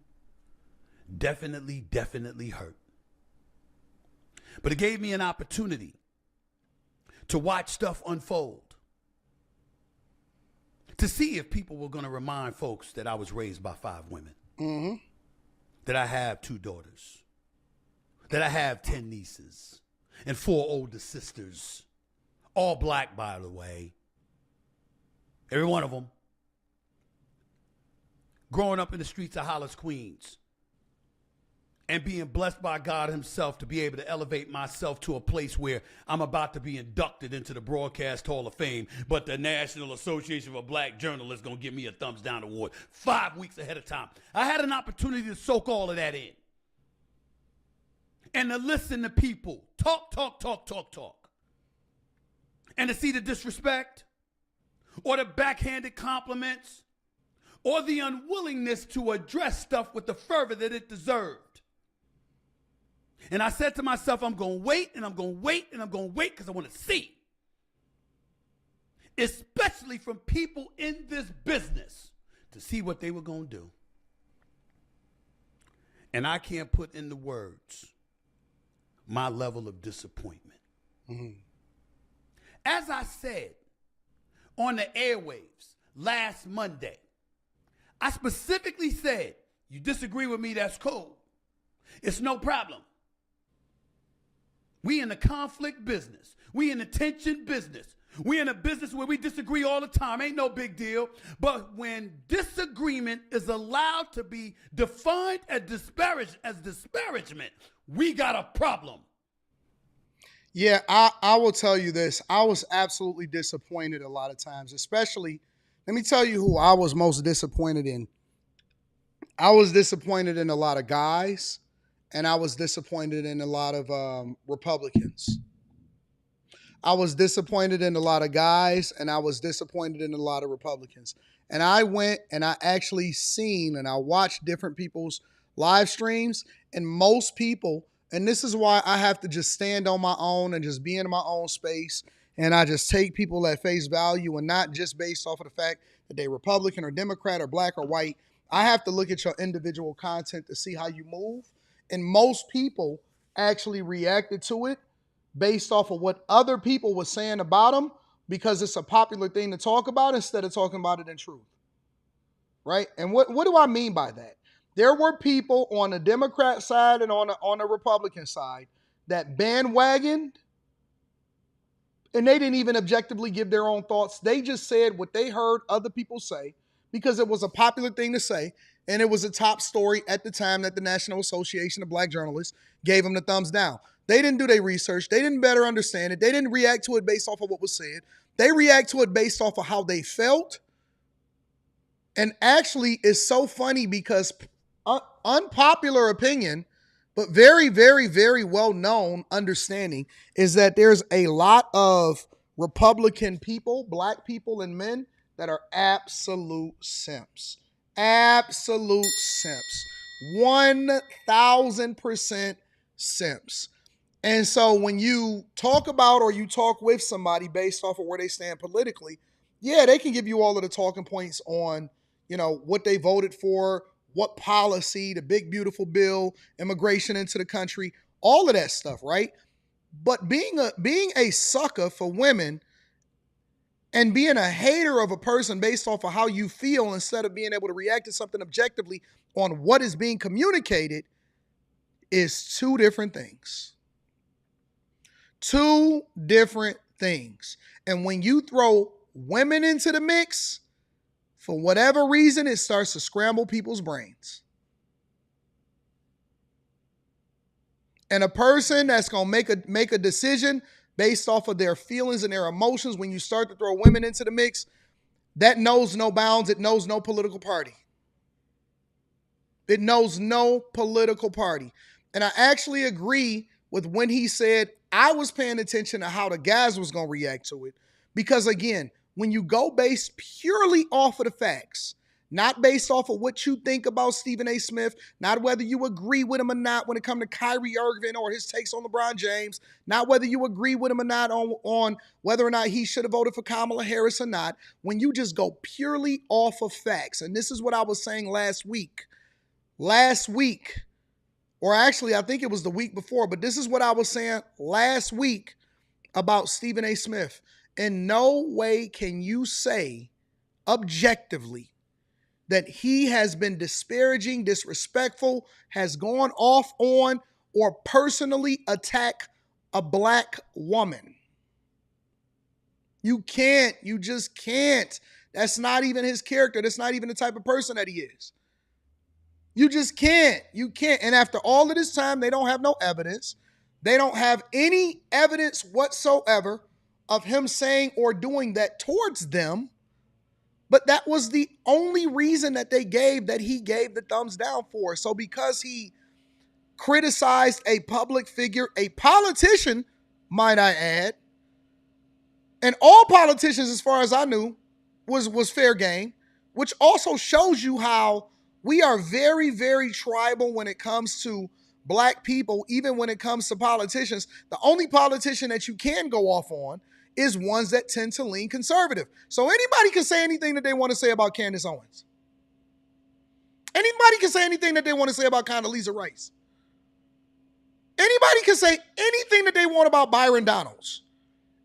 Speaker 11: definitely hurt. But it gave me an opportunity to watch stuff unfold. to see if people were going to remind folks that I was raised by 5 women, that I have 2 daughters, that I have 10 nieces and 4 older sisters, all black, by the way, every one of them. Growing up in the streets of Hollis, Queens, and being blessed by God himself to be able to elevate myself to a place where I'm about to be inducted into the Broadcast Hall of Fame, but the National Association of Black Journalists going to give me a thumbs down award 5 weeks ahead of time. I had an opportunity to soak all of that in and to listen to people talk, and to see the disrespect or the backhanded compliments or the unwillingness to address stuff with the fervor that it deserved. And I said to myself, I'm going to wait, and I'm going to wait, and I'm going to wait because I want to see. Especially from people in this business to see what they were going to do. And I can't put into words my level of disappointment. As I said on the airwaves last Monday, I specifically said, you disagree with me, that's cool. It's no problem. We in the conflict business. We in the tension business. We in a business where we disagree all the time. Ain't no big deal. But when disagreement is allowed to be defined as disparagement, we got a problem.
Speaker 1: Yeah, I will tell you this. I was absolutely disappointed a lot of times, especially, let me tell you who I was most disappointed in. I was disappointed in a lot of guys, and I was disappointed in a lot of Republicans. I was disappointed in a lot of guys, and I was disappointed in a lot of Republicans. And I went and I actually seen and I watched different people's live streams, and most people, and this is why I have to just stand on my own and just be in my own space, and I just take people at face value and not just based off of the fact that they Republican or Democrat or black or white. I have to look at your individual content to see how you move. And most people actually reacted to it based off of what other people were saying about them because it's a popular thing to talk about instead of talking about it in truth. Right? And what do I mean by that? There were people on the Democrat side and on the Republican side that bandwagoned, and they didn't even objectively give their own thoughts. They just said what they heard other people say because it was a popular thing to say, and it was a top story at the time that the National Association of Black Journalists gave them the thumbs down. They didn't do their research. They didn't better understand it. They didn't react to it based off of what was said. They react to it based off of how they felt. And actually, it's so funny because unpopular opinion, but very, very, very well-known understanding is that there's a lot of Republican people, black people and men that are absolute simps. Absolute simps. 1,000% simps. And so when you talk about or you talk with somebody based off of where they stand politically, yeah, they can give you all of the talking points on, you know, what they voted for, what policy, the big, beautiful bill, immigration into the country, all of that stuff, right? But being a sucker for women and being a hater of a person based off of how you feel instead of being able to react to something objectively on what is being communicated is two different things. Two different things. And when you throw women into the mix, for whatever reason, it starts to scramble people's brains. And a person that's going to make a decision based off of their feelings and their emotions, when you start to throw women into the mix, that knows no bounds. It knows no political party. It knows no political party. And I actually agree with when he said, I was paying attention to how the guys was going to react to it. Because again, when you go based purely off of the facts, not based off of what you think about Stephen A. Smith, not whether you agree with him or not when it comes to Kyrie Irving or his takes on LeBron James, not whether you agree with him or not on whether or not he should have voted for Kamala Harris or not, when you just go purely off of facts. And this is what I was saying last week, or actually I think it was the week before, but this is what I was saying last week about Stephen A. Smith. In no way can you say objectively that he has been disparaging, disrespectful, has gone off on, or personally attacked a black woman. You can't. You just can't. That's not even his character. That's not even the type of person that he is. You just can't. You can't. And after all of this time, they don't have no evidence. They don't have any evidence whatsoever of him saying or doing that towards them. But that was the only reason that they gave, that he gave the thumbs down for. So because he criticized a public figure, a politician, might I add, and all politicians, as far as I knew, was fair game, which also shows you how we are very, very tribal when it comes to black people, even when it comes to politicians. The only politician that you can go off on is ones that tend to lean conservative. So anybody can say anything that they want to say about Candace Owens. Anybody can say anything that they want to say about Condoleezza Rice. Anybody can say anything that they want about Byron Donalds.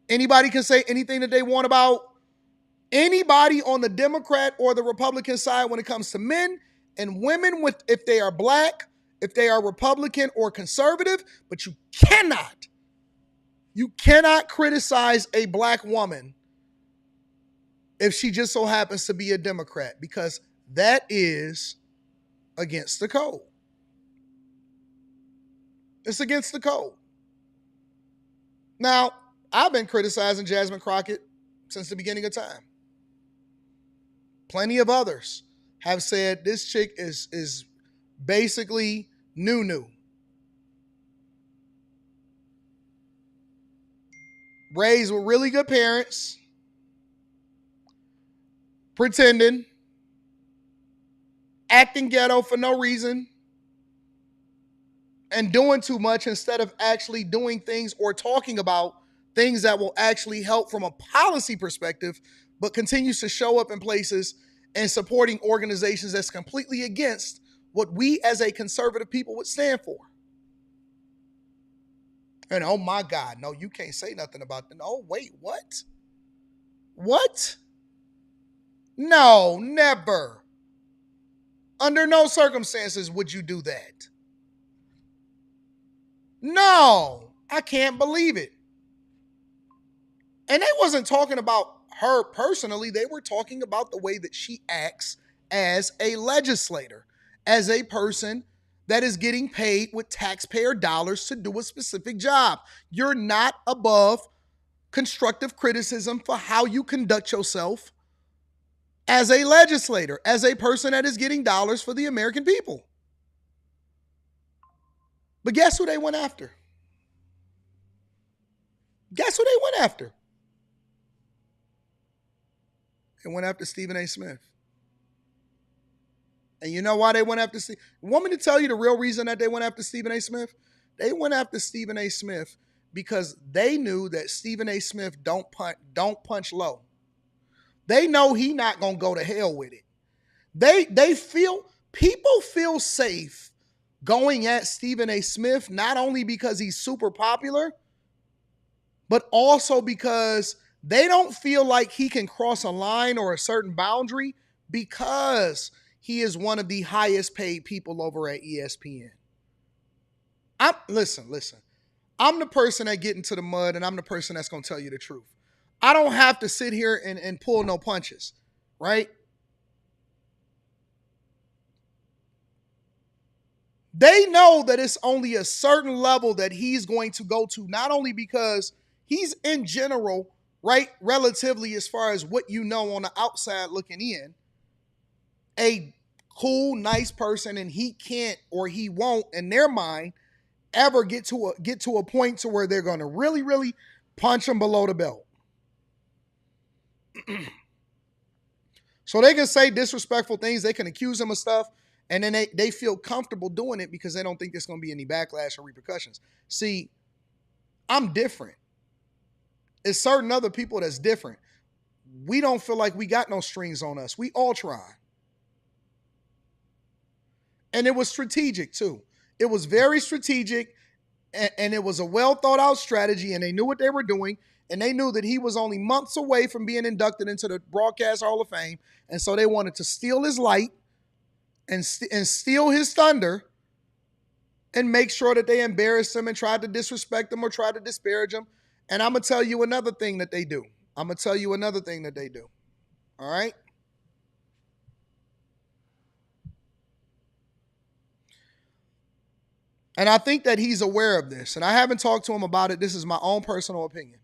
Speaker 1: Anybody can say anything that they want about anybody on the Democrat or the Republican side when it comes to men and women, with if they are black, if they are Republican or conservative, but you cannot criticize a black woman if she just so happens to be a Democrat, because that is against the code. It's against the code. Now, I've been criticizing Jasmine Crockett since the beginning of time. Plenty of others have said this chick is basically new. Raised with really good parents, pretending, acting ghetto for no reason, and doing too much instead of actually doing things or talking about things that will actually help from a policy perspective, but continues to show up in places and supporting organizations that's completely against what we as a conservative people would stand for. And oh my God, no, you can't say nothing about that. Oh, wait, what? What? No, never. Under no circumstances would you do that. No, I can't believe it. And they wasn't talking about her personally. They were talking about the way that she acts as a legislator, as a person that is getting paid with taxpayer dollars to do a specific job. You're not above constructive criticism for how you conduct yourself as a legislator, as a person that is getting dollars for the American people. But guess who they went after? Guess who they went after? They went after Stephen A. Smith. And you know why they went after Stephen? Want me to tell you the real reason that they went after Stephen A. Smith? They went after Stephen A. Smith because they knew that Stephen A. Smith don't punch low. They know he not gonna go to hell with it. People feel safe going at Stephen A. Smith, not only because he's super popular, but also because they don't feel like he can cross a line or a certain boundary because he is one of the highest paid people over at ESPN. Listen. I'm the person that get into the mud, and I'm the person that's going to tell you the truth. I don't have to sit here and pull no punches, right? They know that it's only a certain level that he's going to go to, not only because he's in general, right, relatively as far as what you know on the outside looking in, a cool, nice person, and he can't or he won't, in their mind, ever get to a point to where they're going to really, really punch him below the belt. So they can say disrespectful things, they can accuse him of stuff, and then they feel comfortable doing it because they don't think there's going to be any backlash or repercussions. See, I'm different. It's certain other people that's different. We don't feel like we got no strings on us. We all try. And it was strategic too. It was very strategic, and it was a well thought out strategy, and they knew what they were doing, and they knew that he was only months away from being inducted into the Broadcast Hall of Fame, and so they wanted to steal his light and steal his thunder and make sure that they embarrassed him and tried to disrespect him or tried to disparage him. And I'm going to tell you another thing that they do. All right? And I think that he's aware of this. And I haven't talked to him about it. This is my own personal opinion.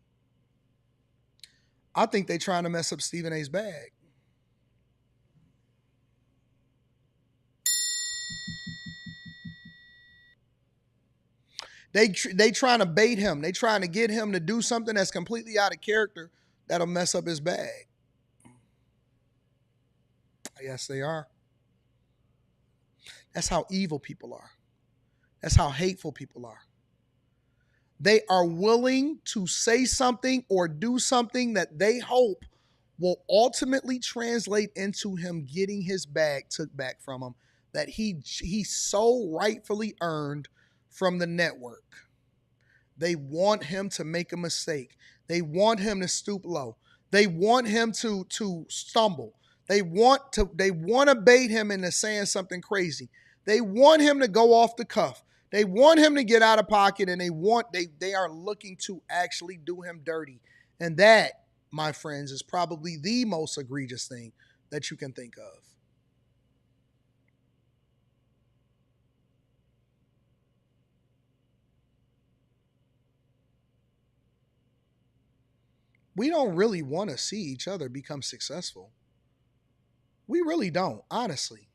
Speaker 1: I think they're trying to mess up Stephen A's bag. They trying to bait him. They trying to get him to do something that's completely out of character that'll mess up his bag. Yes, they are. That's how evil people are. That's how hateful people are. They are willing to say something or do something that they hope will ultimately translate into him getting his bag took back from him that he so rightfully earned from the network. They want him to make a mistake. They want him to stoop low. They want him to stumble. They want to bait him into saying something crazy. They want him to go off the cuff. They want him to get out of pocket, and they are looking to actually do him dirty. And that, my friends, is probably the most egregious thing that you can think of. We don't really want to see each other become successful. We really don't, honestly.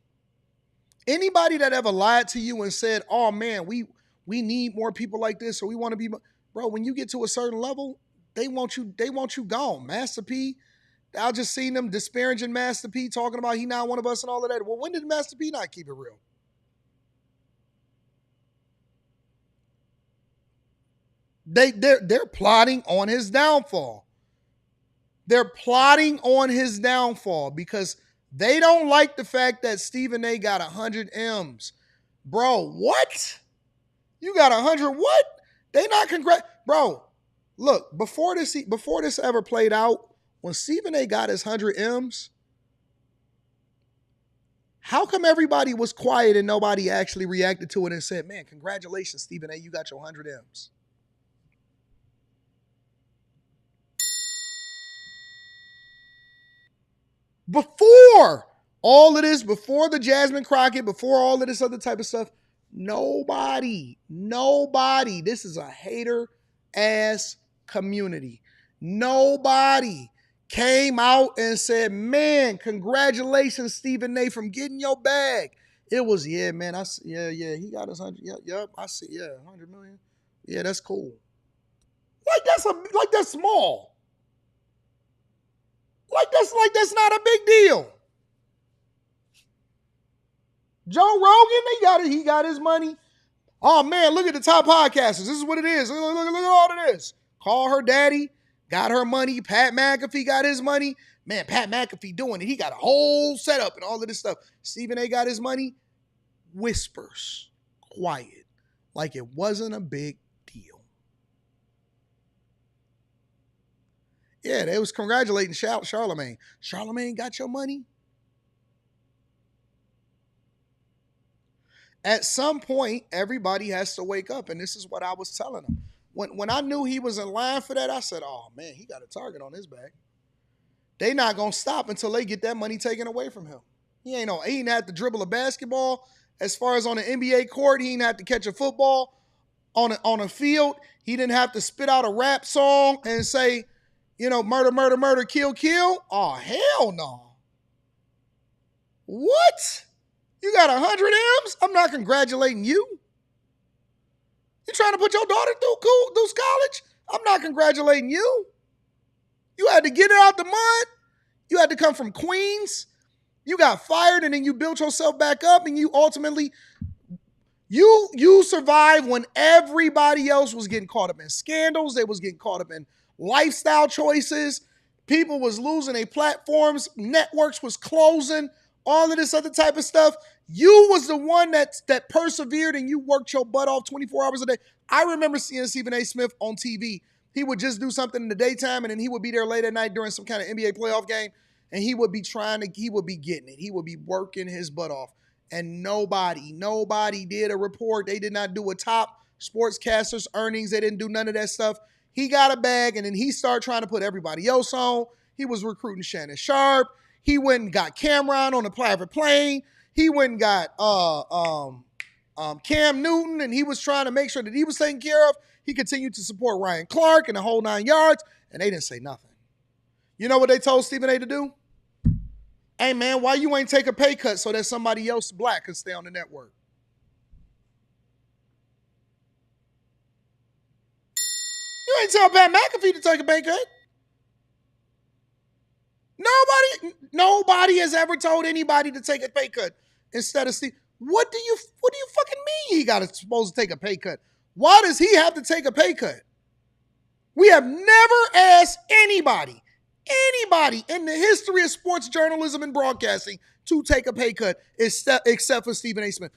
Speaker 1: Anybody that ever lied to you and said, oh man, we need more people like this, or we want to be, bro, when you get to a certain level, they want you gone. Master P, I just seen them disparaging Master P, talking about he not one of us and all of that. Well, when did Master P not keep it real? They're plotting on his downfall. They're plotting on his downfall because they don't like the fact that Stephen A got 100 M's. Bro, what? You got 100 what? They not Bro, look, before this ever played out, when Stephen A got his 100 M's, how come everybody was quiet and nobody actually reacted to it and said, man, congratulations, Stephen A, you got your 100 M's? Before all of this, before the Jasmine Crockett, before all of this other type of stuff, nobody, this is a hater-ass community. Nobody came out and said, man, congratulations, Stephen A, from getting your bag. It was, yeah, man, he got his 100, yep, I see, yeah, 100 million. Yeah, that's cool. Like that's small. Like that's not a big deal. Joe Rogan, he got his money. Oh man, look at the top podcasters. This is what it is. Look at all of this. Call her daddy, got her money. Pat McAfee got his money. Man, Pat McAfee doing it. He got a whole setup and all of this stuff. Stephen A got his money. Whispers, quiet, like it wasn't a big deal. Yeah, they was congratulating Charlemagne. Charlemagne got your money? At some point, everybody has to wake up, and this is what I was telling them. When I knew he was in line for that, I said, oh, man, he got a target on his back. They not going to stop until they get that money taken away from him. He ain't had to dribble a basketball. As far as on the NBA court, he didn't have to catch a football on a field. He didn't have to spit out a rap song and say, murder, murder, murder, kill, kill. Oh, hell no. What? You got 100 M's? I'm not congratulating you. You trying to put your daughter through college? I'm not congratulating you. You had to get it out the mud. You had to come from Queens. You got fired and then you built yourself back up and you ultimately, you survived when everybody else was getting caught up in scandals. They was getting caught up in lifestyle choices. People was losing their platforms. Networks was closing. All of this other type of stuff. You was the one that persevered and you worked your butt off 24 hours a day. I remember seeing Stephen A. Smith on TV He would just do something in the daytime, and then he would be there late at night during some kind of NBA playoff game, and he would be getting it. He would be working his butt off. And nobody did a report. They did not do a top sportscaster's earnings. They didn't do none of that stuff. He got a bag, and then he started trying to put everybody else on. He was recruiting Shannon Sharp. He went and got Cameron on a private plane. He went and got Cam Newton, and he was trying to make sure that he was taken care of. He continued to support Ryan Clark and the whole 9 yards, and they didn't say nothing. You know what they told Stephen A to do? Hey, man, why you ain't take a pay cut so that somebody else black can stay on the network? You ain't tell Pat McAfee to take a pay cut. Nobody has ever told anybody to take a pay cut instead of Steve. What do you fucking mean he got supposed to take a pay cut? Why does he have to take a pay cut? We have never asked anybody in the history of sports journalism and broadcasting to take a pay cut except for Stephen A. Smith.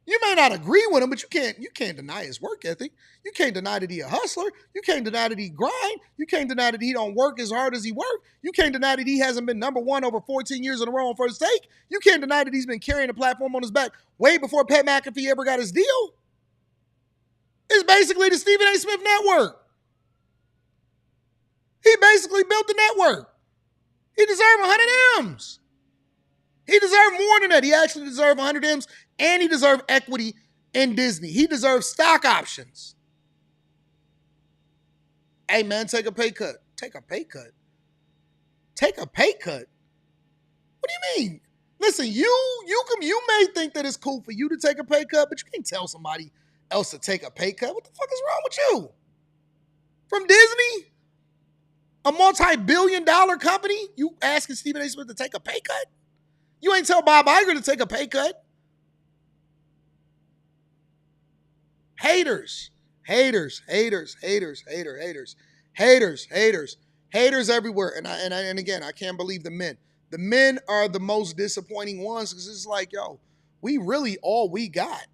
Speaker 1: You may not agree with him, but you can't deny his work ethic. You can't deny that he a hustler. You can't deny that he grind. You can't deny that he don't work as hard as he worked. You can't deny that he hasn't been number one over 14 years in a row on First Take. You can't deny that he's been carrying the platform on his back way before Pat McAfee ever got his deal. It's basically the Stephen A. Smith network. He basically built the network. He deserved 100 M's. He deserved more than that. He actually deserved 100 M's, and he deserved equity in Disney. He deserved stock options. Hey, man, take a pay cut. Take a pay cut? Take a pay cut? What do you mean? Listen, you may think that it's cool for you to take a pay cut, but you can't tell somebody else to take a pay cut. What the fuck is wrong with you? From Disney? A multi-billion-dollar company? You asking Stephen A. Smith to take a pay cut? You ain't tell Bob Iger to take a pay cut. Haters everywhere. And again, I can't believe the men. The men are the most disappointing ones because it's like, yo, we really all we got.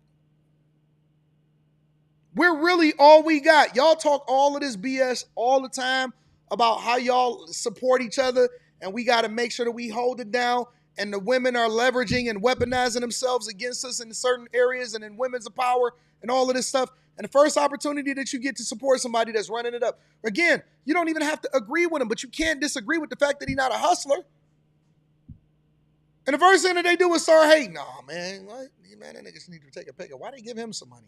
Speaker 1: We're really all we got. Y'all talk all of this BS all the time about how y'all support each other, and we got to make sure that we hold it down. And the women are leveraging and weaponizing themselves against us in certain areas and in women's power and all of this stuff. And the first opportunity that you get to support somebody that's running it up, again, you don't even have to agree with him, but you can't disagree with the fact that he's not a hustler. And the first thing that they do is start hating. Nah, man, what? Man, that niggas need to take a pay cut. Why they give him some money?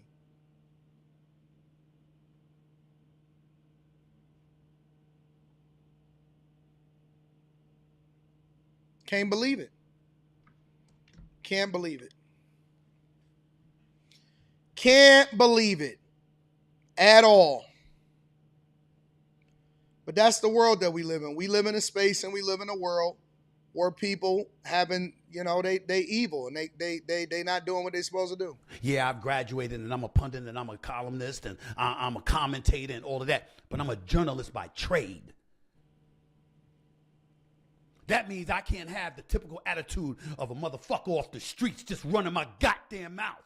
Speaker 1: Can't believe it. Can't believe it. Can't believe it at all. But that's the world that we live in. We live in a space and we live in a world where people having, they evil and they not doing what they're supposed to do.
Speaker 11: Yeah, I've graduated and I'm a pundit and I'm a columnist and I'm a commentator and all of that, but I'm a journalist by trade. That means I can't have the typical attitude of a motherfucker off the streets just running my goddamn mouth.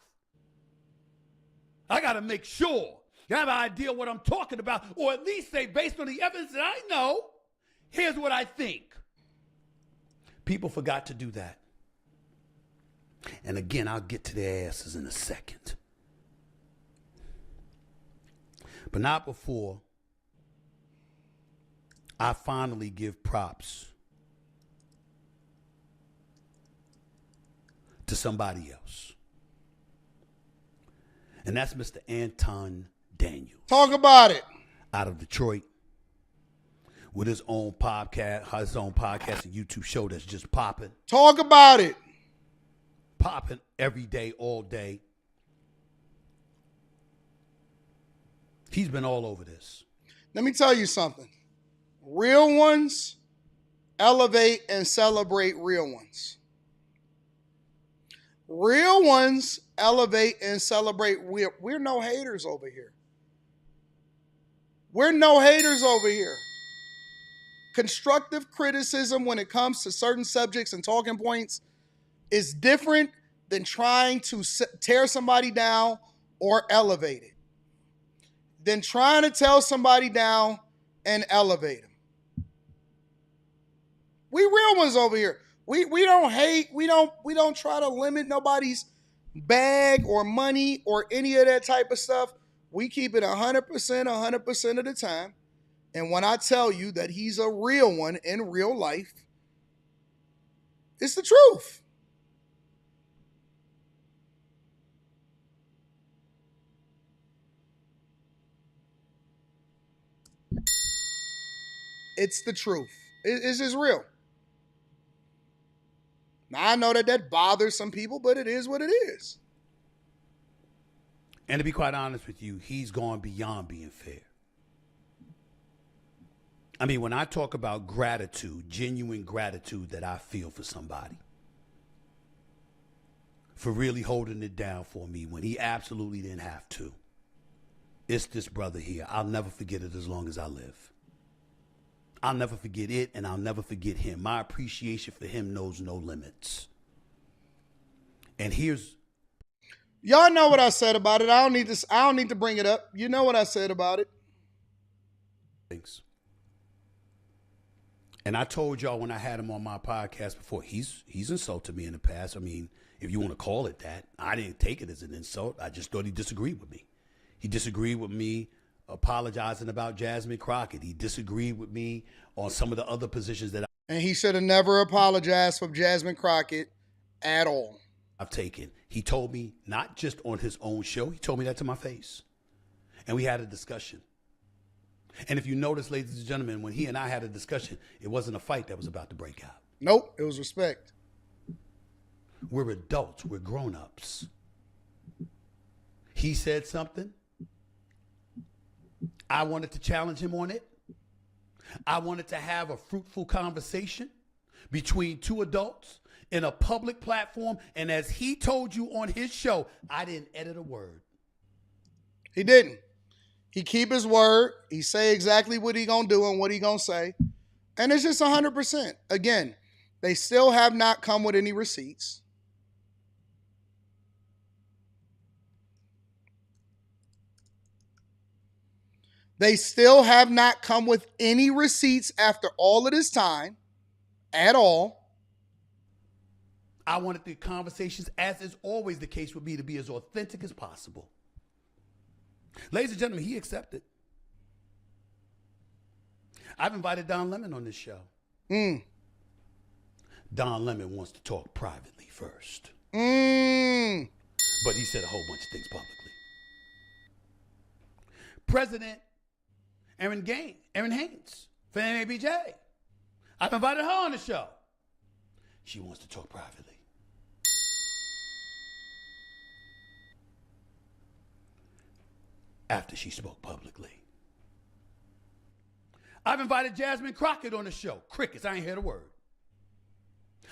Speaker 11: I got to make sure you have an idea what I'm talking about, or at least say, based on the evidence that I know, here's what I think. People forgot to do that. And again, I'll get to their asses in a second. But not before I finally give props to somebody else. And that's Mr. Anton Daniels.
Speaker 1: Talk about it.
Speaker 11: Out of Detroit. With his own podcast and YouTube show that's just popping.
Speaker 1: Talk about it.
Speaker 11: Popping every day, all day. He's been all over this.
Speaker 1: Let me tell you something. Real ones elevate and celebrate real ones. Real ones elevate and celebrate. We're no haters over here. We're no haters over here. Constructive criticism when it comes to certain subjects and talking points is different than trying to tear somebody down or elevate it. than trying to tell somebody down and elevate them. We real ones over here. We don't hate. We don't try to limit nobody's bag or money or any of that type of stuff. We keep it 100% of the time. And when I tell you that he's a real one in real life, it's the truth. It's the truth. It's just real. Now, I know that bothers some people, but it is what it is.
Speaker 11: And to be quite honest with you, he's gone beyond being fair. I mean, when I talk about gratitude, genuine gratitude that I feel for somebody, for really holding it down for me when he absolutely didn't have to, it's this brother here. I'll never forget it as long as I live. I'll never forget it, and I'll never forget him. My appreciation for him knows no limits. And here's...
Speaker 1: Y'all know what I said about it. I don't need to bring it up. You know what I said about it.
Speaker 11: Thanks. And I told y'all when I had him on my podcast before, he's insulted me in the past. I mean, if you want to call it that, I didn't take it as an insult. I just thought he disagreed with me. He disagreed with me apologizing about Jasmine Crockett. He disagreed with me on some of the other positions that
Speaker 1: And he should have never apologized for Jasmine Crockett at all.
Speaker 11: I've taken. He told me, not just on his own show, he told me that to my face. And we had a discussion. And if you notice, ladies and gentlemen, when he and I had a discussion, it wasn't a fight that was about to break out.
Speaker 1: Nope, it was respect.
Speaker 11: We're adults. We're grown-ups. He said something. I wanted to challenge him on it. I wanted to have a fruitful conversation between two adults in a public platform. And as he told you on his show, I didn't edit a word.
Speaker 1: He didn't. He keep his word. He say exactly what he gonna do and what he gonna say. And it's just 100%. Again, they still have not come with any receipts. They still have not come with any receipts after all of this time at all.
Speaker 11: I wanted the conversations, as is always the case with me, to be as authentic as possible. Ladies and gentlemen, he accepted. I've invited Don Lemon on this show. Don Lemon wants to talk privately first. But he said a whole bunch of things publicly. President Erin Haynes for NABJ. I've invited her on the show. She wants to talk privately. After she spoke publicly. I've invited Jasmine Crockett on the show. Crickets, I ain't hear a word.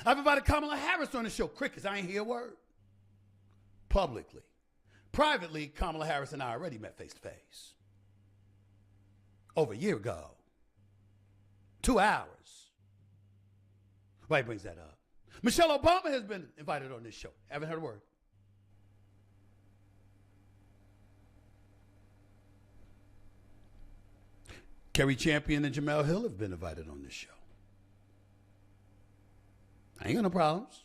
Speaker 11: I've invited Kamala Harris on the show. Crickets, I ain't hear a word. Publicly. Privately, Kamala Harris and I already met face to face. Over a year ago. 2 hours. Why he brings that up? Michelle Obama has been invited on this show. Haven't heard a word. Kerry Champion and Jamel Hill have been invited on this show. I ain't got no problems.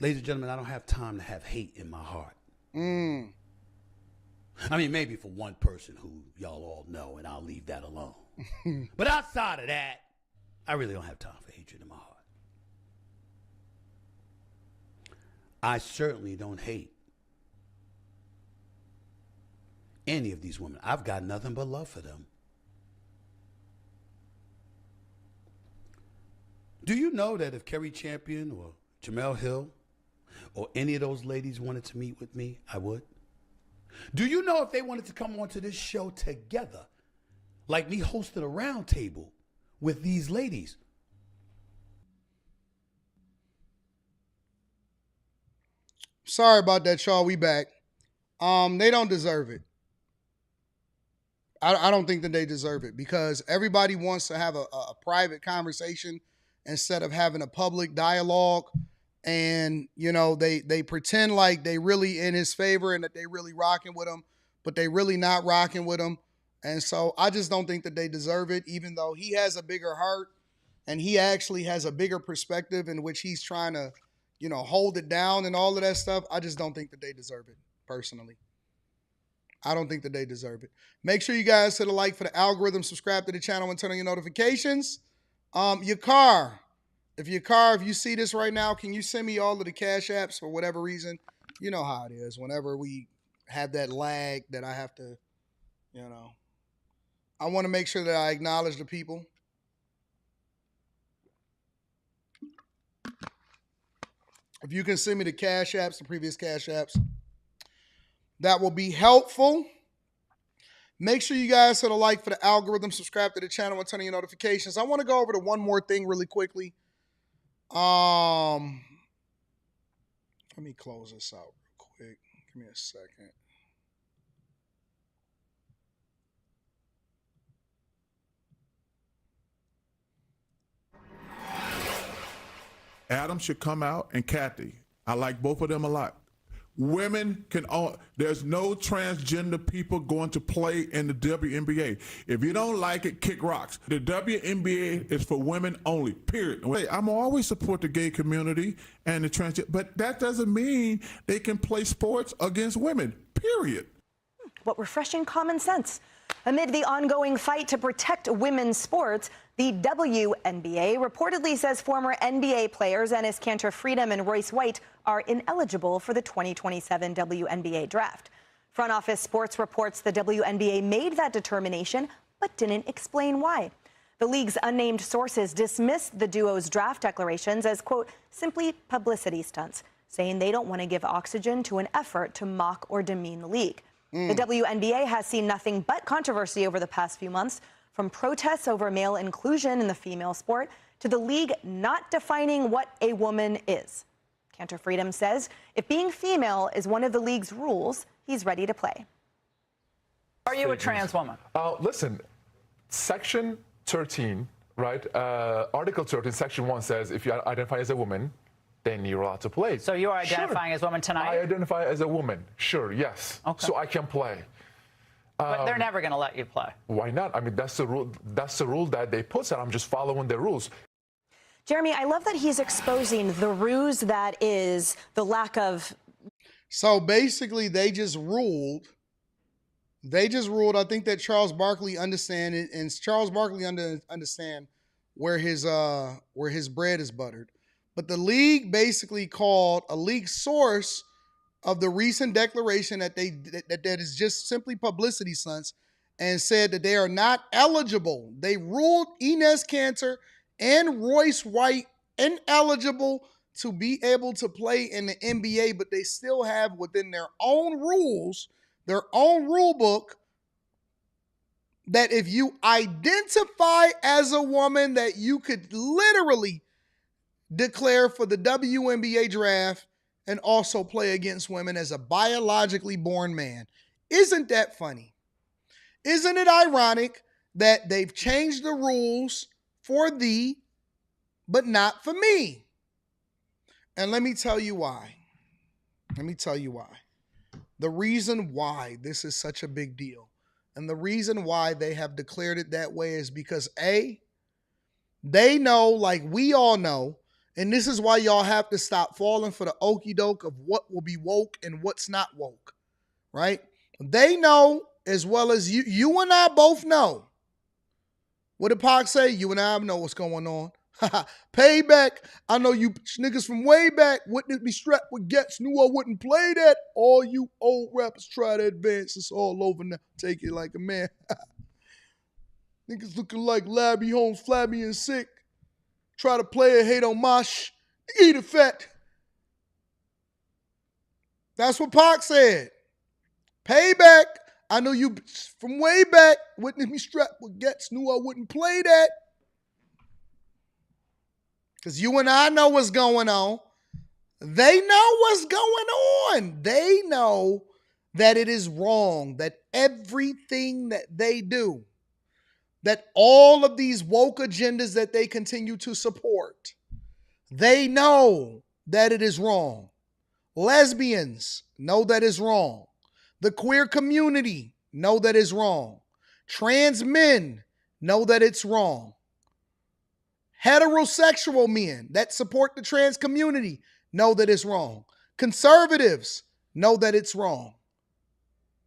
Speaker 11: Ladies and gentlemen, I don't have time to have hate in my heart. I mean, maybe for one person who y'all all know, and I'll leave that alone. But outside of that, I really don't have time for hatred in my heart. I certainly don't hate any of these women. I've got nothing but love for them. Do you know that if Kerry Champion or Jamel Hill or any of those ladies wanted to meet with me, I would? Do you know if they wanted to come onto this show together, like me hosting a round table with these ladies?
Speaker 1: Sorry about that, y'all. We back. They don't deserve it. I don't think that they deserve it because everybody wants to have a private conversation instead of having a public dialogue. And, you know, they pretend like they really in his favor and that they really rocking with him, but they really not rocking with him. And so I just don't think that they deserve it, even though he has a bigger heart and he actually has a bigger perspective in which he's trying to, you know, hold it down and all of that stuff. I just don't think that they deserve it, personally. I don't think that they deserve it. Make sure you guys hit a like for the algorithm, subscribe to the channel, and turn on your notifications. If you see this right now, can you send me all of the Cash Apps for whatever reason? You know how it is. Whenever we have that lag that I have to, you know, I want to make sure that I acknowledge the people. If you can send me the Cash Apps, the previous Cash Apps, that will be helpful. Make sure you guys hit a like for the algorithm, subscribe to the channel, and turn on your notifications. I want to go over to one more thing really quickly. Let me close this out real quick. Give me a second.
Speaker 12: Adam should come out, and Kathy. I like both of them a lot. Women can there's no transgender people going to play in the WNBA. If you don't like it, kick rocks. The WNBA is for women only, period. I'm always support the gay community and the transgender, but that doesn't mean they can play sports against women, period.
Speaker 13: What refreshing common sense. Amid the ongoing fight to protect women's sports, the WNBA reportedly says former NBA players Enes Kanter and Royce White are ineligible for the 2027 WNBA draft. Front Office Sports reports the WNBA made that determination, but didn't explain why. The league's unnamed sources dismissed the duo's draft declarations as, quote, simply publicity stunts, saying they don't want to give oxygen to an effort to mock or demean the league. The WNBA has seen nothing but controversy over the past few months, from protests over male inclusion in the female sport to the league not defining what a woman is. Kanter says if being female is one of the league's rules, he's ready to play.
Speaker 14: Are you a trans woman?
Speaker 15: Listen, Section 13, right? Article 13, Section 1 says if you identify as a woman, then you're allowed to play.
Speaker 14: So you are identifying as a woman tonight?
Speaker 15: I identify as a woman, sure, yes.
Speaker 14: Okay.
Speaker 15: So I can play.
Speaker 14: But they're never going to let you play.
Speaker 15: Why not? I mean, that's the rule. That's the rule that they put, and I'm just following the rules.
Speaker 13: Jeremy, I love that he's exposing the ruse that is the lack of.
Speaker 1: So basically, they just ruled. I think that Charles Barkley understand it, and Charles Barkley understand where his bread is buttered. But the league basically called a league source of the recent declaration that that is just simply publicity stunts, and said that they are not eligible. They ruled Enes Kanter and Royce White ineligible to be able to play in the NBA, but they still have within their own rules, their own rule book, that if you identify as a woman, that you could literally declare for the WNBA draft and also play against women as a biologically born man. Isn't that funny? Isn't it ironic that they've changed the rules for thee, but not for me? And let me tell you why. The reason why this is such a big deal, and the reason why they have declared it that way, is because A, they know, like we all know, and this is why y'all have to stop falling for the okie doke of what will be woke and what's not woke, right? They know as well as you and I both know. What did Pac say? You and I know what's going on. Payback. I know you niggas from way back wouldn't be strapped with gets, knew I wouldn't play that. All you old rappers try to advance. It's all over now. Take it like a man. Niggas looking like Labby Holmes, flabby and sick. Try to play a hate on Mosh. Eat it fat. That's what Pac said. Payback. I know you from way back witnessed me strapped with gets, knew I wouldn't play that. Because you and I know what's going on. They know what's going on. They know that it is wrong, that everything that they do, that all of these woke agendas that they continue to support, they know that it is wrong. Lesbians know that it's wrong. The queer community know that it's wrong. Trans men know that it's wrong. Heterosexual men that support the trans community know that it's wrong. Conservatives know that it's wrong.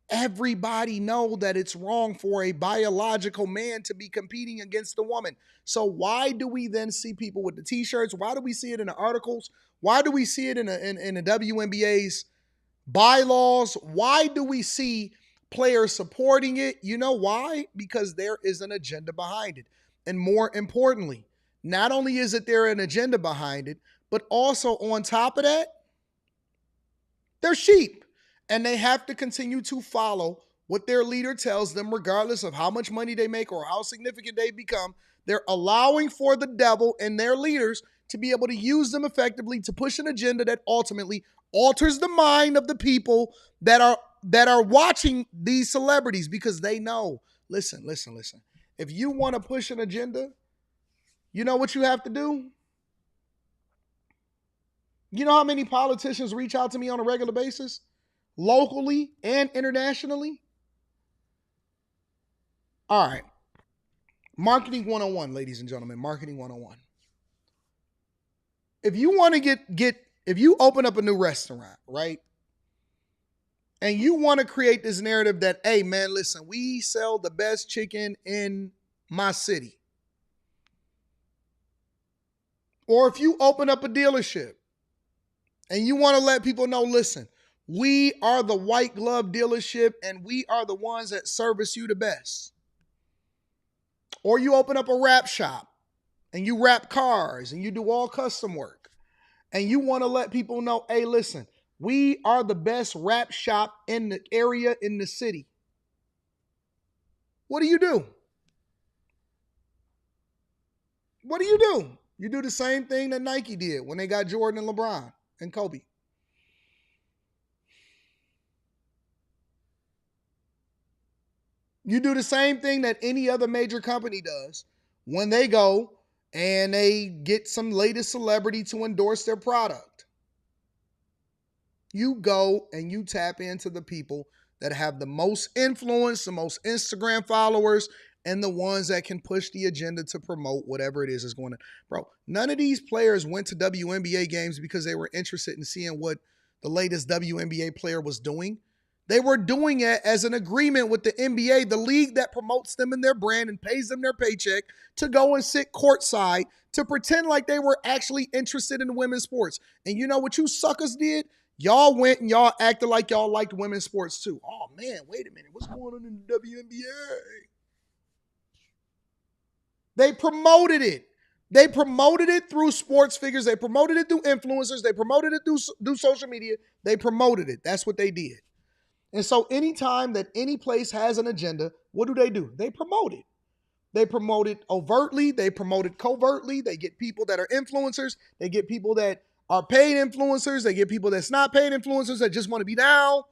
Speaker 1: Everybody know that it's wrong for a biological man to be competing against a woman. So why do we then see people with the t-shirts? Why do we see it in the articles? Why do we see it in the WNBA's bylaws? Why do we see players supporting it? You know why? Because there is an agenda behind it. And more importantly, not only is it there an agenda behind it, but also on top of that, they're sheep. And they have to continue to follow what their leader tells them, regardless of how much money they make or how significant they become. They're allowing for the devil and their leaders to be able to use them effectively to push an agenda that ultimately alters the mind of the people that are watching these celebrities, because they know, listen. If you want to push an agenda, you know what you have to do? You know how many politicians reach out to me on a regular basis? Locally and internationally? All right. Marketing 101, ladies and gentlemen. Marketing 101. If you want to if you open up a new restaurant, right? And you want to create this narrative that, hey, man, listen, we sell the best chicken in my city. Or if you open up a dealership and you want to let people know, listen, we are the white glove dealership and we are the ones that service you the best. Or you open up a wrap shop and you wrap cars and you do all custom work. And you want to let people know, hey, listen, we are the best wrap shop in the area, in the city. What do? What do? You do the same thing that Nike did when they got Jordan and LeBron and Kobe. You do the same thing that any other major company does when they go and they get some latest celebrity to endorse their product. You go and you tap into the people that have the most influence, the most Instagram followers, and the ones that can push the agenda to promote whatever it is going on. Bro, none of these players went to WNBA games because they were interested in seeing what the latest WNBA player was doing. They were doing it as an agreement with the NBA, the league that promotes them and their brand and pays them their paycheck, to go and sit courtside to pretend like they were actually interested in women's sports. And you know what you suckers did? Y'all went and y'all acted like y'all liked women's sports too. Oh man, wait a minute. What's going on in the WNBA? They promoted it. They promoted it through sports figures. They promoted it through influencers. They promoted it through social media. They promoted it. That's what they did. And so anytime that any place has an agenda, what do? They promote it. They promote it overtly. They promote it covertly. They get people that are influencers. They get people that are paid influencers. They get people that's not paid influencers that just want to be down.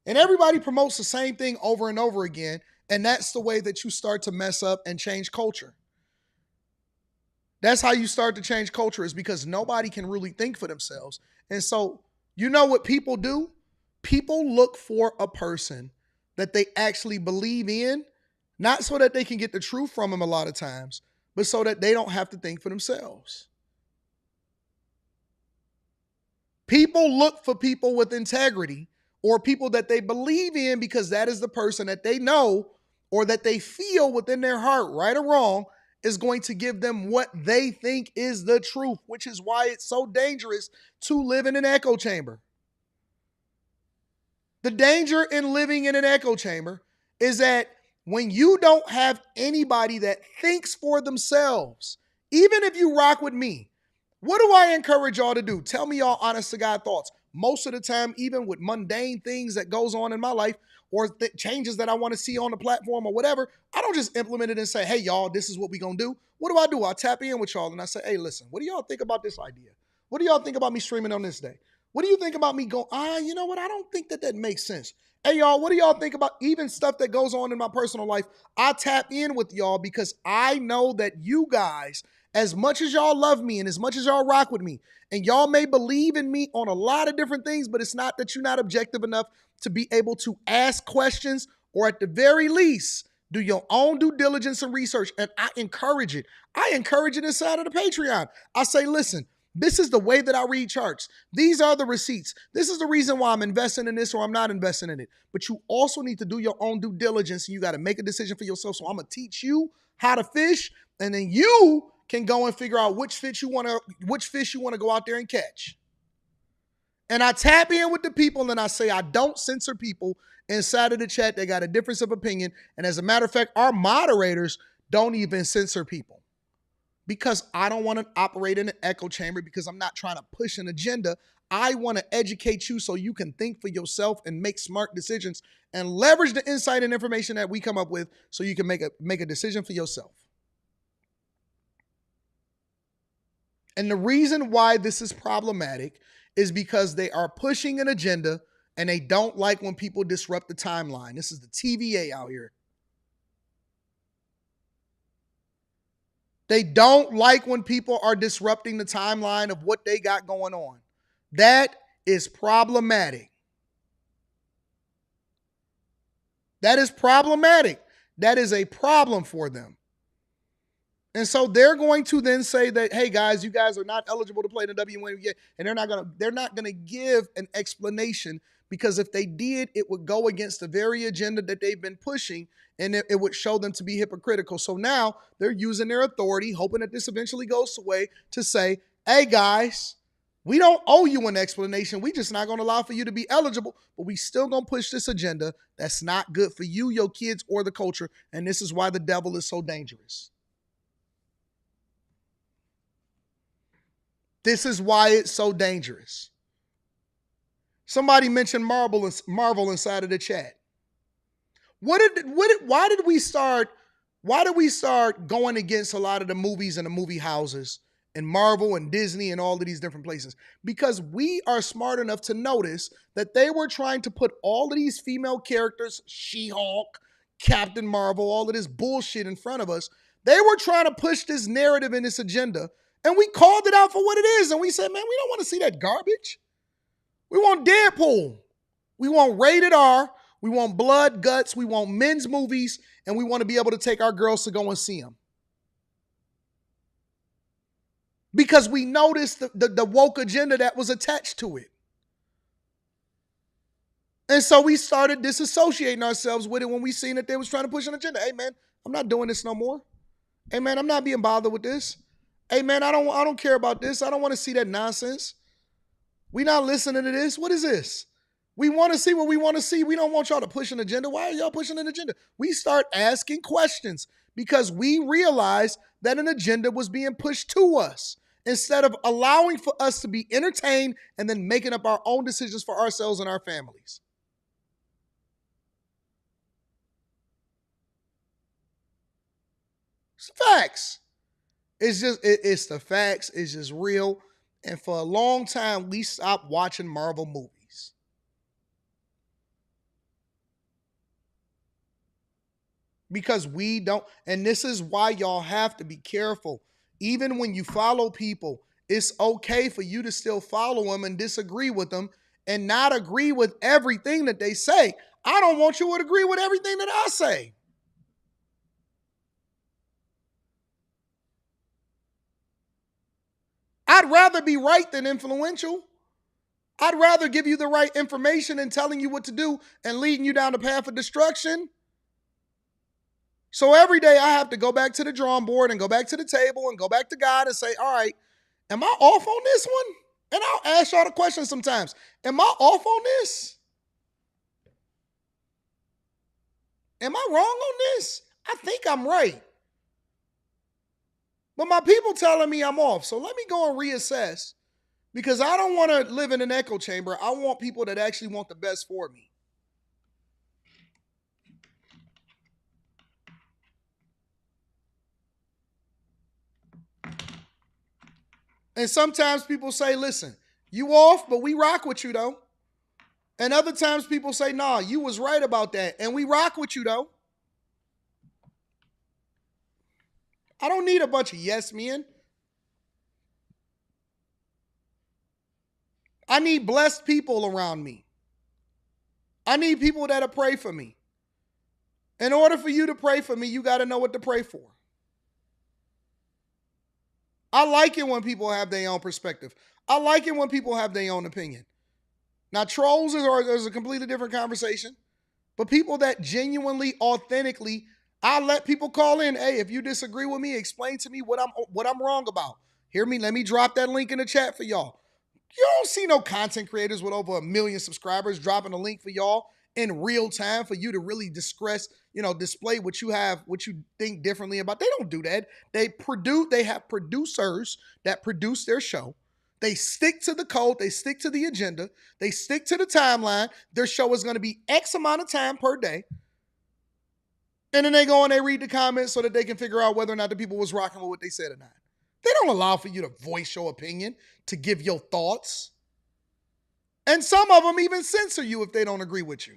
Speaker 1: And everybody promotes the same thing over and over again. And that's the way that you start to mess up and change culture. That's how you start to change culture, is because nobody can really think for themselves. And so you know what people do? People look for a person that they actually believe in, not so that they can get the truth from them a lot of times, but so that they don't have to think for themselves. People look for people with integrity or people that they believe in because that is the person that they know or that they feel within their heart, right or wrong, is going to give them what they think is the truth, which is why it's so dangerous to live in an echo chamber. The danger in living in an echo chamber is that when you don't have anybody that thinks for themselves, even if you rock with me, what do I encourage y'all to do? Tell me y'all honest to God thoughts. Most of the time, even with mundane things that goes on in my life or changes that I want to see on the platform or whatever, I don't just implement it and say, hey, y'all, this is what we going to do. What do? I tap in with y'all and I say, hey, listen, what do y'all think about this idea? What do y'all think about me streaming on this day? What do you think about me going, you know what? I don't think that makes sense. Hey, y'all, what do y'all think about even stuff that goes on in my personal life? I tap in with y'all because I know that you guys, as much as y'all love me and as much as y'all rock with me, and y'all may believe in me on a lot of different things, but it's not that you're not objective enough to be able to ask questions or at the very least, do your own due diligence and research. And I encourage it. I encourage it inside of the Patreon. I say, listen, this is the way that I read charts. These are the receipts. This is the reason why I'm investing in this or I'm not investing in it. But you also need to do your own due diligence and you got to make a decision for yourself. So I'm going to teach you how to fish, and then you can go and figure out which fish you want to go out there and catch. And I tap in with the people and I say I don't censor people inside of the chat. They got a difference of opinion. And as a matter of fact, our moderators don't even censor people because I don't want to operate in an echo chamber because I'm not trying to push an agenda. I want to educate you so you can think for yourself and make smart decisions and leverage the insight and information that we come up with so you can make a decision for yourself. And the reason why this is problematic is because they are pushing an agenda and they don't like when people disrupt the timeline. This is the TVA out here. They don't like when people are disrupting the timeline of what they got going on. That is problematic. That is problematic. That is a problem for them. And so they're going to then say that, hey guys, you guys are not eligible to play in the WNBA, and they're not gonna give an explanation, because if they did, it would go against the very agenda that they've been pushing, and it would show them to be hypocritical. So now they're using their authority, hoping that this eventually goes away, to say, hey guys, we don't owe you an explanation. We just not gonna allow for you to be eligible, but we still gonna push this agenda that's not good for you, your kids, or the culture. And this is why the devil is so dangerous. This is why it's so dangerous. Somebody mentioned Marvel inside of the chat. Why did we start going against a lot of the movies and the movie houses and Marvel and Disney and all of these different places? Because we are smart enough to notice that they were trying to put all of these female characters, She-Hulk, Captain Marvel, all of this bullshit in front of us. They were trying to push this narrative and this agenda. And we called it out for what it is. And we said, man, we don't want to see that garbage. We want Deadpool. We want rated R. We want blood, guts. We want men's movies. And we want to be able to take our girls to go and see them. Because we noticed the woke agenda that was attached to it. And so we started disassociating ourselves with it when we seen that they was trying to push an agenda. Hey, man, I'm not doing this no more. Hey, man, I'm not being bothered with this. Hey, man, I don't care about this. I don't want to see that nonsense. We not listening to this. What is this? We want to see what we want to see. We don't want y'all to push an agenda. Why are y'all pushing an agenda? We start asking questions because we realized that an agenda was being pushed to us instead of allowing for us to be entertained and then making up our own decisions for ourselves and our families. It's facts. It's the facts. It's just real. And for a long time, we stopped watching Marvel movies. Because we don't, and this is why y'all have to be careful. Even when you follow people, it's okay for you to still follow them and disagree with them and not agree with everything that they say. I don't want you to agree with everything that I say. I'd rather be right than influential. I'd rather give you the right information and telling you what to do and leading you down the path of destruction. So every day I have to go back to the drawing board and go back to the table and go back to God and say, all right, am I off on this one? And I'll ask y'all the question sometimes. Am I off on this? Am I wrong on this? I think I'm right. But my people telling me I'm off. So let me go and reassess, because I don't want to live in an echo chamber. I want people that actually want the best for me. And sometimes people say, listen, You off, but we rock with you though. And other times people say, nah, you was right about that. And we rock with you though. I don't need a bunch of yes men. I need blessed people around me. I need people that'll pray for me. In order for you to pray for me, you got to know what to pray for. I like it when people have their own perspective. I like it when people have their own opinion. Now, trolls is a completely different conversation. But people that genuinely, authentically, I let people call in. Hey, if you disagree with me, explain to me what I'm wrong about. Hear me? Let me drop that link in the chat for y'all. You don't see no content creators with over 1 million subscribers dropping a link for y'all in real time for you to really display what you have, what you think differently about. They don't do that. They have producers that produce their show. They stick to the code. They stick to the agenda. They stick to the timeline. Their show is going to be X amount of time per day. And then they go and they read the comments so that they can figure out whether or not the people was rocking with what they said or not. They don't allow for you to voice your opinion, to give your thoughts. And some of them even censor you if they don't agree with you.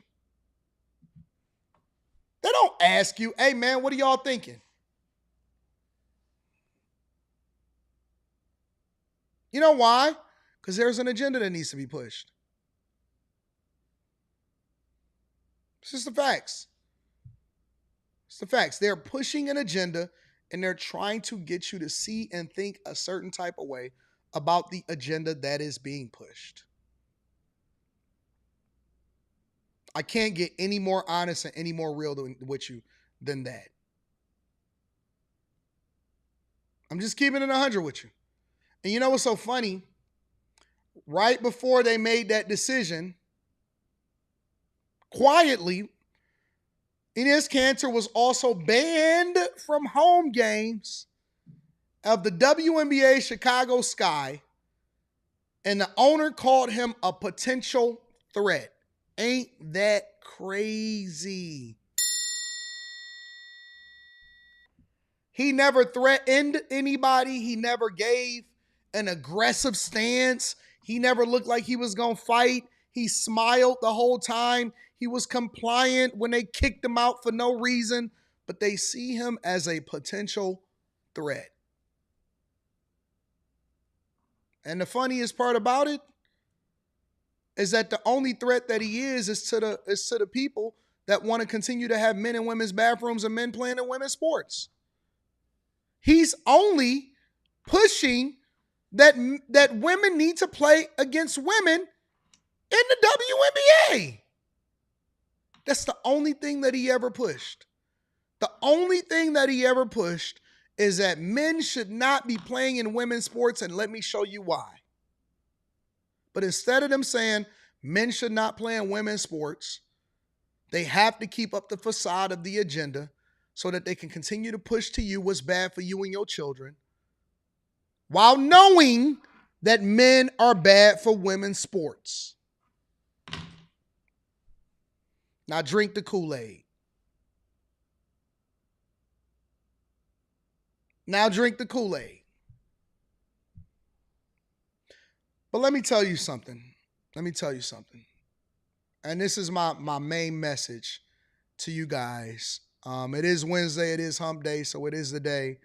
Speaker 1: They don't ask you, hey man, what are y'all thinking? You know why? Because there's an agenda that needs to be pushed. It's just the facts. It's the facts. They're pushing an agenda and they're trying to get you to see and think a certain type of way about the agenda that is being pushed. I can't get any more honest and any more real with you than that. I'm just keeping it 100 with you. And you know what's so funny? Right before they made that decision, quietly, Enes Kanter was also banned from home games of the WNBA Chicago Sky, and the owner called him a potential threat. Ain't that crazy? He never threatened anybody. He never gave an aggressive stance. He never looked like he was going to fight. He smiled the whole time. He was compliant when they kicked him out for no reason, but they see him as a potential threat. And the funniest part about it is that the only threat that he is to the people that want to continue to have men in women's bathrooms and men playing in women's sports. He's only pushing that women need to play against women in the WNBA. That's the only thing that he ever pushed. The only thing that he ever pushed is that men should not be playing in women's sports, and let me show you why. But instead of them saying men should not play in women's sports, they have to keep up the facade of the agenda so that they can continue to push to you what's bad for you and your children, while knowing that men are bad for women's sports. Now drink the Kool-Aid. Now drink the Kool-Aid. But let me tell you something. And this is my main message to you guys. It is Wednesday. It is hump day. So it is the day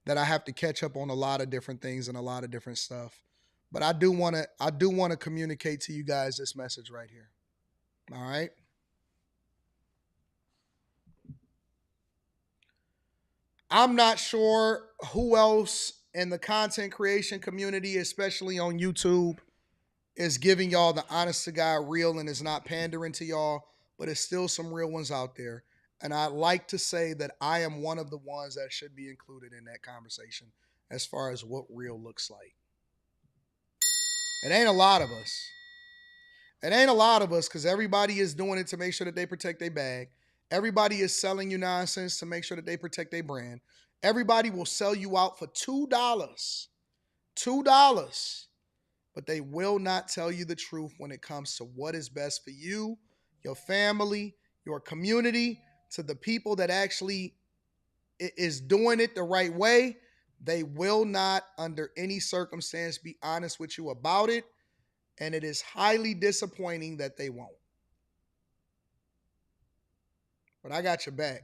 Speaker 1: that I have to catch up on a lot of different things and a lot of different stuff. But I do want to communicate to you guys this message right here. All right? I'm not sure who else in the content creation community, especially on YouTube, is giving y'all the honest to God real and is not pandering to y'all, but it's still some real ones out there. And I'd like to say that I am one of the ones that should be included in that conversation as far as what real looks like. It ain't a lot of us. It ain't a lot of us because everybody is doing it to make sure that they protect their bag. Everybody is selling you nonsense to make sure that they protect their brand. Everybody will sell you out for $2. $2. But they will not tell you the truth when it comes to what is best for you, your family, your community, to the people that actually is doing it the right way. They will not, under any circumstance, be honest with you about it. And it is highly disappointing that they won't. But I got your back.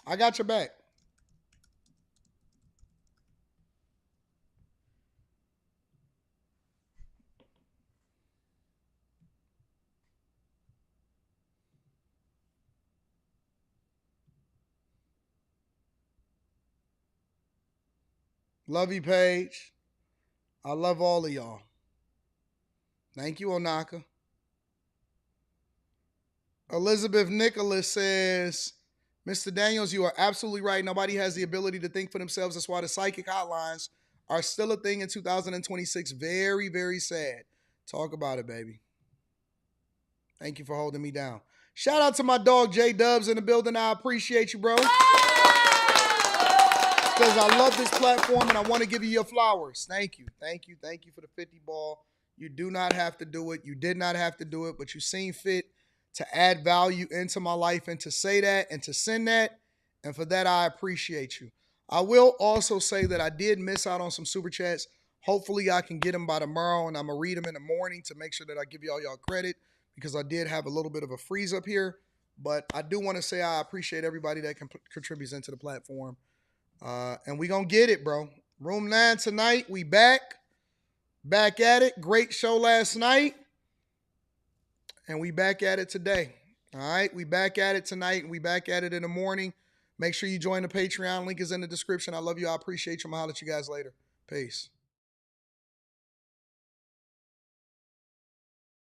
Speaker 1: I got your back. Love you, Paige. I love all of y'all. Thank you, Onaka. Elizabeth Nicholas says, Mr. Daniels, you are absolutely right. Nobody has the ability to think for themselves. That's why the psychic hotlines are still a thing in 2026. Very, very sad. Talk about it, baby. Thank you for holding me down. Shout out to my dog, J-Dubs, in the building. I appreciate you, bro. Because I love this platform and I want to give you your flowers. Thank you. Thank you. Thank you for the 50 ball. You do not have to do it. You did not have to do it, but you seem fit to add value into my life and to say that and to send that. And for that, I appreciate you. I will also say that I did miss out on some super chats. Hopefully I can get them by tomorrow and I'm going to read them in the morning to make sure that I give y'all credit because I did have a little bit of a freeze up here. But I do want to say I appreciate everybody that contributes into the platform. And we going to get it, bro. Room 9 tonight. We back. Back at it. Great show last night. And we back at it today. All right. We back at it tonight. And we back at it in the morning. Make sure you join the Patreon. Link is in the description. I love you. I appreciate you. I'm going to holler at you guys later. Peace.